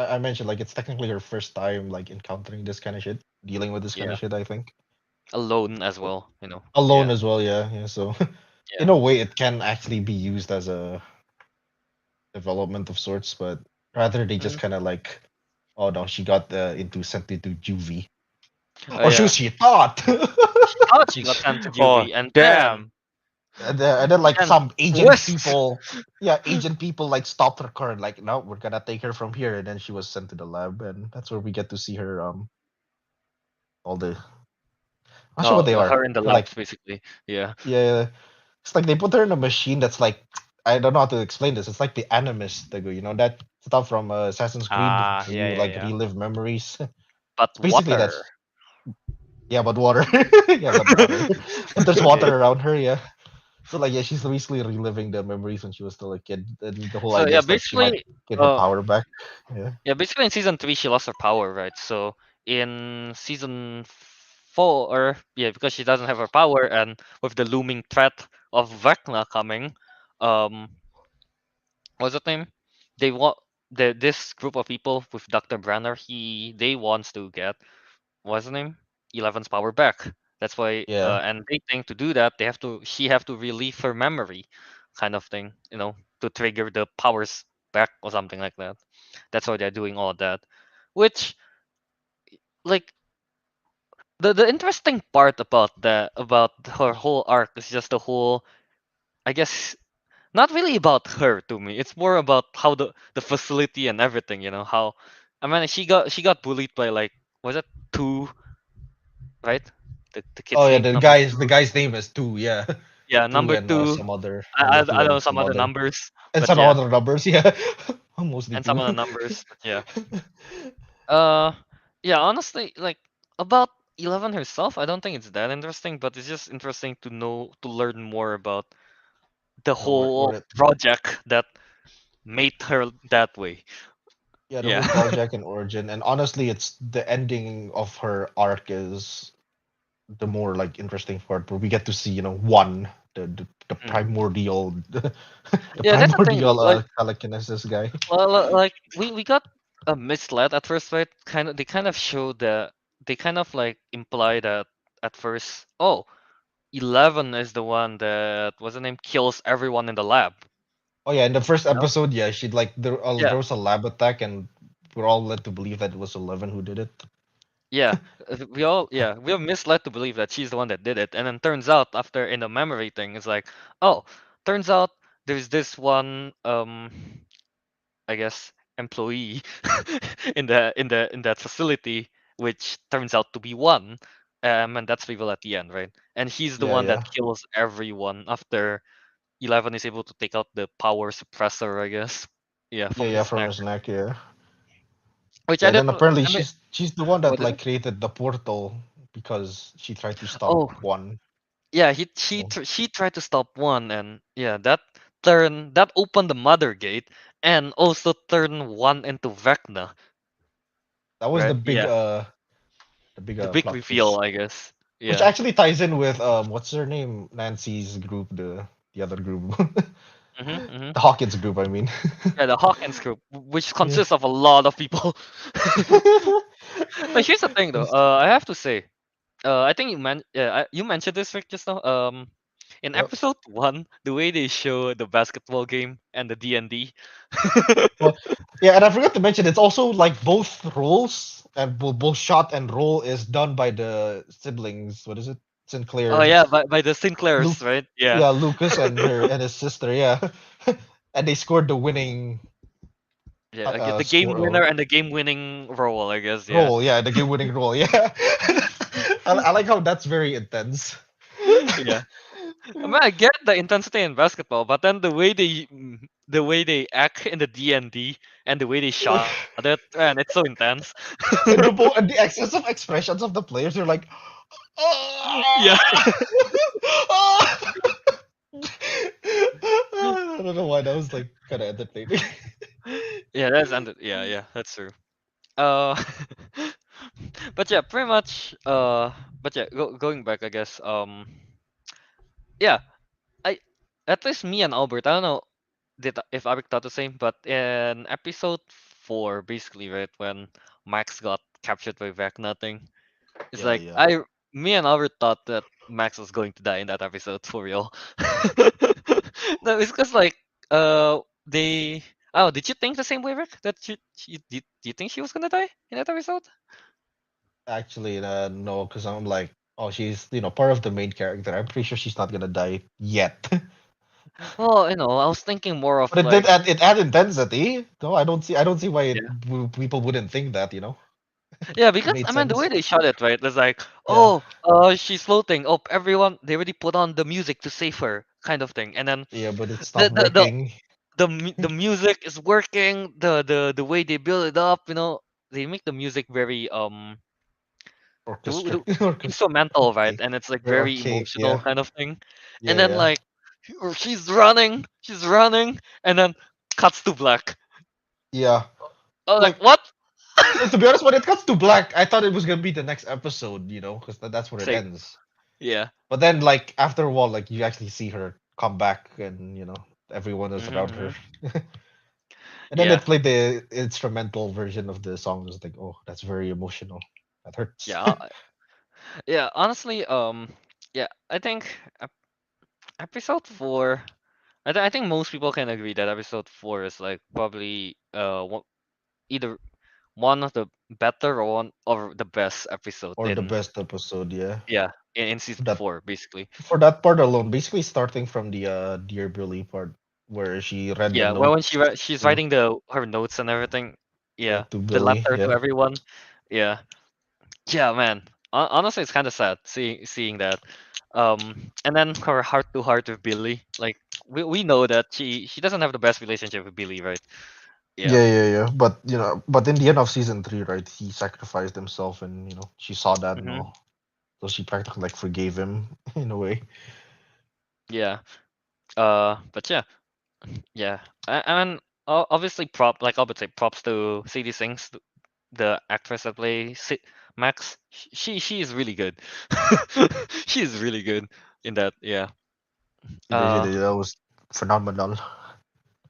I mentioned like it's technically her first time like encountering this kind of shit, dealing with this kind Yeah, of shit. I think alone as well. You know. alone Yeah, as well. Yeah, yeah. So in yeah, a way, it can actually be used as a development of sorts, but rather they just mm. kind of like, oh no, she got into sent into juvie, Oh or so yeah. she thought. She thought she got sent to Oh, juvie, and then damn. And then like then some agent twist. people, yeah, agent people like stopped her car and like, no, we're gonna take her from here, and then she was sent to the lab, and that's where we get to see her all the I'm not sure what Oh, they are. her in the They're like, labs basically. Yeah. yeah, it's like they put her in a machine that's like, I don't know how to explain this. It's like the Animus, you know that stuff from Assassin's Creed Ah, where yeah, you yeah, like yeah. relive memories. But Basically, water. that's yeah, but water, yeah, but water, but there's Yeah. water around her, yeah. So like, yeah, she's basically reliving the memories when she was still a kid, and the whole So idea yeah, is like she might basically, get her uh, power back. Yeah. yeah, basically in season three she lost her power, right? So in season four, or yeah, because she doesn't have her power, and with the looming threat of Vecna coming, um, what's the name? They want this group of people with Dr. Branner. They wants to get what's the name? Eleven's power back. That's why, Yeah. and they think to do that, she have to relieve her memory, kind of thing, to trigger the powers back or something like that. That's why they're doing all that. Which, like, the interesting part about her whole arc is just the whole, I guess, not really about her to me. It's more about how the facility and everything. How, I mean, she got bullied by like, was it two, right? The Oh kid's yeah, name number the two. guy's name is Two. Yeah, Yeah, Two number and two. some other I number I, two I don't know and some some other other numbers, and but some yeah, other numbers. Yeah, mostly and some two. other numbers, but yeah. Uh, yeah. Honestly, like about 11 herself, I don't think it's that interesting, but it's just interesting to learn more about the You know where whole it project that made her that way. yeah, the Yeah. whole project and origin, and honestly, it's the ending of her arc is the more like interesting part where we get to see one the Mm. primordial the Yeah, that's the thing though. primordial telekinesis guy. Like we got misled at first, right? They kind of show that they kind of like imply that at first. Oh, 11 is the one that what's the name kills everyone in the lab. Oh yeah, in the first You know? episode, yeah, she'd like Yeah, there was a lab attack, and we're all led to believe that it was 11 who did it. yeah. We are misled to believe that she's the one that did it, and then turns out after in the memory thing, it's like, oh, turns out there's this one I guess employee in that facility, which turns out to be one, and that's revealed at the end, right? And he's the Yeah, one that yeah, kills everyone after 11 is able to take out the power suppressor, I guess. Yeah, yeah, from yeah, his from neck. his neck, yeah. Which Yeah, I and did. then apparently I mean, she's the one that what is like it? created the portal because she tried to stop Oh, one. yeah. So She tried to stop one, and yeah, that opened the mother gate, and also turned one into Vecna, that was right? Yeah, the big the big plot reveal, twist, I guess. which Yeah. actually ties in with what's her name, Nancy's group, the other group, Mm-hmm, mm-hmm. the Hawkins group, I mean. Yeah, the Hawkins group, which Yeah. consists of a lot of people. But here's the thing, though. I have to say, I think you mentioned this, Rick, just now. In Yep. episode one, the way they show the basketball game and the D&D. Well, yeah, and I forgot to mention it's also like both roles and both shot and roll is done by the siblings. What is it? Oh yeah, Sinclair's by the Luke. Sinclairs, right? Yeah, Yeah, Lucas and her and his sister. Yeah, and they scored the winning yeah. Okay, the game score winner and the game winning role, I guess. Yeah, roll. Yeah, the game winning roll. Yeah, I like how that's very intense. yeah. I mean, I get the intensity in basketball, but then the way they act in the D&D and the way they shot it, man, it's so intense. And the excessive expressions of the players are like, Yeah. "Ah!" I don't know why that was like kind of entertaining. Yeah, yeah, that's true. Uh, but yeah, pretty much. But yeah, going back, I guess. Yeah, I at least me and Albert. I don't know if Ariq thought the same, but in episode 4, basically, right when Max got captured by Vecna thing. It's Yeah, like yeah. me and Albert thought that Max was going to die in that episode for real. No, it's because like they. Oh, did you think the same way, Rick? That do you think she was gonna die in that episode? Actually, no, because I'm like, oh, she's part of the main character. I'm pretty sure she's not gonna die yet. Well, I was thinking more of But it did like, add intensity. No, I don't see why yeah, people wouldn't think that. yeah, It because made I mean the way sense. they shot it, right? It's like, Yeah, oh, she's floating. Oh, everyone, they already put on the music to save her, kind of thing. And then yeah, but it the stopped the the working. the music is working. The way they build it up, they make the music very the instrumental, right? Archaic. And it's like Very very archaic. emotional Yeah, kind of thing. And yeah, then yeah, like she's running, and then cuts to black. yeah. Oh, like Like, what? to be honest, when it cuts to black, I thought it was gonna be the next episode. Because that's where it Same. ends. Yeah. But then, like after a while, like you actually see her come back, and everyone is around her. Hmm. And then Yeah. it played the instrumental version of the song. I was like, oh, that's very emotional. That hurts. Yeah. Yeah. Honestly, yeah. I think episode 4. I think most people can agree that episode 4 is like probably either one of the better or one or the best episode Or the in, best episode, yeah. yeah, in season That 4, basically. for that part alone, basically starting from the Dear Billy part where she read the Yeah, well, when notes she's to writing the her notes and everything. yeah Yeah, to the Billy, letter to yeah. everyone. Yeah, yeah, man. Honestly, it's kind of sad seeing that. And then her heart to heart with Billy. Like we know that she doesn't have the best relationship with Billy, right? Yeah. Yeah, yeah, yeah. But but in the end of season 3, right, he sacrificed himself, and she saw that and Hmm. all. So she practically like forgave him in a way. Yeah. But yeah, yeah. I mean, obviously, I would say props to Sadie Sings, the actress that plays Max. She is really good. She is really good in that. Yeah. Uh, That was phenomenal.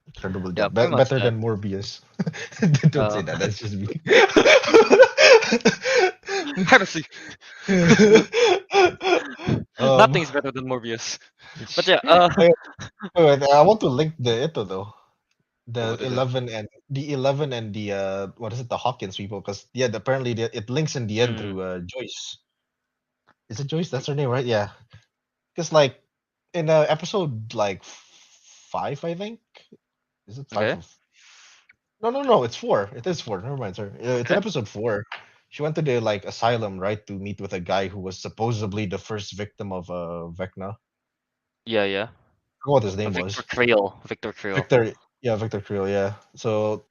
Incredible yeah, job. pretty much Better that. than Morbius. Don't say Uh, that. That's just me. Heresy. um, Nothing is better than Morbius. But yeah. wait, I want to link the ito though. Oh, The what is it? 11 and the what is it, the Hawkins people, because yeah, apparently it links in the end Mm, through Joyce. Is it Joyce? That's her name, right? Yeah. Because like in episode like 5, I think. Is it 5 okay. of No, no, no, it's 4. It is 4. Never mind, sorry. It's in Okay. episode 4. She went to the like asylum, right, to meet with a guy who was supposedly the first victim of Vecna. I Yeah, yeah. forgot what his name Victor was. Creel. Victor Creel. Victor, yeah, Victor Creel, yeah. So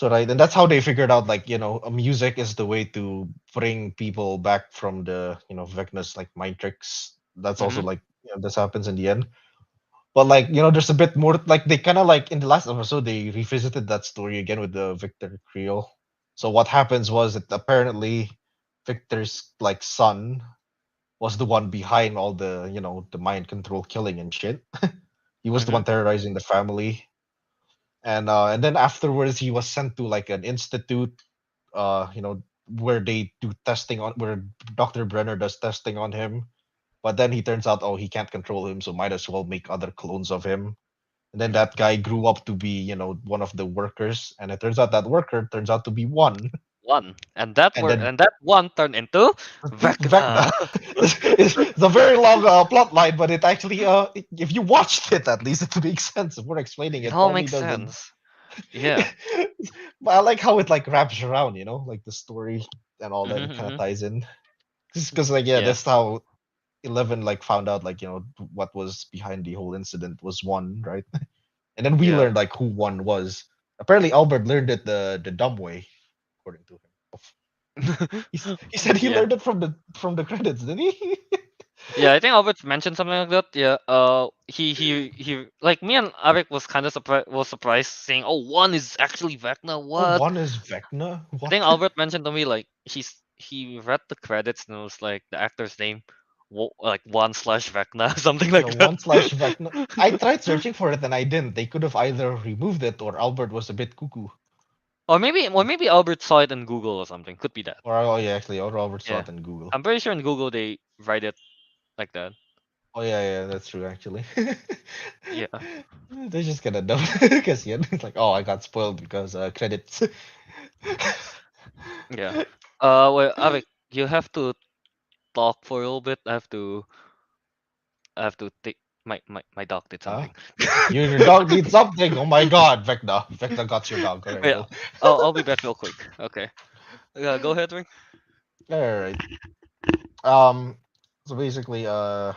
right, and that's how they figured out like, music is the way to bring people back from the, Vecna's like mind tricks. That's also Mm-hmm. like, this happens in the end. But like, there's a bit more like they kind of like in the last episode they revisited that story again with the Victor Creel. So what happens was that apparently Victor's like son was the one behind all the, the mind control killing and shit. He was the Mm-hmm. one terrorizing the family. And then afterwards he was sent to like an institute where they do testing on where Dr. Brenner does testing on him. But then he turns out, oh, he can't control him, so might as well make other clones of him. And then that guy grew up to be, one of the workers, and it turns out that worker turns out to be one, One. and then And that one turned into Vecna. Vecna. It's a very long plot line, but it actually, if you watched it, at least it makes sense. If we're explaining It it, all probably makes doesn't. sense. Yeah. But I like how it like wraps around, like the story and all that. It kind of Mm-hmm. ties in, because like yeah, Yeah. that's how 11 like found out like what was behind the whole incident was one, right? And then we Yeah. learned like who one was. Apparently, Albert learned it the dumb way, according to him. He said he Yeah. learned it from the credits, didn't he? Yeah, I think Albert mentioned something like that. Yeah. He like me and Arik was kind of surprised saying, "Oh, one is actually Vecna." Oh, What? one is Vecna. I think What? Albert mentioned to me like he read the credits and it was like the actor's name, like one slash Vecna, something Yeah, like that. one slash Vecna. I tried searching for it and I didn't. They could have either removed it or Albert was a bit cuckoo. Or maybe Albert saw it in Google or something. Could be that. Or oh yeah, actually, or Robert saw Yeah. it in Google. I'm pretty sure in Google they write it like that. Oh yeah, yeah, that's true actually. Yeah. They're just gonna know because yeah, it's like oh, I got spoiled because credits. Yeah. Well, Avik, you have to talk for a little bit. I have to take my dog did Huh? something. Your dog needs something. Oh my God, Vecna. Vecna got your dog. All right, Wait, go. I'll be back real quick. Okay. Go ahead, Rick. All right. Um. So basically, yeah,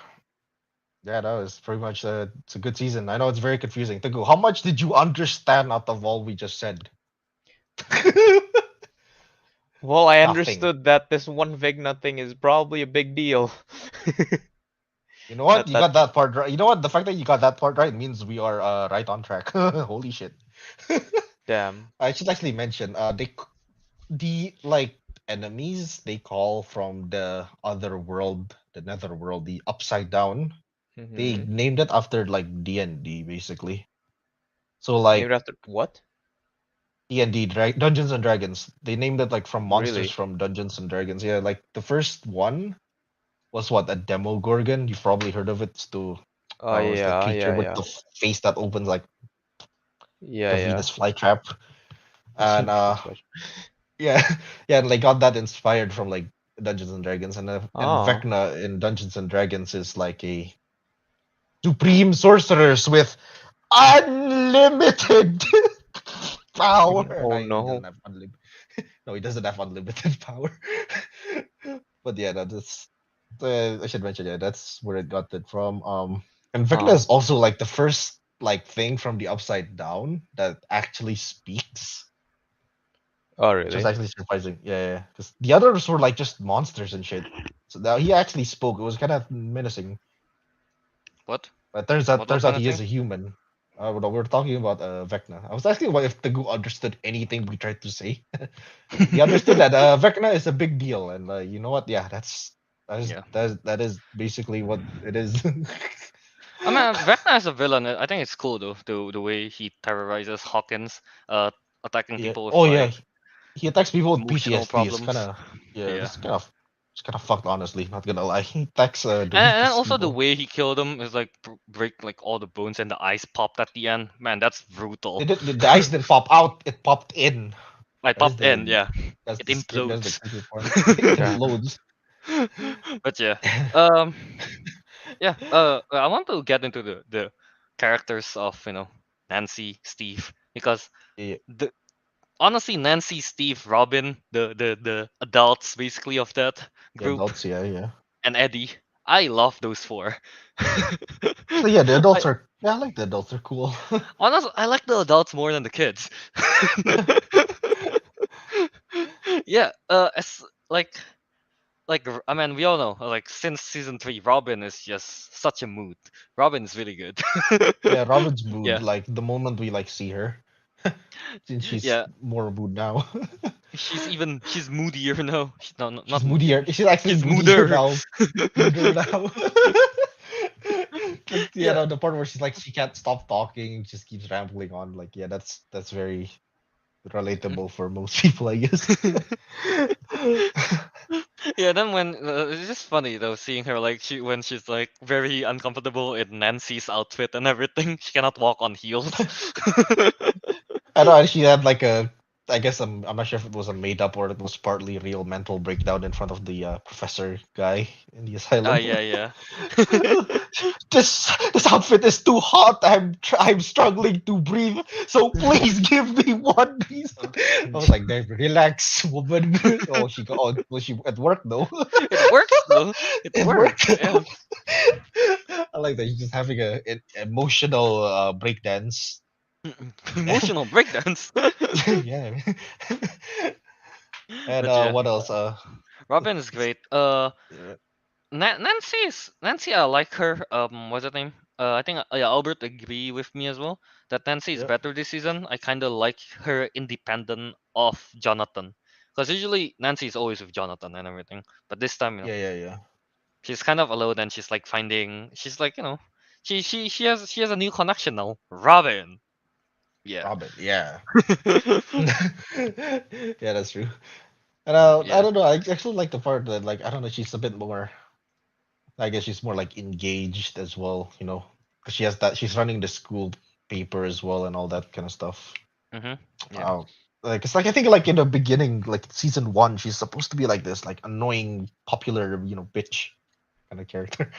that was pretty much it's a good season. I know it's very confusing. Teguh, how much did you understand out of all we just said? Well, I Nothing. understood that this one Vegna thing is probably a big deal. You know what? That You that got that part right. You know what? The fact that you got that part right means we are right on track. Holy shit. damn. I should actually mention the like enemies they call from the other world, the nether world, the upside down. They Mm-hmm. named it after like D&D basically. So Named like after what? D&D Dungeons and Dragons. They named it like from monsters Really? from Dungeons and Dragons. Yeah, like the first one was what a Demogorgon. You've probably heard of it. It's to Oh it's the yeah, creature yeah, with yeah. the face that opens like Yeah, the yeah. Venus flytrap. And Venus flash. yeah, yeah, and like got that inspired from like Dungeons and Dragons, and Oh. Vecna in Dungeons and Dragons is like a supreme sorceress with unlimited power. Oh No, he doesn't no. have unlimited. No, he doesn't have unlimited power. But yeah, that's I should mention. Yeah, that's where it got it from. And Vecna Huh. is also like the first like thing from the upside down that actually speaks, Oh which was really? actually surprising. Yeah, yeah. Because the others were like just monsters and shit. So now he actually spoke. It was kind of menacing. What? But turns What out was turns out he menacing? is a human. No, we're talking about Vecna. I was asking what if Teguh understood anything we tried to say. He understood that Vecna is a big deal, and you know what? Yeah, Yeah. that is basically what it is. I mean, Vecna as a villain, I think it's cool though. The way he terrorizes Hawkins, attacking Yeah. people with Oh yeah, like he attacks people with emotional PTSD. It's kind problems. of yeah, Yeah. it's kind of fucked. Honestly, not gonna lie. He attacks the And weakest also the people. way he killed him is like break like all the bones and the eyes popped at the end. Man, that's brutal. The ice didn't pop out; it popped in. I That is popped in, the yeah. that's It the scary. That's the implodes. creepy part. It Damn. implodes. But yeah. Um yeah, I want to get into the characters of, Nancy, Steve, because Yeah, the honestly Nancy, Steve, Robin, the adults basically of that the group, adults. Yeah, yeah. and Eddie. I love those four. Actually, yeah, the adults I are. Yeah, I like the adults. They're cool. honestly I like the adults more than the kids. Yeah, as I mean, we all know, like since season 3, Robin is just such a mood. Robin is really good. Yeah, Robin's mood. Yeah, Like the moment we like see her, since she's yeah. more mood now. She's moodier now. No, She's not moodier. moodier. She's actually She's moodier moodier. now. Moodier now. Like Yeah. the part where she's like she can't stop talking, just keeps rambling on. Like yeah, that's very relatable for most people, I guess. Yeah. Then when it's just funny though, seeing her like when she's like very uncomfortable in Nancy's outfit and everything. She cannot walk on heels. I know she had like a I guess I'm not sure if it was a made up or it was partly real mental breakdown in front of the professor guy in the asylum. Yeah, yeah. This outfit is too hot. I'm struggling to breathe. So please give me one piece. I was like, "Dave, relax, woman." Oh, she got. Oh, well, she at work though. It works though. It It works. worked. Yeah. I like that. She's just having an emotional breakdance. Emotional breakdowns. Yeah. And But yeah, what else? Robin is great. Yeah, Nancy. I like her. What's her name? I think yeah, Albert agree with me as well that Nancy is yeah, better this season. I kind of like her independent of Jonathan, because usually Nancy is always with Jonathan and everything, but this time, yeah, yeah. she's kind of alone and she's like finding. She's like, she has a new connection now. Robin. Yeah. Robin. Yeah. Yeah, that's true. And I Yeah. don't know. I actually like the part that like I don't know. She's a bit more. I guess she's more like engaged as well. You know, because she has that. She's running the school paper as well and all that kind of stuff. Mhm. Yeah. Um, like it's like I think like in the beginning, like season one, she's supposed to be like this like annoying, popular, bitch kind of character.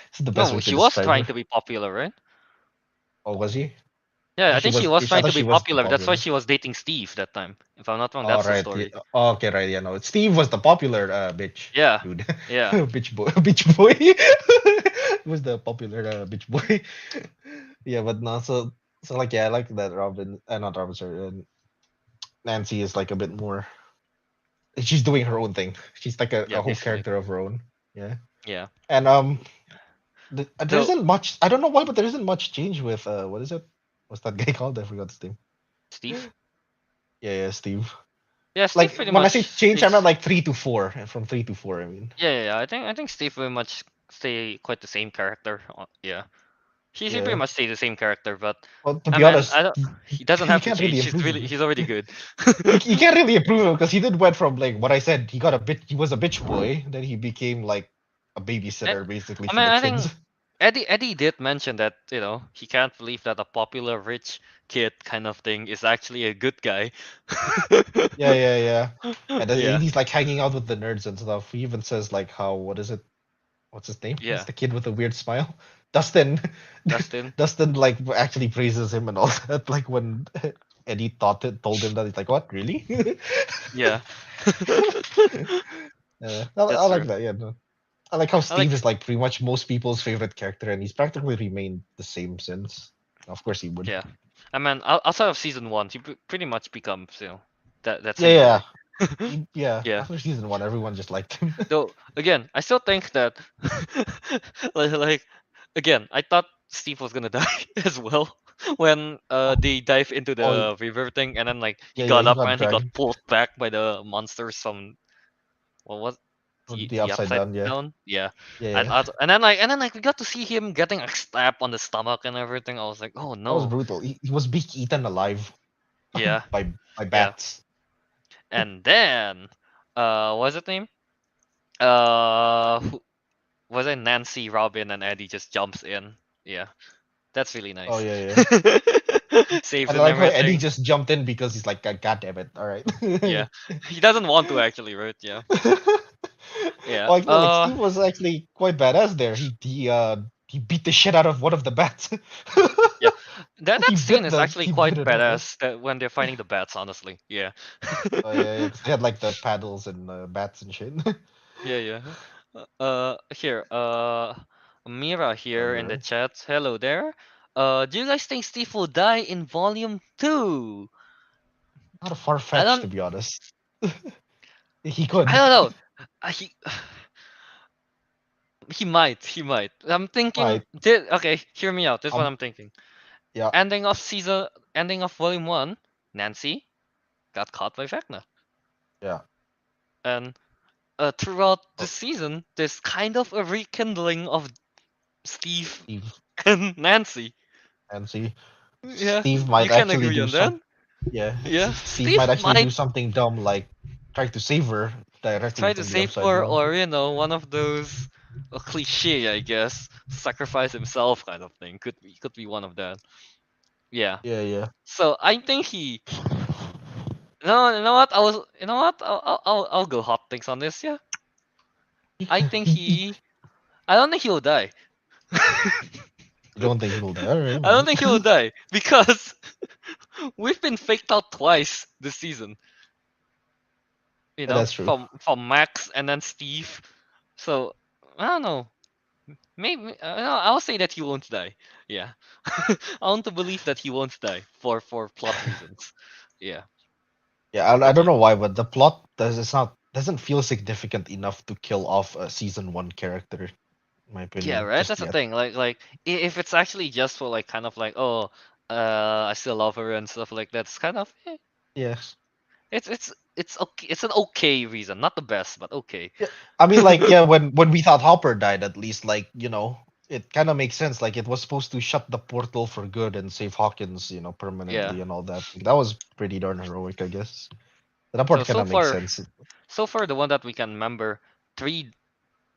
It's the best No, way to she was describe trying her. to be popular, right? Oh, was he? Yeah, Oh, I she think she was. was I trying thought to she be was the popular. That's why popular. she was dating Steve that time. If I'm not wrong, Oh that's the right. story. Oh, okay, right. Yeah, no. Steve was the popular bitch Yeah. dude. Yeah. Bitch boy. Bitch boy. Was the popular bitch boy. Yeah, but no. So like yeah, I like that Robin. Not Robin. Sorry. Nancy is like a bit more. She's doing her own thing. She's like Yeah, a whole basically. character of her own. Yeah. Yeah. And there Though isn't much. I don't know why, but there isn't much change with what is it? What's that guy called? I forgot his name. Steve. Yeah, yeah, Steve. Yeah, Steve Like pretty when I say much change, I meant stays. like 3 to 4, and from 3 to 4, I mean. Yeah. I think Steve pretty much stay quite the same character. Yeah. He pretty Yeah. much stay the same character, but Well, to I be mean, honest, I don't. He doesn't you have to can't really change. He's improve really him. he's already good. You can't really improve him because he did went from like what I said. He got a bit. He was a bitch boy. Then he became like a Eh, babysitter basically I for mean, the I kids. think Eddie did mention that he can't believe that a popular rich kid kind of thing is actually a good guy. Yeah, yeah, yeah. And then Yeah. he's like hanging out with the nerds and stuff. He even says like how what is it? What's his name? What's Yeah. the kid with the weird smile? Dustin. Dustin. Dustin like actually praises him and all that. Like when Eddie told him that he's like, what really? Yeah. I That's like true. that. Yeah, no. I like how I like Steve is like pretty much most people's favorite character, and he's practically remained the same since. Of course, he would. yeah. I mean, outside of season one, he pretty much becomes that Yeah, same yeah, guy. yeah. Yeah. After season one, everyone just liked him. Though again, I still think that like again, I thought Steve was gonna die as well when Oh, they dive into oh, the river thing, and then like he yeah, yeah. got He up got and he got dragged pulled back by the monsters from what was to the the upside upside down. Yeah, down? Yeah. yeah, And yeah. and then we got to see him getting a slap on the stomach and everything. I was like, oh That was no. brutal. He was being eaten alive Yeah. by Yeah. bats. And then what's his name? Who, was it Nancy, Robin, and Eddie just jumps in? Yeah. That's really Oh nice. yeah, yeah. Saves And I and like how Eddie everything. just jumped in because he's like, God damn it! All right. Yeah. He doesn't want to actually, right? Yeah. Yeah. Well, I feel like Steve was actually quite badass there. He beat the shit out of one of the bats. Yeah. That scene is actually He bit quite it off. Yeah. badass that when they're fighting the bats, honestly. Yeah. Oh yeah, yeah. 'Cause they had like the paddles and bats and shit. Yeah, yeah. Here, Mira here in the Alright. chat. Hello there. Do you guys think Steve will die in volume 2? Not a far I fetch don't to be honest. He I could. don't know. He he might. He might. I'm thinking Right. okay, hear me out. This is what Um. I'm thinking. Yeah. Ending of volume 1, Nancy got caught by Vecna. Yeah. And throughout the Oh, season, there's kind of a rekindling of Steve Steve and Nancy. and see. Yeah, Steve you might can actually agree do on that. some. Yeah. Yeah, Steve Steve might actually might do something dumb like try to save her directly try to from the save upside her, down. or one of those a cliche, I guess, sacrifice himself kind of thing. Could be one of that. Yeah. Yeah. Yeah. So I think he. No, you know what? You know what? I'll go hot takes on this. Yeah, I think You he. I don't think he'll die. don't think he will die? Alright, I don't man. think he'll die because we've been faked out twice this season. That's true. From Max and then Steve. So I don't know. Maybe no, I'll say that he won't die. Yeah, I want to believe that he won't die for plot reasons. Yeah. Yeah, I What do don't you? know why, but the plot doesn't feel significant enough to kill off a season one character, in my Yeah, opinion. right. Just That's the yet. thing. If it's actually just for like kind of like I still love her and stuff like that. It's kind of Yeah. it's okay. It's an okay reason, not the best, but okay. Yeah. I mean, like, yeah, when we thought Hopper died, at least, like, it kind of makes sense. Like it was supposed to shut the portal for good and save Hawkins, Yeah. permanently and all that. That was pretty darn heroic, I guess. That So part kind so of makes far, sense. so far the one that we can remember, three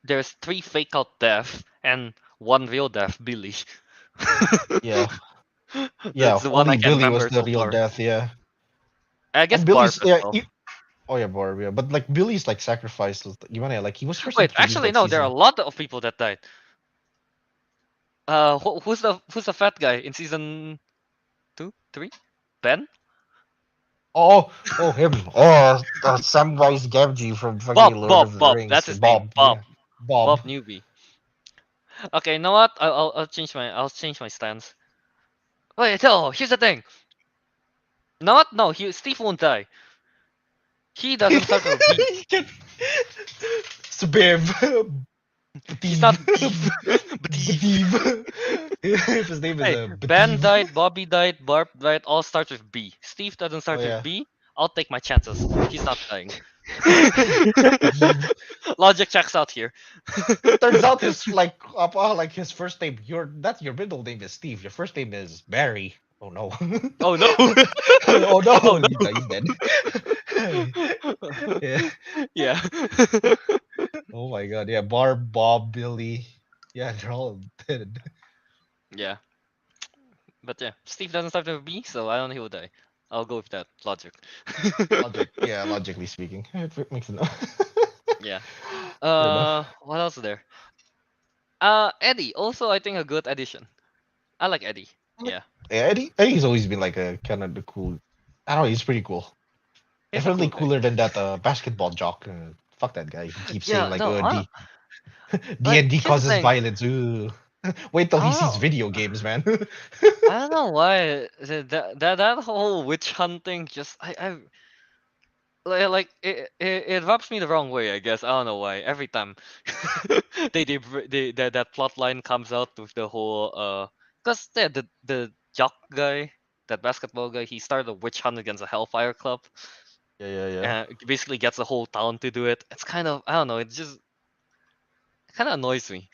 there's three fake out death and one real death, Billy. Yeah, That's yeah. the one I Only can Billy was remember the so real far. death. Yeah, I guess and Barb Billy's as yeah. well. Oh yeah, Barb. Yeah, but like Billy's like sacrifice was like he was first Wait, introduced actually like no, there are a season. lot of people that died. Who's the fat guy in season two, three? Ben? Oh, him. Oh, Samwise Gamgee from fucking Lord of the Bob. Rings. That's his name. Bob. Bob. Yeah, Bob. Bob Newbie. Okay, you know what? I'll change my stance. Wait, no. Here's the thing. Not no. Steve won't die. He doesn't start with B. Sbiv. He's Bativ. not Beef. Beef. Bativ. If his name is Hey, a Ben Bativ. died, Bobby died, Barb died. All starts with B. Steve doesn't Oh start with yeah. B. I'll take my chances. He's not dying. Bativ. Logic checks out here. Turns out his like his first name. Your middle name is Steve. Your first name is Barry. Oh no. Oh no. Oh Oh no. no. He's dead. Yeah. Yeah. Oh my god. Yeah. Barb, Bob, Billy. Yeah, they're all dead. Yeah. But yeah, Steve doesn't start with B, so I don't know he will die. I'll go with that logic. Logic. Yeah, logically speaking, it makes sense. Yeah. Fair enough. What else is there? Eddie, also I think a good addition. I like Eddie. Like, Yeah. yeah, Eddie's always been like a kind of the cool. I don't know. He's pretty cool. He's a Definitely cool guy. cooler than that basketball jock. Fuck that guy. He keeps saying Yeah, like, no, "Oh, I don't, D like and D here's the causes thing. violence." Ooh. Wait till I he don't sees know. video games, man. I don't know why that whole witch hunting just like it rubs me the wrong way. I guess I don't know why. Every time that plot line comes out with the whole cause the jock guy, that basketball guy, he started a witch hunt against a Hellfire Club, Yeah, yeah, yeah. and he basically gets the whole town to do it. It's kind of, I don't know. It just kind of annoys me.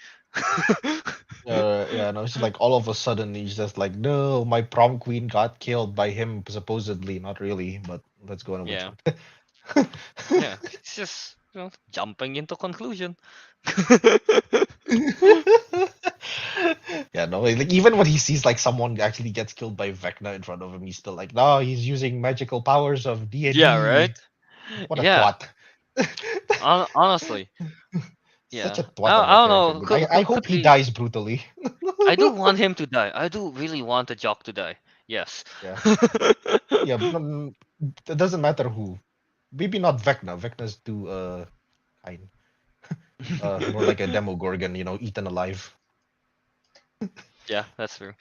Yeah, no, it's just like all of a sudden he's just like, no, my prom queen got killed by him, supposedly, not really, but let's go on a witch Yeah, hunt. yeah. It's just jumping into conclusion. Yeah, no, like even when he sees like someone actually gets killed by Vecna in front of him, he's still like, no, he's using magical powers of Yeah, right. D&D. What a Yeah, twat. honestly, Such yeah. a twat I, of a I don't character, know. dude. Could, I could, hope could he be. dies brutally. I do want him to die. I do really want the jock to die. Yes. Yeah. Yeah, it doesn't matter who. Maybe not Vecna. Vecna's too kind. More like a Demogorgon, eaten alive. Yeah, that's true.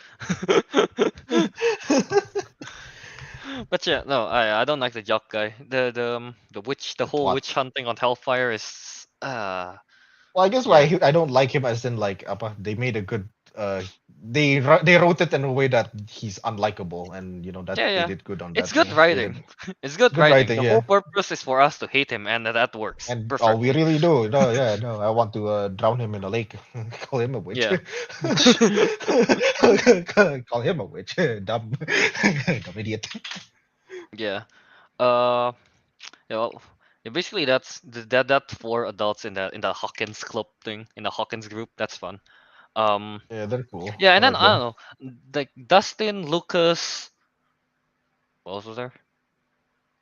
But yeah, no, I don't like the jock guy. The whole Twat. witch hunting on Hellfire is Well, I guess why yeah. I don't like him as in like they made a good they wrote it in a way that he's unlikable, and that Yeah, they yeah. did good on It's that. good Yeah, they did writing. It's good good writing. writing. The whole Yeah, purpose is for us to hate him, and that works and oh, we perfectly. really do. No, yeah, no, I want to drown him in a lake. Call him a witch. Yeah. Call him a witch. Dumb, dumb idiot. Yeah. Uh, yeah, well, yeah, basically that for adults in the Hawkins club thing, in the Hawkins group. That's fun. Um, Yeah, they're cool. yeah, I and then like I them. don't know, like Dustin, Lucas, what else was there?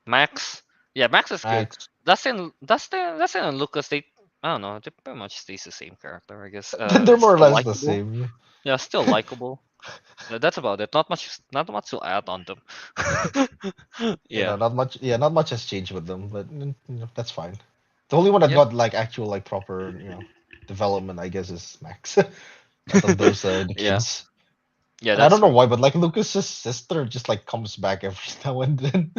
Max. Yeah, Max is good. Max. Dustin, and Lucas, they, I don't know, they pretty much stays the same character, I guess. They're more or Still less the likable. same. Yeah, still likable. That's about it. Not much to add on them. Yeah. Not much. Yeah, not much has changed with them, but that's fine. The only one that Yep. got like actual like proper development, I guess, is Max. Out of those the Yeah. kids, Yeah, and I that's don't know true. why, but like Lucas's sister just like comes back every now and then.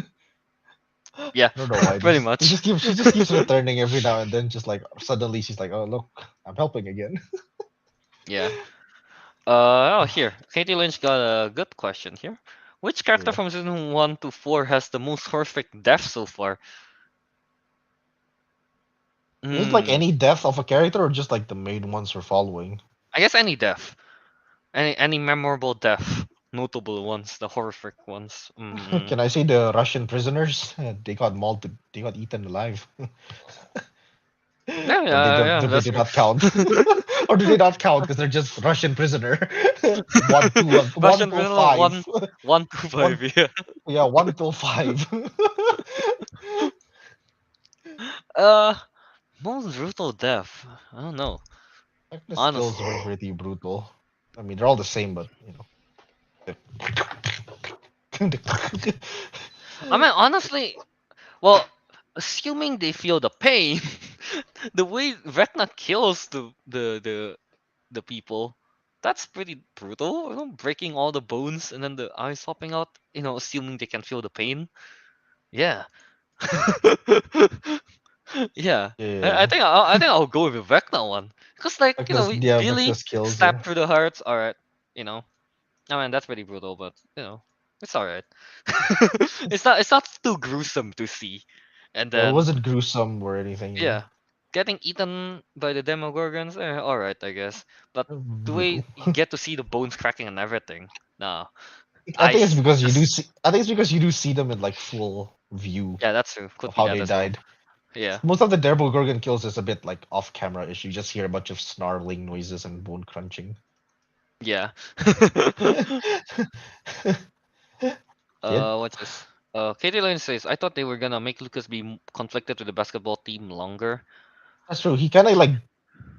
I Yeah, don't know why. pretty much. She just keeps returning every now and then. Just like suddenly she's like, oh look, I'm helping again. Yeah. Oh, here. Katie Lynch got a good question here. Which character Yeah. from season 1 to 4 has the most horrific death so far? Is it like Hmm. any death of a character or just like the main ones we're following? I guess any death, any memorable death, notable ones, the horrific ones. Can I say the Russian prisoners? They got mauled. They got eaten alive. Yeah, Or they yeah, don't. yeah, They that's do true. not count. Or do they not count because they're just Russian prisoner? One Russian till villain five. 1 1 2 5. One, Yeah. yeah, 1 till 5. Uh, most brutal death. I don't know. Agnes kills Honestly, were pretty brutal. I mean, they're all the same, but you know. I mean, honestly, well, assuming they feel the pain, the way Vecna kills the people, that's pretty brutal. You know, breaking all the bones and then the eyes popping out. You know, assuming they can feel the pain. Yeah. Yeah. I Yeah, think I think I'll go with Vecna one. Cause like Agnes. we Yeah, really Agnes kills. stab Yeah, through the hearts. All right. You know. I mean that's pretty brutal, but it's all right. It's not too gruesome to see. And yeah. It then wasn't gruesome or anything. You know, yeah, getting eaten by the Demogorgons. All right, I guess. But the way brutal. you get to see the bones cracking and everything. Nah, I think it's because you do just see. I think it's because you do see them in like full view yeah, that's true. Could of be how that they as well. died. Yeah. Most of the Demogorgon kills is a bit like off camera ish. You just hear a bunch of snarling noises and bone crunching. Yeah. Kid, What's this? Katie Lane says, I thought they were gonna make Lucas be conflicted with the basketball team longer. that's true. He kind of like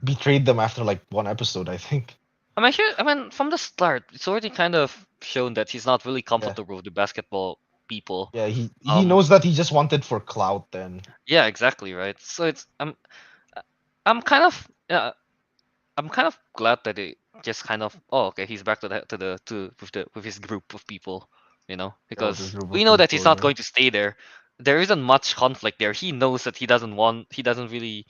betrayed them after like one episode, I think. I mean, from the start, it's already kind of shown that he's not really Yeah, comfortable with the basketball people. yeah. He Um, knows that he just wanted for clout. Then yeah, exactly, right. So uh, I'm kind of, I'm kind of glad that it just kind of, oh, okay, he's back to with his group of people, yeah, with this because group we of know that he's people. not Yeah. going to stay there. There isn't much conflict there. He knows that he doesn't really,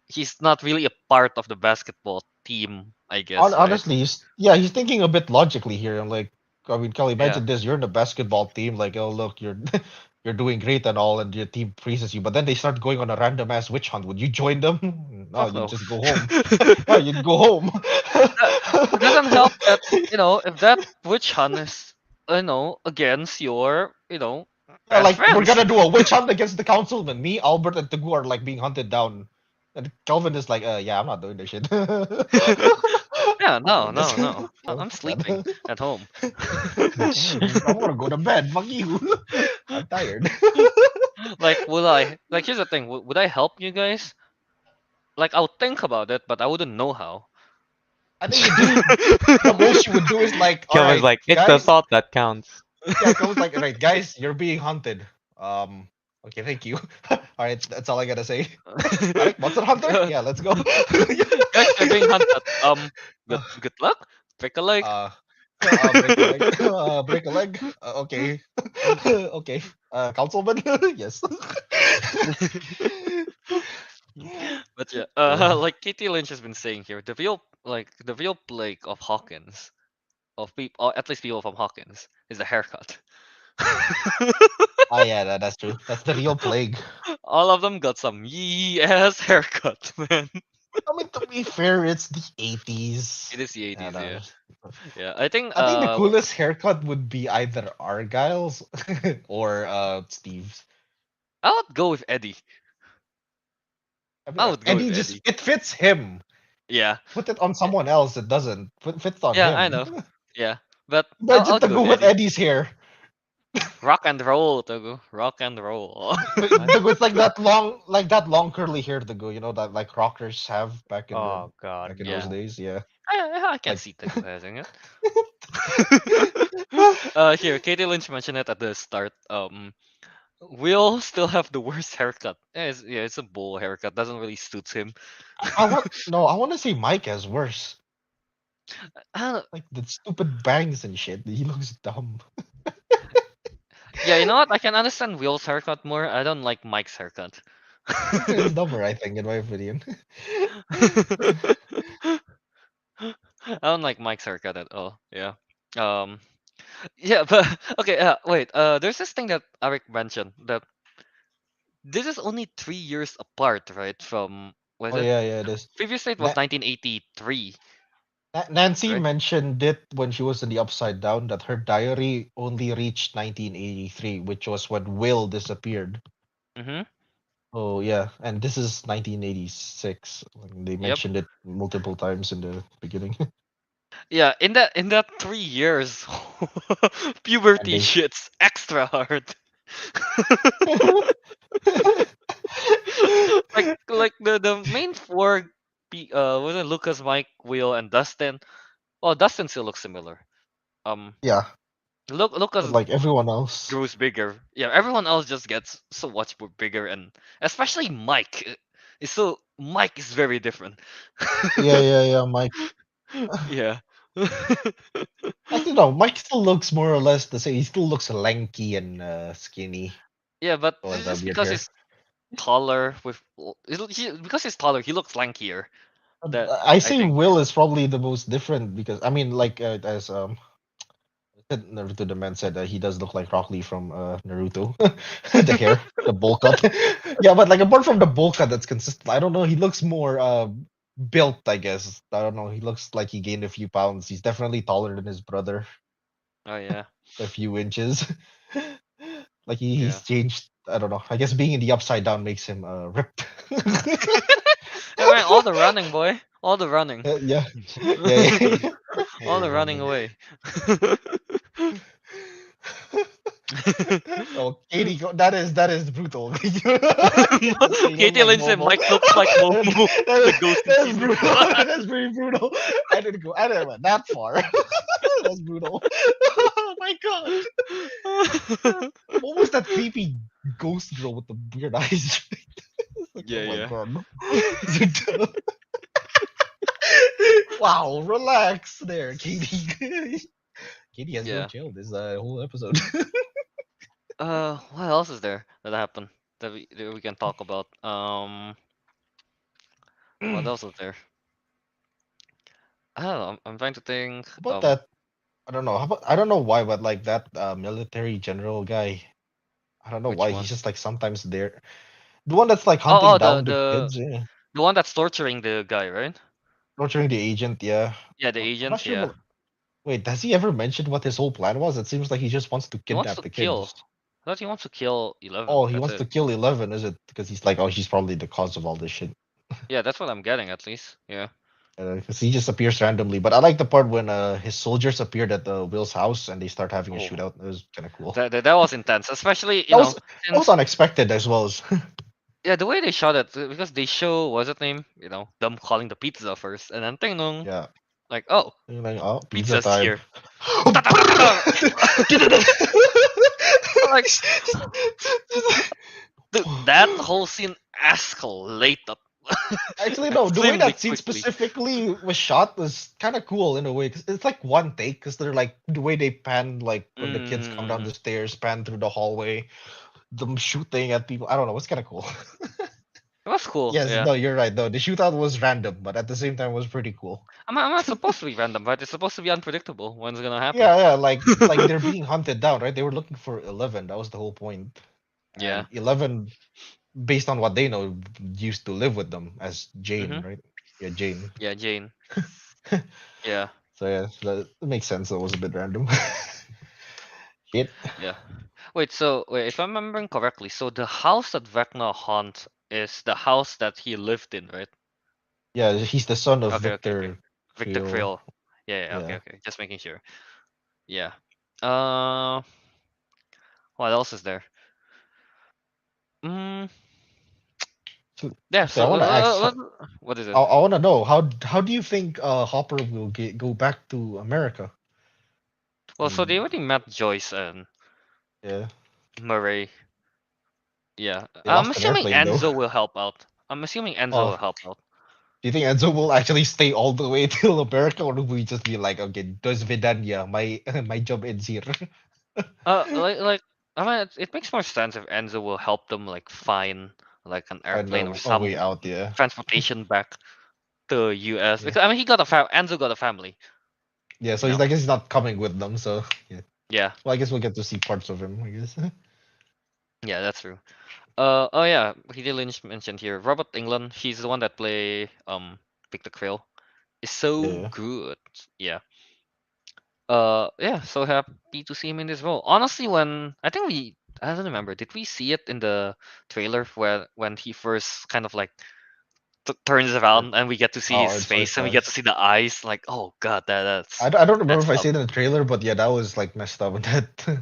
he's not really a part of the basketball team, I guess, right? Honestly, he's thinking a bit logically here. I'm like, I mean, Kelly, Yeah, imagine this: you're in the basketball team. Like, oh look, you're you're doing great and all, and your team praises you. But then they start going on a random ass witch hunt. Would you join them? No, fuck you'd no. just go home. No, you'd go home. That- it doesn't help that if that witch hunt is against your Yeah, best like we're friends. gonna do a witch hunt against the councilmen. Me, Albert, and Teguh are like being hunted down. And Kelvin is like, yeah, I'm not doing this shit. Yeah, Not no, doing this. no, no. I'm Fuck that. sleeping at home. I want to go to bed. Fuck you. I'm tired. Like, will I? Like, here's the thing. Would I help you guys? Like, I'll think about it, but I wouldn't know how. I think you just the most you would do is like, all Kelvin's right, like, it's the guys. thought that counts. Yeah, Kelvin's like, all right, guys, you're being hunted. Okay, thank you. All right, that's all I gotta say. Ariq, Monster Hunter? Yeah, let's go. Guys, you're being hunted. Good uh, good luck. Break a leg. uh, break a leg. Break a leg. Okay. Okay. Councilman? Yes. But yeah, Uh, like Katie Lynch has been saying here, the real plague of Hawkins, of people, or at least people from Hawkins, is the haircut. yeah, that's true. That's the real plague. All of them got some yee ass haircut, man. I mean, to be fair, it's the 80s. It is the Yeah, 80s, yeah. that Yeah, I think I think the coolest haircut would be either Argyle's or Steve's. I would go with Eddie. I mean, I would go with Eddie just Eddie. it fits him. Yeah. Put it on Eh, someone else, it doesn't. Fits on Yeah, I him. know. Yeah. But I Imagine would to go go with with Eddie. Eddie's hair. Rock and roll, Togo. Rock and roll. What? It's like that long curly hair to go. You know that like rockers have Oh god, back in those Yeah. no. days. Yeah, I can like see Togo having it. Here, Katie Lynch mentioned it at the start. Will still have the worst haircut. It's a bowl haircut. Doesn't really suit him. I want to see Mike as worse. I don't know. Like the stupid bangs and shit. He looks dumb. Yeah, you know what? I can understand Will's haircut more. I don't like Mike's haircut. It's dumber, I think, in my opinion. I don't like Mike's haircut at all. Yeah. Um. Yeah, but okay. Wait. There's this thing that Ariq mentioned that this is only 3 years apart, right? From was Oh it yeah, yeah, it is. previously it was Na- 1983. Nancy right? mentioned it when she was in the Upside Down that her diary only reached 1983, which was when Will disappeared. Mm-hmm. Oh yeah, and this is 1986. Like, they Yep. mentioned it multiple times in the beginning. Yeah, in that 3 years, puberty Ending. shits extra hard. like the main four, was it Lucas, Mike, Will, and Dustin? Oh, Dustin still looks similar. Um, Yeah, but Lucas like everyone else. grows bigger. Yeah, everyone else just gets so much more bigger, and especially Mike. Is so Mike is very different. Yeah. Mike. Yeah. Actually, no. Mike still looks more or less the same. He still looks lanky and skinny. Yeah, but Still has it's that just weird because hair. he's taller because he's taller, he looks lankier. That I I say think. Will is probably the most different because I mean, like as Naruto the man said he does look like Rock Lee from Naruto. The hair, the bowl cut. Yeah, but like apart from the bowl cut that's consistent, I don't know. He looks more built, I guess. I don't know. He looks like he gained a few pounds. He's definitely taller than his brother, Oh yeah, a few inches. Like yeah. he's changed. I don't know. I guess being in the upside down makes him ripped. I mean, all the running, boy. All the running. Yeah, yeah. All All the running running. away. Oh, Katie, that is brutal. Just saying, I'm Katie like Lynch and Momo. Mike looks like Momo, the ghost in That's season brutal. one. That's pretty brutal. I didn't go that far. That's brutal. Oh my god. What was that creepy ghost girl with the weird eyes? It's like, oh Yeah, my yeah, god. Wow, relax there, Katie. Katie has no yeah. chill this whole episode. What else is there that happened that we can talk about? What else is there? I don't know. I'm trying to think. About that, I don't know. I don't know why, but like that military general guy, I don't know Which why. He's one? just like sometimes there. The one that's like Oh, hunting the down the the kids, yeah. the one that's torturing the guy, right? Torturing the agent, yeah. Yeah, the I'm not agent. sure Yeah, what. Wait, has he ever mentioned what his whole plan was? It seems like he just wants to he wants kidnap to the kill. kids. I thought he wants to kill 11. Oh, he That's wants it. to kill 11, is it? Because he's like, oh, she's probably the cause of all this shit. Yeah, that's what I'm getting at least. Yeah. Because he just appears randomly. But I like the part when his soldiers appeared at Will's house and they start having a Oh, shootout. It was kind of cool. that was intense, especially That was that was since unexpected as well as yeah, the way they shot it because they show what's it name, them calling the pizza first, and then ting dong, yeah. like oh, You're like, oh, pizza pizza's time. here. Ta-ta-ta-ta-ta. Like dude, that whole scene escalated Actually, no. The way extremely that scene quickly. specifically was shot was kind of cool in a way. 'Cause it's like one take. Because they're like the way they pan, like when the kids come down Mm, the stairs, pan through the hallway, them shooting at people. I don't know. It's kind of cool. it was cool. Yes, Yeah, no, you're right. Though the shootout was random, but at the same time, it was pretty cool. I'm not supposed to be random, but it's supposed to be unpredictable when it's gonna happen. Yeah, like they're being hunted down, right? They were looking for 11. That was the whole point. Yeah. And 11, based on what they know, used to live with them as Jane, Mhm. right? Yeah, Jane. Yeah, Jane. Yeah. So yeah, that makes sense. It was a bit random. Shit. Yeah. Wait, if I'm remembering correctly, so the house that Vecna haunts is the house that he lived in, right? Yeah, he's the son of Okay. Victor Victor Creel. Krill. Yeah, Yeah. okay. Just making sure. Yeah. Uh, what else is there? Mm, So, yeah, actually, I so want to ask. what is it? I want to know how do you think Hopper will go back to America? Well, so When they already met Joyce and yeah, Murray. Yeah. they I'm lost an assuming airplane though. Enzo will help out. I'm assuming Enzo Oh, will help out. do you think Enzo will actually stay all the way till America, or will we just be like, okay, does Vidania, my my job ends here? Like I mean, it makes more sense if Enzo will help them like find like an Find airplane or a way some out, yeah. transportation back to US Yeah. because I mean he got a Enzo got a family, Yeah, you so know. he's not coming with them, so yeah. Yeah, Well, I guess we'll get to see parts of him, I guess. yeah, that's true. Oh yeah, he did Lynch mentioned here. Robert England, he's the one that play Victor Krill. is so Yeah. good. Yeah. Yeah, so happy to see him in this role. Honestly, when I think I don't remember, did we see it in the trailer where when he first kind of like turns Or, around and we get to see his it's like face and we get to see the eyes? Like, oh god, that's I don't remember that's if I up. said it in the trailer, but yeah, that was like messed up. That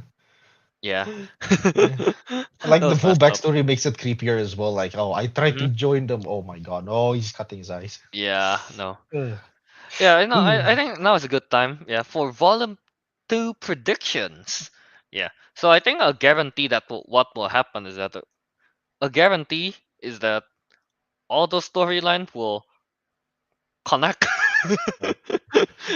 Yeah, yeah. that Like the was full messed up. backstory makes it creepier as well. Like, oh, I tried Hmm. to join them. Oh my god, oh, he's cutting his eyes. Yeah, no. Ugh. Yeah, I know. I think now is a good time. Yeah, for volume two predictions. Yeah, so I think a guarantee that what will happen is that a guarantee is that all those storylines will connect. Yeah.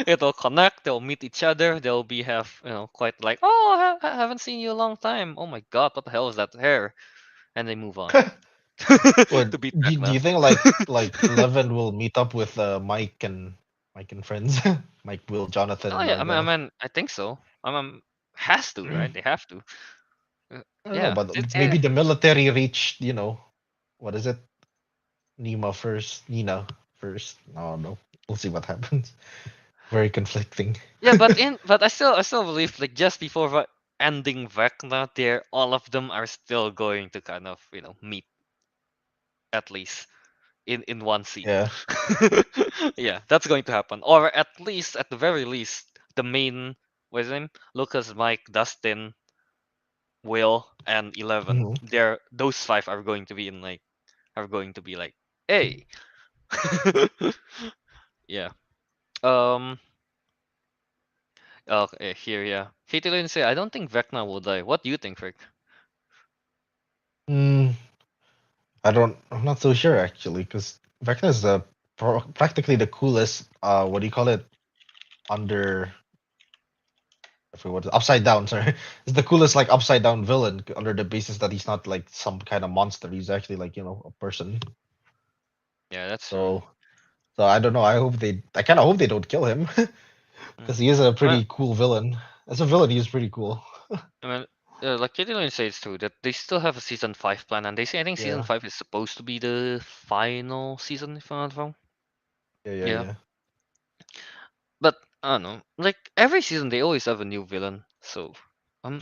It'll connect. They'll meet each other. They'll be have quite like, oh, I haven't seen you a long time. Oh my god, what the hell is that hair? And they move on What to beat do Vecna. you think like 11 will meet up with Mike and friends? Mike, Will, Jonathan, Oh and yeah, Val. I think so. Has to, right? They have to. I don't know, Yeah. but maybe the military reached, what is it? Nina first. No, no. We'll see what happens. Very conflicting. Yeah, but I still believe like just before ending Vecna, there all of them are still going to kind of meet at least in one scene. Yeah. Yeah, that's going to happen, or at least at the very least, the main what's his name, Lucas, Mike, Dustin, Will, and 11. Mhm. Those five are going to be like, hey, yeah. Um. Okay, here, yeah. Katie Lynn say, I don't think Vecna will die. What do you think, Rick? Mm, I'm not so sure actually, because Vecna is practically the coolest, what do you call it? Under, I forget what, upside down, sorry. It's the coolest, like, upside down villain under the basis that he's not like some kind of monster. He's actually like, a person. Yeah, that's true. So, so I don't know. I kind of hope they don't kill him, because Mm. he is a I mean, pretty cool villain. As a villain, he's pretty cool. I mean, like Katie Lynn says too, that they still have a season 5 plan, and they say I think season Yeah. 5 is supposed to be the final season, if I'm not wrong. Yeah, yeah, Yeah. yeah. But I don't know. Like every season, they always have a new villain. So I'm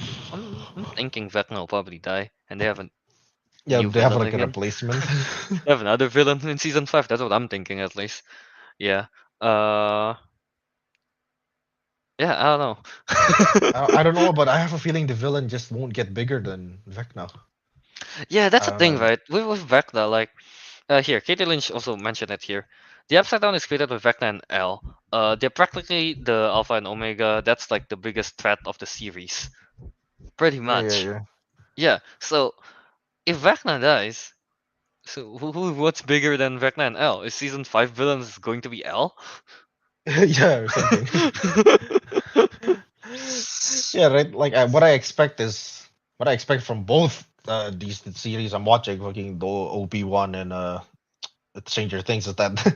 thinking Vecna will probably die, and they have a Yeah, new they have villain like a again. replacement. They have another villain in season 5. That's what I'm thinking, at least. Yeah. Uh. Yeah. I don't know. I don't know, but I have a feeling the villain just won't get bigger than Vecna. Yeah, that's I the don't thing, know. right? With Vecna, like here, Katie Lynch also mentioned it here. The Upside Down is created with Vecna and L. They're practically the Alpha and Omega. That's like the biggest threat of the series, pretty Yeah, yeah, much. yeah. Yeah. So if Vecna dies, so what's bigger than Vecna and L? Is season 5 villains going to be L? Yeah, or something. Yeah, right. Like what I expect from both these series I'm watching, fucking the Obi-Wan and Stranger Things, is that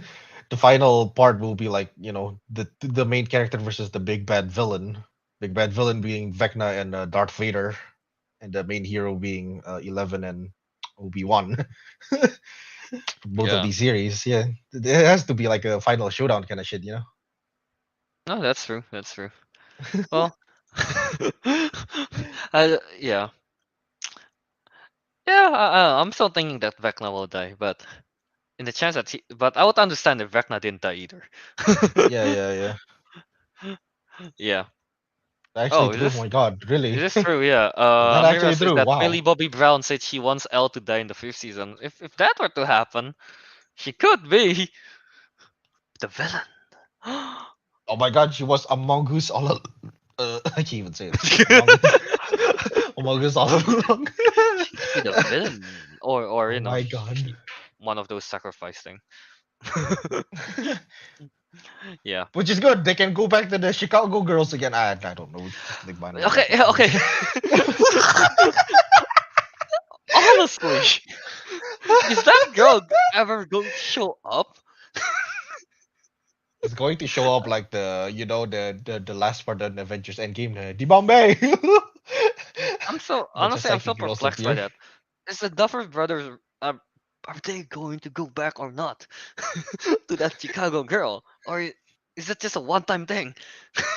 the final part will be like the main character versus the big bad villain. Big bad villain being Vecna and Darth Vader, and the main hero being 11 and Obi-Wan. Both of Yeah. these series, yeah, it has to be like a final showdown kind of shit, No, that's true. That's true. Well, yeah. Yeah, I'm still thinking that Vecna will die, but in the chance that but I would understand if Vecna didn't die either. Yeah, yeah, yeah. Yeah. Actually Oh, true. Oh my God, is really? this true? Yeah. Is that Mira actually says true? that Millie Wow. Bobby Brown said she wants Elle to die in the 5th season. If that were to happen, she could be the villain. Oh my God, she was Among Us all I can't even say it. Among Us. Among Us all along. She could be the villain, or Oh my God. one of those sacrifice thing. Yeah. Which is good. They can go back to the Chicago girls again. I don't know. Just like mine Okay. whatever. Yeah, okay. Honestly, is that girl ever going to show up? It's going to show up like the last part of the Avengers Endgame, the Bombay. I'm so Bunch of honestly, I'm so psychic girls perplexed by appear. that. Is the Duffer Brothers? are they going to go back or not to that Chicago girl, or is it just a one-time thing?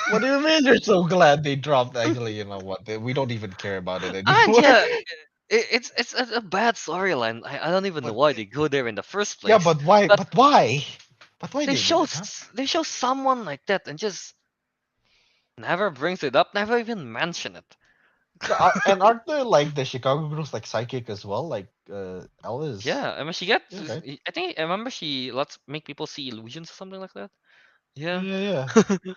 What do you mean you're so glad they dropped? Actually, you know what? We don't even care about it And anymore. yeah, it's a bad storyline. I don't even know But why they go there in the first yeah, place. but why? But But why? But why they did it, huh? they show someone like that and just never brings it up, never even mention it. Yeah, and aren't there like the Chicago girls like psychic as well? Like Alice. Yeah, I mean she gets. Yeah, right. I think I remember she lets make people see illusions or something like that. Yeah, Yeah, yeah, yeah.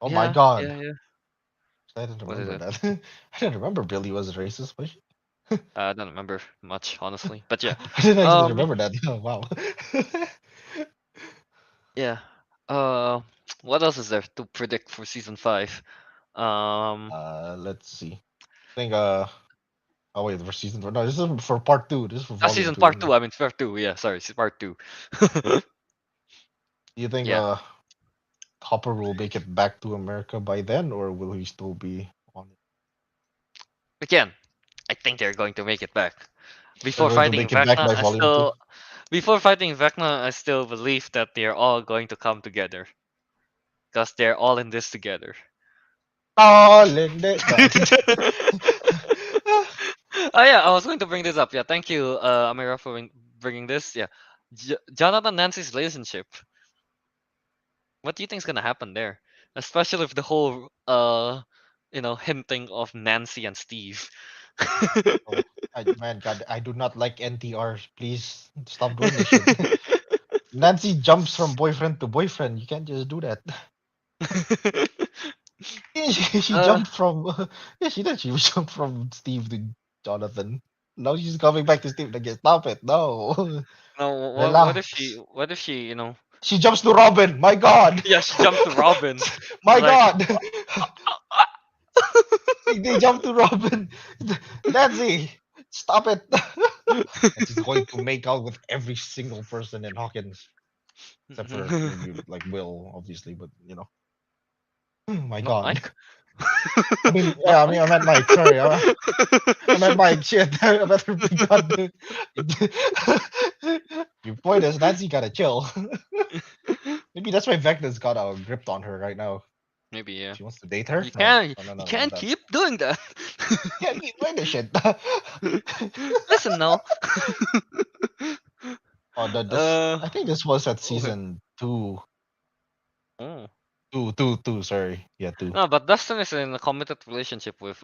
Oh my yeah, God, yeah, yeah. I didn't What is remember it? that. I didn't remember Billy was racist, was she? I don't remember much, honestly. But yeah, I didn't actually um, remember that. Oh, wow. yeah. Uh, what else is there to predict for season 5? Um, Let's see. I think oh wait, for season four. No, this is for part two. This is for volume season two, part isn't it? two. I mean, part two. Yeah, sorry, part two. Do you think Yeah. Hopper will make it back to America by then, or will he still be on it? Again, I think they're going to make it back. They're Before going to fighting make it back Vecna, by volume two. I still believe that they're all going to come together because they're all in this together. All in the Oh yeah, I was going to bring this up. Yeah, thank you, Amira, for bringing this. Yeah, Jonathan Nancy's relationship. What do you think is gonna happen there? Especially with the whole hinting of Nancy and Steve. Oh, man, God, I do not like NTR. Please stop doing this shit. Nancy jumps from boyfriend to boyfriend. You can't just do that. She uh, jumped from yeah, she did. She jumped from Steve to Jonathan. Now she's coming back to Steve again. Stop it. No. no, Relax. what if she, She jumps to Robin. My God. yeah, she jumped to Robin. My Like, God. They jumped to Robin. Nancy, stop it. And she's going to make out with every single person in Hawkins, except for maybe like Will, obviously. But you know, oh my not God. Mike. I mean, Not yeah, I mean, I Mike. meant Mike. Sorry, I meant Mike. Shit, I better be done. Your point is Nancy gotta chill. Maybe that's why Vecna's got a grip on her right now. Maybe, yeah. She wants to date her. You No, can't no, no, you no, not can't that. keep doing that. Can't keep doing this shit. Listen now. Oh, this. uh I think this was at okay. season two. Oh. Two. Sorry, yeah, two. No, but Dustin is in a committed relationship with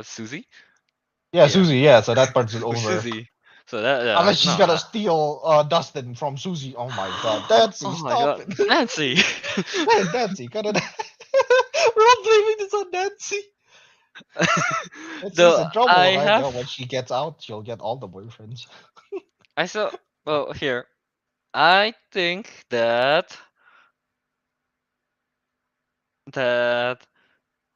Susie. Yeah, Yeah. Susie. Yeah, so that part's With over. Susie. So that Unless no. she's gonna steal Dustin from Susie. Oh my God, Nancy, Oh my stop god. it. Nancy. Man, Nancy, gotta. We're all blaming this on Nancy. Nancy's Though in trouble, I right? You know, have when she gets out, she'll get all the boyfriends. I saw well here. I think that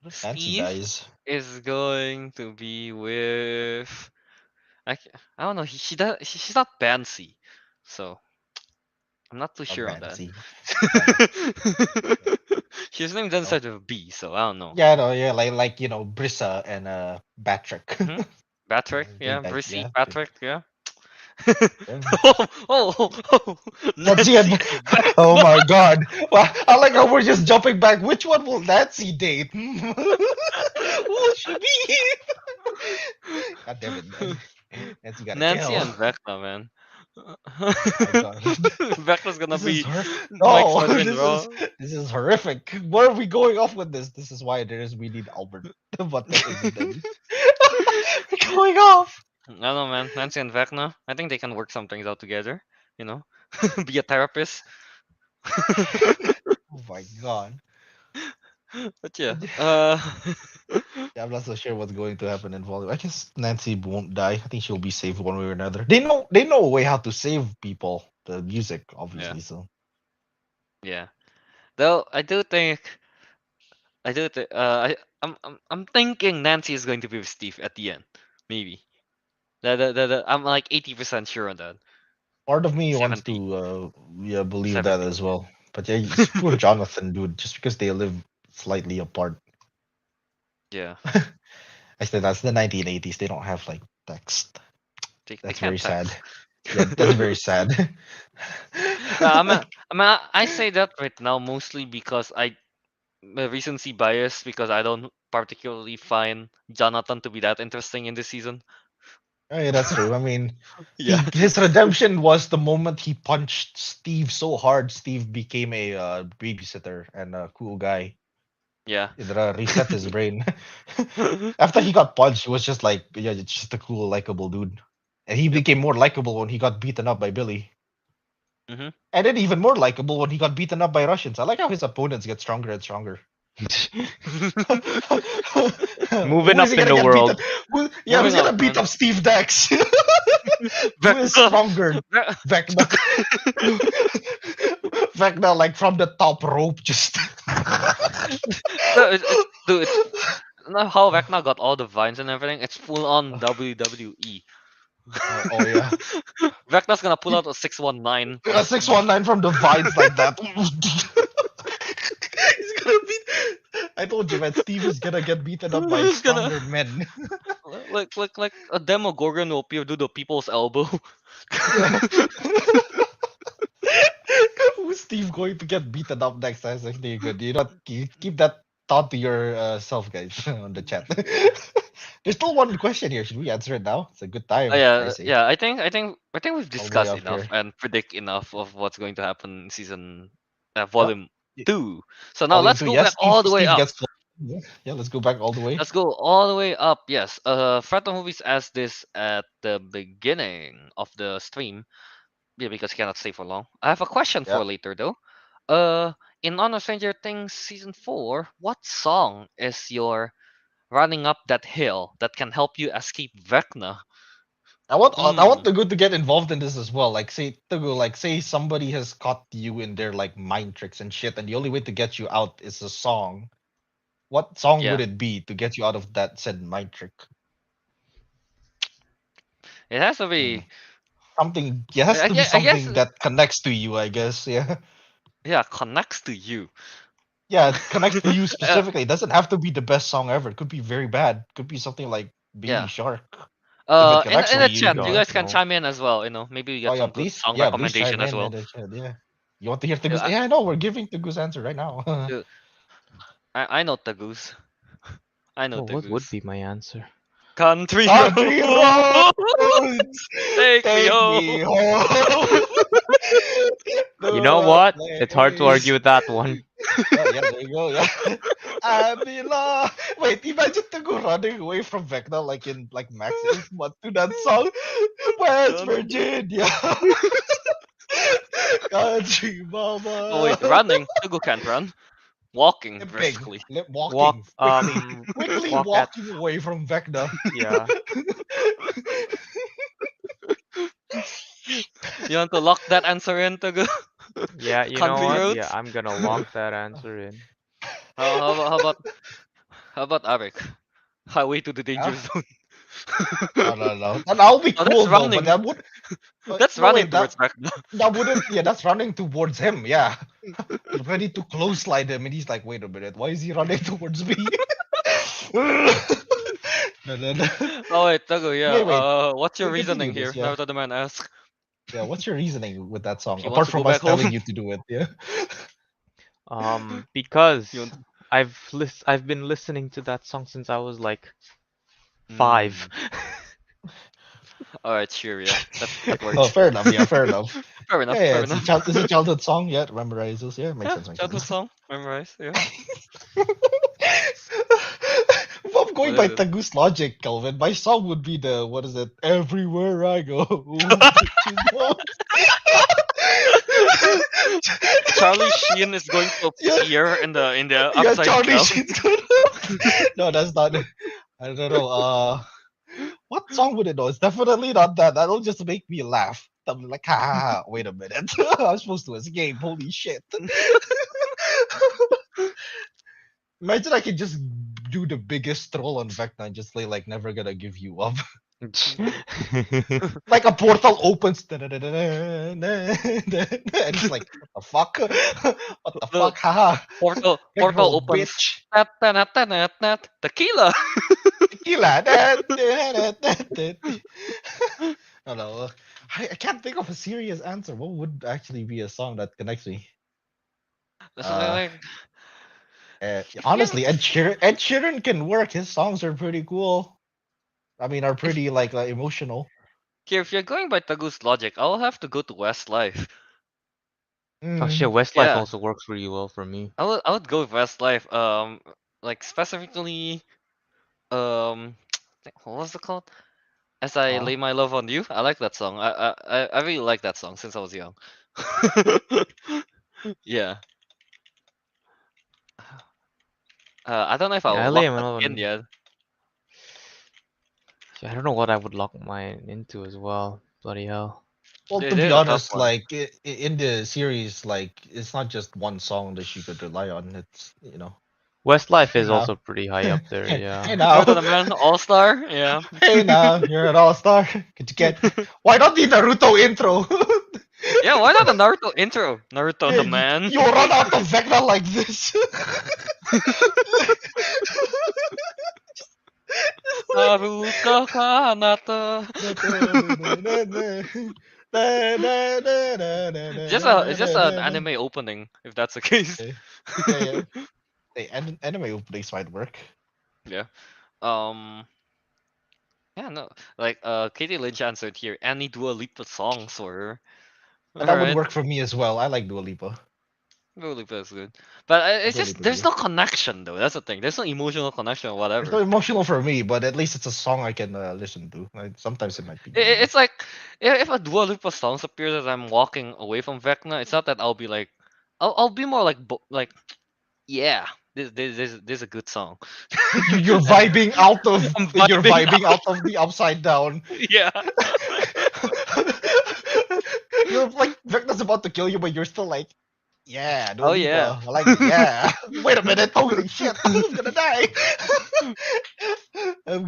What if Nancy Steve dies? is going to be with I don't know. She's not Bancy, so I'm not too Oh, sure on that. Nancy. Yeah, no. She's named then No. start with a B, so I don't know. Yeah, no, yeah, like you know, Brissa and Patrick. Hmm. Patrick, They yeah, died. Brissy, Yeah, Patrick, yeah. yeah. Oh, Nancy Nancy and is back. oh my God! Well, I like how we're just jumping back. Which one will Nancy date? Who will she be? God damn it, man. Nancy gotta Nancy chill. and Vecna, man. My God, Vecna's gonna this is be her. Mike's No, mother-in-law. this is horrific. Where are we going off with this? This is why we need Albert, but there isn't any. We're going off. I don't know, man. Nancy and Vecna. I think they can work some things out together. You know, be a therapist. Oh my God. But yeah, Yeah, I'm not so sure what's going to happen in volume. I guess Nancy won't die. I think she'll be saved one way or another. They know a way how to save people. The music, yeah, obviously. So yeah. Though I do think I'm thinking Nancy is going to be with Steve at the end. Maybe. I'm like 80% sure on that. part of me wants 70, to yeah believe that 70. as well. But yeah, it's poor Jonathan, dude. Just because they live slightly apart. Yeah, I said that's the 1980s. They don't have like text. They That's can't very sad. text. Yeah, that's very sad. I say that right now mostly because recency bias because I don't particularly find Jonathan to be that interesting in this season. Oh, yeah, that's true. I mean, Yeah, his redemption was the moment he punched Steve so hard. Steve became a babysitter and a cool guy. yeah. It reset his brain. After he got punched, he was just like, yeah, it's just a cool, likable dude. And he Yep. became more likable when he got beaten up by Billy. Hmm. And then even more likable when he got beaten up by Russians. I like how his opponents get stronger and stronger. Moving Who is up he in gonna the get beat up? world. Yeah, Moving who's gonna up, beat man. up Steve Dax? Who is Vecna. stronger? Vecna. Vecna, like from the top rope, just. No, dude, it's not how Vecna got all the vines and everything. It's full on WWE. Oh yeah. Vecna's gonna pull out a 619 on A Steve. 619 from the vines like that. He's gonna beat. I told you, man. Steve is gonna get beaten up by He's gonna stronger men. like a Demogorgon will appear to the people's elbow. Yeah. Who's Steve going to get beaten up next? That's actually good. Keep that thought to yourself, guys, on the chat. There's still one question here. Should we answer it now? It's a good Oh, time, I yeah, say. yeah. I think we've All the way discussed up enough here. and predict enough of what's going to happen in season Yep. volume 2. So now Volume let's two. go Yes, back all the way Steve up. gets. Yeah, yeah, let's go back all the way. Let's go all the way up. Yes. Front Movies asked this at the beginning of the stream. Yeah, because he cannot stay for long. I have a question Yeah. for later though. Uh, in Honor Stranger Things season 4, what song is your running up that hill that can help you escape Vecna? I want Hmm. the good to get involved in this as well. Like say Teguh, like say somebody has caught you in their like mind tricks and shit, and the only way to get you out is a song. What song would Yeah. it be to get you out of that said mind trick? It has to Hmm. be. Something. It has to be I guess. something that connects to you, I guess. Yeah. Yeah, connects to you. Yeah, it connects to you Uh, specifically. It doesn't have to be the best song ever. It could be very bad. It could be something like Baby yeah. Shark. If it connects In to the you, you Baby chat, could you just. Shark, guys can no. chime in as well. Maybe we Oh get yeah, some good please. song Yeah, please recommendation chime as in well. the chat. Yeah. You want to hear Dude, Teguh's? Yeah, I know. We're giving Teguh's answer right now. dude, I know the goose. I know Oh, the what would goose. be my answer? Country Country road, roads, take me take home. me home. You know To a what? It's hard to argue place. with that one. Oh, yeah, there you go. Yeah. I belong. Wait, imagine Teguh running away from Vecna like in like Max's what to that song? West Country. Virginia. Country Oh mama. wait, running. Tugu can't run. Walking Limping. briskly. Walk, Walking quickly. Quickly walk at, walking away from Vecna. yeah. You want to lock that answer in, Tugu? Yeah, you know Country what? Yeah, roads. I'm gonna lock that answer in. How about Arik? Highway to the danger Yeah? zone. No, no, no. That would be Oh, that's cool though, but running. that would. That's No, running wait. That towards Vecna. that wouldn't. Yeah, that's running towards him. Yeah, ready to close slide him, and he's like, "Wait a minute, why is he running towards me?" No, no, no. Oh wait, Tugu, yeah. Wait, wait. What's your We'll continue reasoning this. here? Yeah, Naruto the man asks. yeah. What's your reasoning with that song He wants apart to go from back us home. telling you to do it? Yeah. Because You want? I've been listening to that song since I was like Mm. 5. All right, sure, yeah. That Oh, works. fair enough. Yeah, fair enough. Fair enough. Yeah, yeah. Fair enough. It's a childhood song. Yeah, it memorizes. Yeah, makes Yeah, sense. Makes childhood sense. song. Memorize. Yeah. If I'm going What by is it? Tagus logic, Kelvin, my song would be the what is it? Everywhere I go, bitches want. Charlie Sheen is going to Yeah, appear in the yeah, upside Charlie down. Sheen's gonna. No, that's not. I don't know. What song would it know? It's definitely not that. That'll just make me laugh. I'm like, ha ha ha. Wait a minute. I'm supposed to escape. Holy shit. Imagine I could just do the biggest troll on Vecna and just say like never gonna give you up. Like a portal opens and it's like what the fuck? What the The fuck? Haha. Big portal roll, opens. bitch. Nat, nat, nat, nat, nat, tequila. Tequila. I don't know. I can't think of a serious answer. What would actually be a song that connects me? Something Uh, like yeah. Honestly, Ed Sheeran can work. His songs are pretty cool. I mean, are If pretty emotional. here, if you're going by Tagu's logic, I'll have to go to Westlife. Oh shit, Mm. Westlife Yeah, also works really well for me. I would go with Westlife. Like specifically, um, what was it called? As I Uh, lay my love on you. I like that song. I really like that song since I was young. Yeah. I don't know if Yeah, I I'll lay lock him that in on. yet. Yeah, I don't know what I would lock mine into as well. Bloody hell. well, to It be is a tough honest, one. in the series, it's not just one song that you could rely on. It's Westlife hey is now, also pretty high up there, hey yeah. Naruto now, the Man All Star. Yeah. hey now, you're an all star. Could you get? Why not the Naruto intro? Yeah. Why not the Naruto intro? Naruto Yeah, the Man. you run out of Vecna like this. Haruka Kanata. It's just an anime opening, if that's the case. Yeah, yeah. Hey, anime openings might work, Yeah. Um. Yeah. No. Like. Katie Lynch answered here. Any Dua Lipa songs for her. but All that would right. work for me as well. I like Dua Lipa. Dua Lipa is good, but it's Dua just Lipa's there's good. no connection though. That's the thing. There's no emotional connection or It's not whatever. emotional for me, but at least it's a song I can listen to. Like, sometimes it might be good It's enough. like if a Dua Lipa songs appear that I'm walking away from Vecna, it's not that I'll be like, I'll be more like like yeah, this is a good song. You're And vibing out of I'm you're vibing vibing out of the upside down. out. Yeah. You're like Vecna's about to kill you, but you're still like, yeah, Dua Oh yeah. Lipa. I like it. Yeah. Wait a minute. Holy shit. Who's gonna die? Um,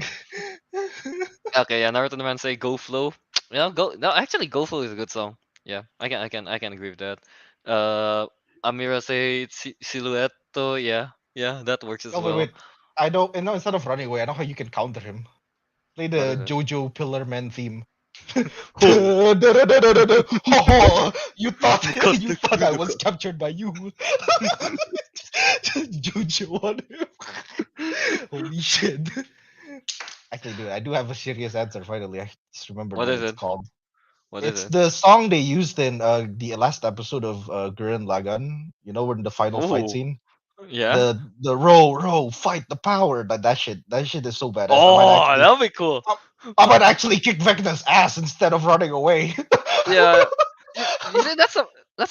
Okay, yeah. Naruto the Man say Go Flow. Yeah, go. No, actually, Go Flow is a good song. Yeah, I can agree with that. Uh, Amira say Silhouette. Yeah, yeah, that works as oh wait, well. wait. I know. And no, instead of running away, I know how you can counter him. Play What the is it? JoJo Pillarman theme. Oh, Ho ho! You thought cut you the thought I was critical. captured by you. JoJo on him. Holy shit. Actually, dude, I do have a serious answer finally. I just remembered What what is it's it? called. What is It's it? the song they used in the last episode of Gurren Lagann. You know, in the final fight Oh, scene. yeah. The row, fight the power. That shit is so badass. Oh, that'll be cool. I, I might actually kick Vecna's ass instead of running away. Yeah. You see, that's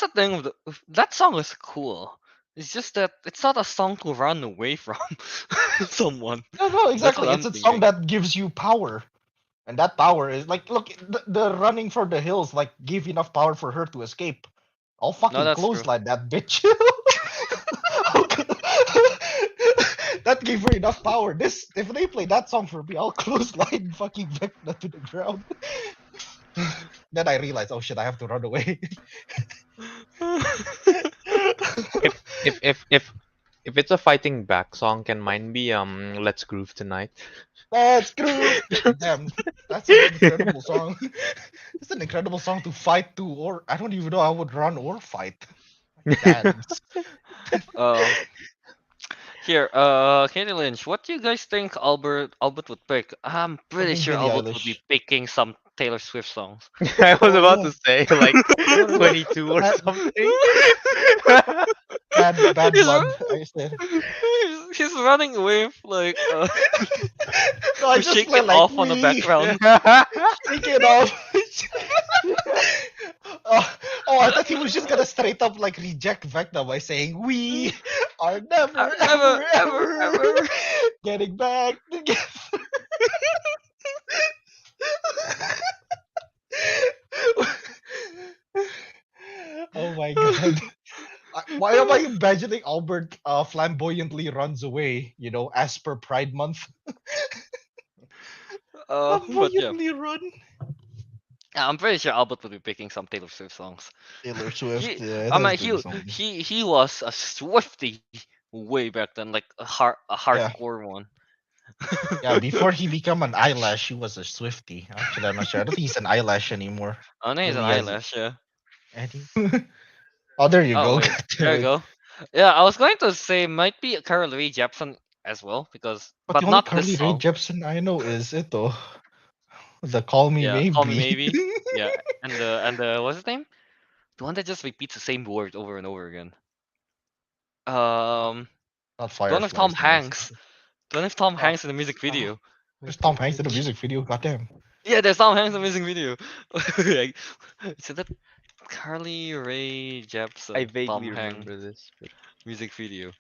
a thing with that song is cool. It's just that it's not a song to run away from someone. No, no, That's what exactly. It's I'm a song thinking. that gives you power. And that power is like, look, the running for the hills like gave enough power for her to escape. I'll No, fucking that's true. clothesline that bitch. That gave her enough power. This if they play that song for me, I'll clothesline fucking Vecna to the ground. Then I realized, oh shit, I have to run away. If if if if if it's a fighting back song, can mine be Let's Groove Tonight? That's groove. Damn, that's an incredible song. It's an incredible song to fight to, or I don't even know how I would run or fight. Dance. uh, Here, Katie Lynch, what do you guys think Albert would pick? I'm I pretty think sure Billie Albert would Eilish. be picking some Taylor Swift songs. I was Oh about yeah. to say like No, no, no. 22 or Bad, something. bad he's, blood. I said. he's running away, like No, I with just Shake play It like Off on the we background. shake it off. Oh, oh, I thought he was just gonna straight up like reject Vecna by saying we are never, Ever, ever, ever, ever ever. getting back together. Oh my god. Why am I imagining Albert flamboyantly runs away, as per Pride Month? But yeah. Flamboyantly run. Yeah, I'm pretty sure Albert would be picking some Taylor Swift songs. Taylor Swift, He, yeah, I that's mean, gonna be something. he was a Swifty way back then, like a Yeah, hardcore one. Yeah, before he become an eyelash, he was a Swifty. Actually, I'm not sure. I don't think he's an eyelash anymore. Oh, no, he's an Maybe he has eyelash. Yeah. any. Oh, there you Oh go. wait, God there damn you it. go. Yeah, I was going to say might be Carl Ray Jepsen as well because, But the but only not this Carly Rae song. Jepsen I know is it though. The Call Me Yeah, Call Me Maybe. Maybe. Yeah, and the what's his name? The one that just repeats the same word over and over again. Um, Not the one with Tom Fireflies. No, that's Hanks. The one with Tom oh, Hanks in the music oh, video. Wait, there's Tom wait, Hanks wait. in the music video. Goddamn. Yeah, there's Tom Hanks in the music video. Like, so that Carly Ray I Jepsen, Tom vaguely Hanks remember this, but music video.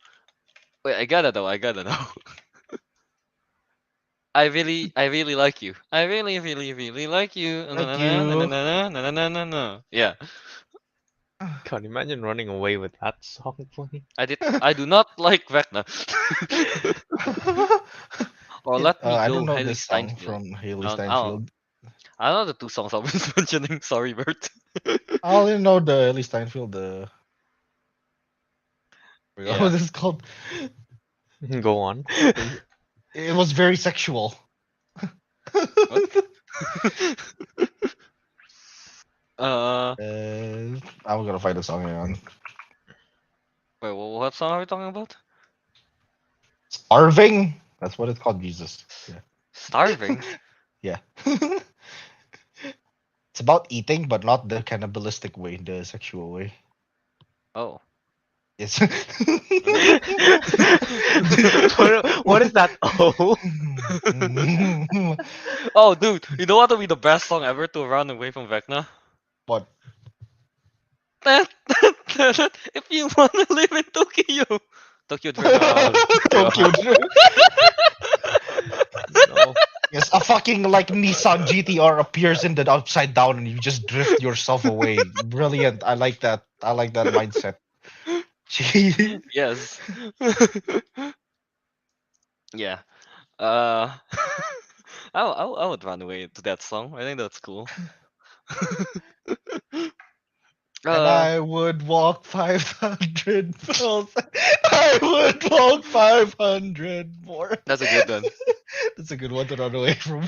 Wait, I got it though. I got it though. I really like you. I really like you. Na Like na na na na you. na na na na na na. Yeah, God, imagine running away with that song playing. I do not like Vecna. Or let me I go, don't know Haley this song Steinfeld. from Haley I don't. Steinfeld. I know the two songs I was mentioning. Sorry, Bert. I only know the Haley Steinfeld. What Yeah. was this called? Go on. It was very sexual. What? uh. I'm gonna find the song on. Wait. What song are we talking about? Starving. That's what it's called. Jesus. Yeah. Starving. Yeah. It's about eating, but not the cannibalistic way, the sexual way. Oh. Yes. What is that? Oh, Oh, dude. You know what would be the best song ever to run away from Vecna? What? If you wanna live in Tokyo. Tokyo Drift. oh Tokyo God, Drift. no. Yes, a fucking like Nissan GTR appears in the upside down and you just drift yourself away. Brilliant. I like that. I like that mindset. Yes. Yeah. Uh, I would run away to that song. I think that's cool. And uh, I would walk 500 miles. I would walk 500 more. that's a good one. That's a good one to run away from.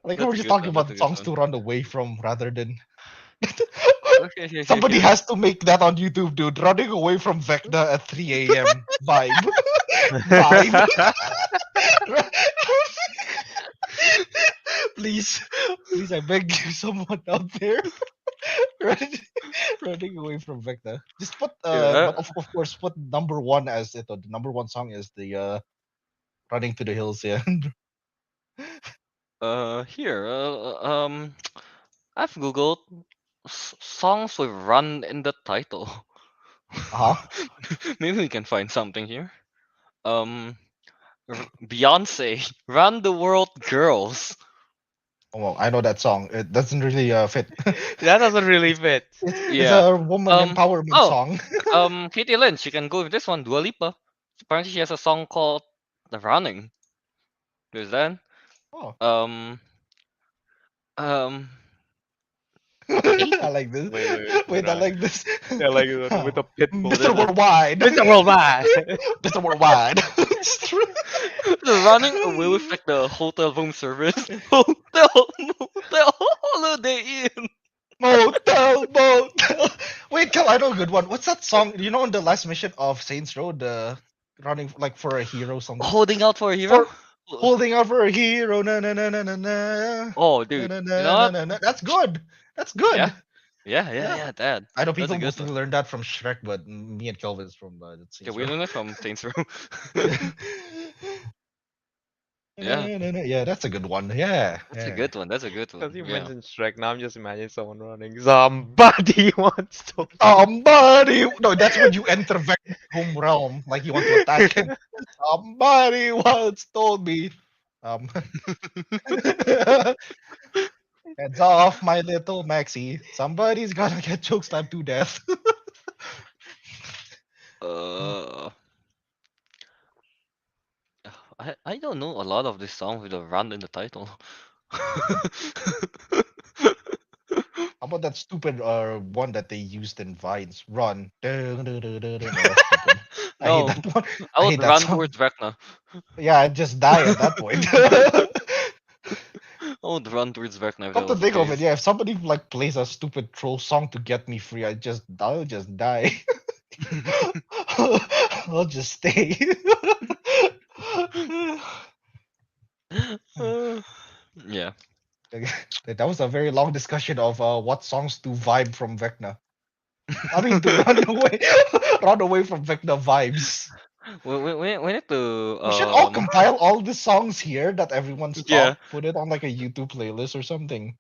Like we're That's a just good talking one. That's about a good songs one. to run away from rather than. Okay, okay, okay, Somebody okay. has to make that on YouTube, dude. Running away from Vecna at 3 a.m. Vibe. Vibe. Please, please, I beg you, someone out there. Running, running away from Vecna. Just put Yeah. but of course put number one as it. The number one song is the running to the hills. Yeah. Here. I've googled songs with "run" in the title. Uh huh. Maybe we can find something here. Um, Beyonce, "Run the World, Girls." Oh, well, I know that song. It doesn't really fit. That doesn't really fit. It's Yeah. a woman empowerment Oh. song. Katie Lynch. You can go with this one. Dua Lipa. Apparently, she has a song called "The Running." There's that. Oh. Um. Um. Hey. I like this. Wait, Wait, I like this. yeah, like with a pit bull. What is Mr. it? Worldwide. Mr. Worldwide. Mr. Worldwide. The running away with like the hotel room service. Hotel Holiday Inn. Motel. Wait, Kel, I know a good one. What's that song? You know, in the last mission of Saints Row, the running like for a hero something. Holding out for a hero. Holding out for a hero. Na na na na na na. Oh, Na, dude. na, You na, know na, what? na, na. That's good. That's good. Yeah. Yeah. Yeah. Yeah. Yeah. Dad. I know That's a people good mostly one. learned that from Shrek, but me and Kelvin is from the Okay, Saints we Row. learned it from Saints Row. Yeah. Yeah, that's a good one. Yeah, That's a yeah. good one. That's a good Because one. you Yeah. mentioned Shrek, now I'm just imagining someone running. Somebody wants to. Somebody, no, that's when you enter Vecna's home realm, like you want to attack him. Somebody once told me, um, heads off, my little Maxie. Somebody's gonna get chokeslammed to death. uh. I don't know a lot of this song with a run in the title. How about that stupid one that they used in Vines? Run. No, that's stupid. I hate No, that one. I I would hate that run song. towards Vecna. Yeah, I'd just die at that point. I would run towards Vecna if that Come to was the think of it, case. yeah, if somebody like plays a stupid troll song to get me free, I'll just die. I'll just stay. Uh, yeah. That was a very long discussion of what songs to vibe from Vecna. I mean, to run away, run away from Vecna vibes. We need to We should all compile all the songs here that everyone's yeah. top, put it on like a YouTube playlist or something.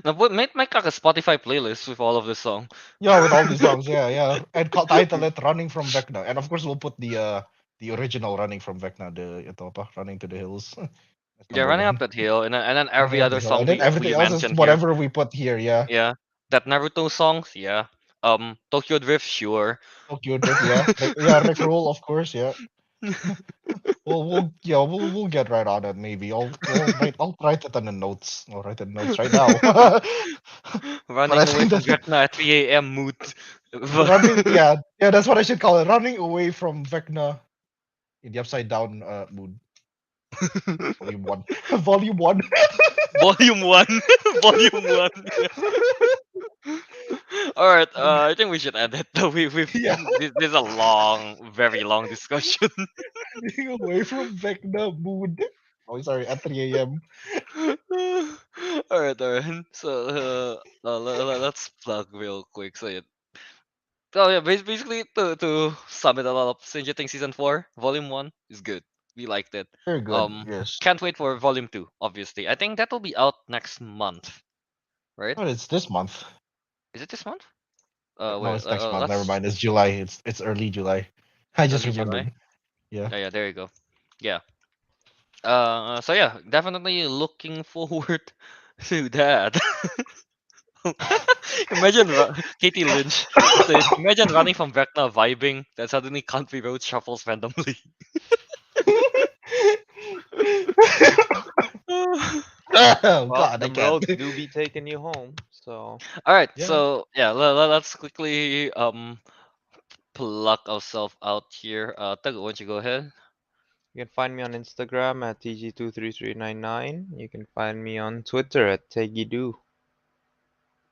Now make like a Spotify playlist with all of the song. Yeah, with all these songs, yeah, yeah, and title it "Running from Vecna," and of course we'll put the original "Running from Vecna," the ito pa, "Running to the Hills." That's Yeah, number running up one. that hill, and then Running every up the other hill, song and then we everything else is mentioned here. whatever we put here. Yeah, Yeah, that Naruto songs. Yeah. Tokyo Drift, sure. Tokyo Drift. Yeah, yeah, Rick Roll, of course. Yeah, we'll get right on it. Maybe I'll write it on the notes. I'll write the notes right now. But I Running away think from that's Vecna at 3 a.m. mood. running. Yeah, yeah, that's what I should call it. Running away from Vecna in the upside down mood. Volume one. Volume one. Volume one. Volume one. Yeah. All right. I think we should end it. Though Yeah, this is a long, very long discussion. running away from Vecna mood. Oh, sorry, at 3 a.m. All right, all right. So let's plug real quick. So yeah, basically to sum it all up, Stranger Things season 4, volume 1 is good. We liked it. Very good. Um, Yes. can't wait for volume 2. Obviously, I think that will be out next month, right? Oh, it's this month. Is it this month? No, Wait. it's next month. Never Let's mind. It's July. It's early July. I just early July. remembered. Yeah. Yeah, yeah. There you go. Yeah. So yeah, definitely looking forward to that. Imagine Katie Lynch. It says, imagine running from Vecna vibing, then suddenly Country Road shuffles randomly. Oh Well, God, I them can't. roads do be taking you home, so All right, Yeah. so yeah, let's quickly pluck ourselves out here. Teguh, why don't you go ahead? you can find me on Instagram at TG23399. You can find me on Twitter at Tegidu.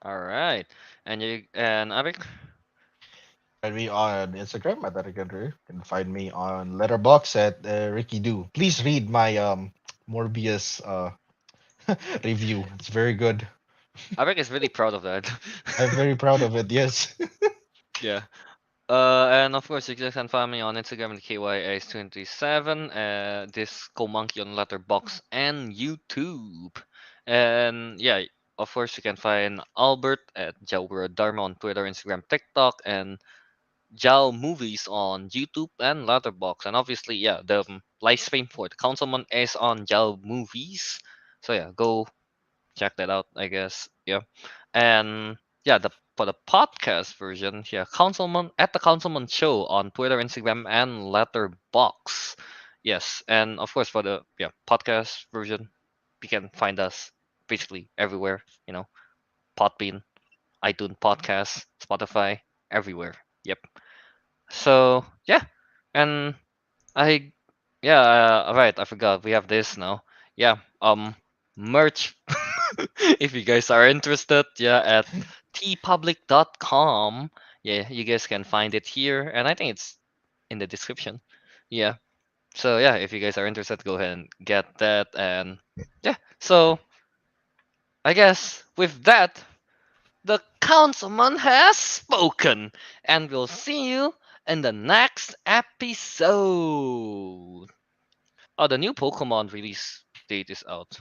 All right, and Abik. Find me on Instagram at Ariq Andria. You can find me on Letterbox at Ricky Do. Please read my Morbius review. It's very good. Abik is really proud of that. I'm very proud of it. Yes. Yeah. And of course, you guys can find me on Instagram at KYS27, Disco Monkey on Letterbox and YouTube. And yeah, of course, you can find Albert at Wiradharma on Twitter, Instagram, TikTok, and Jao Movies on YouTube and Letterbox. And obviously, yeah, the live stream for the Councilman is on Jao Movies. So yeah, go check that out, I guess. Yeah. And yeah, the for the podcast version, yeah, Councilman at the Councilman Show on Twitter, Instagram, and Letterbox. Yes, and of course for the podcast version, you can find us basically everywhere. Podbean, iTunes Podcast, Spotify, everywhere. Yep. So yeah, and I right, I forgot we have this now. Yeah, merch. If you guys are interested, yeah, at tpublic.com. Yeah, you guys can find it here, and I think it's in the description. Yeah. So yeah, if you guys are interested, go ahead and get that, and yeah. So I guess with that, the councilman has spoken, and we'll see you in the next episode. Oh, the new Pokemon release date is out.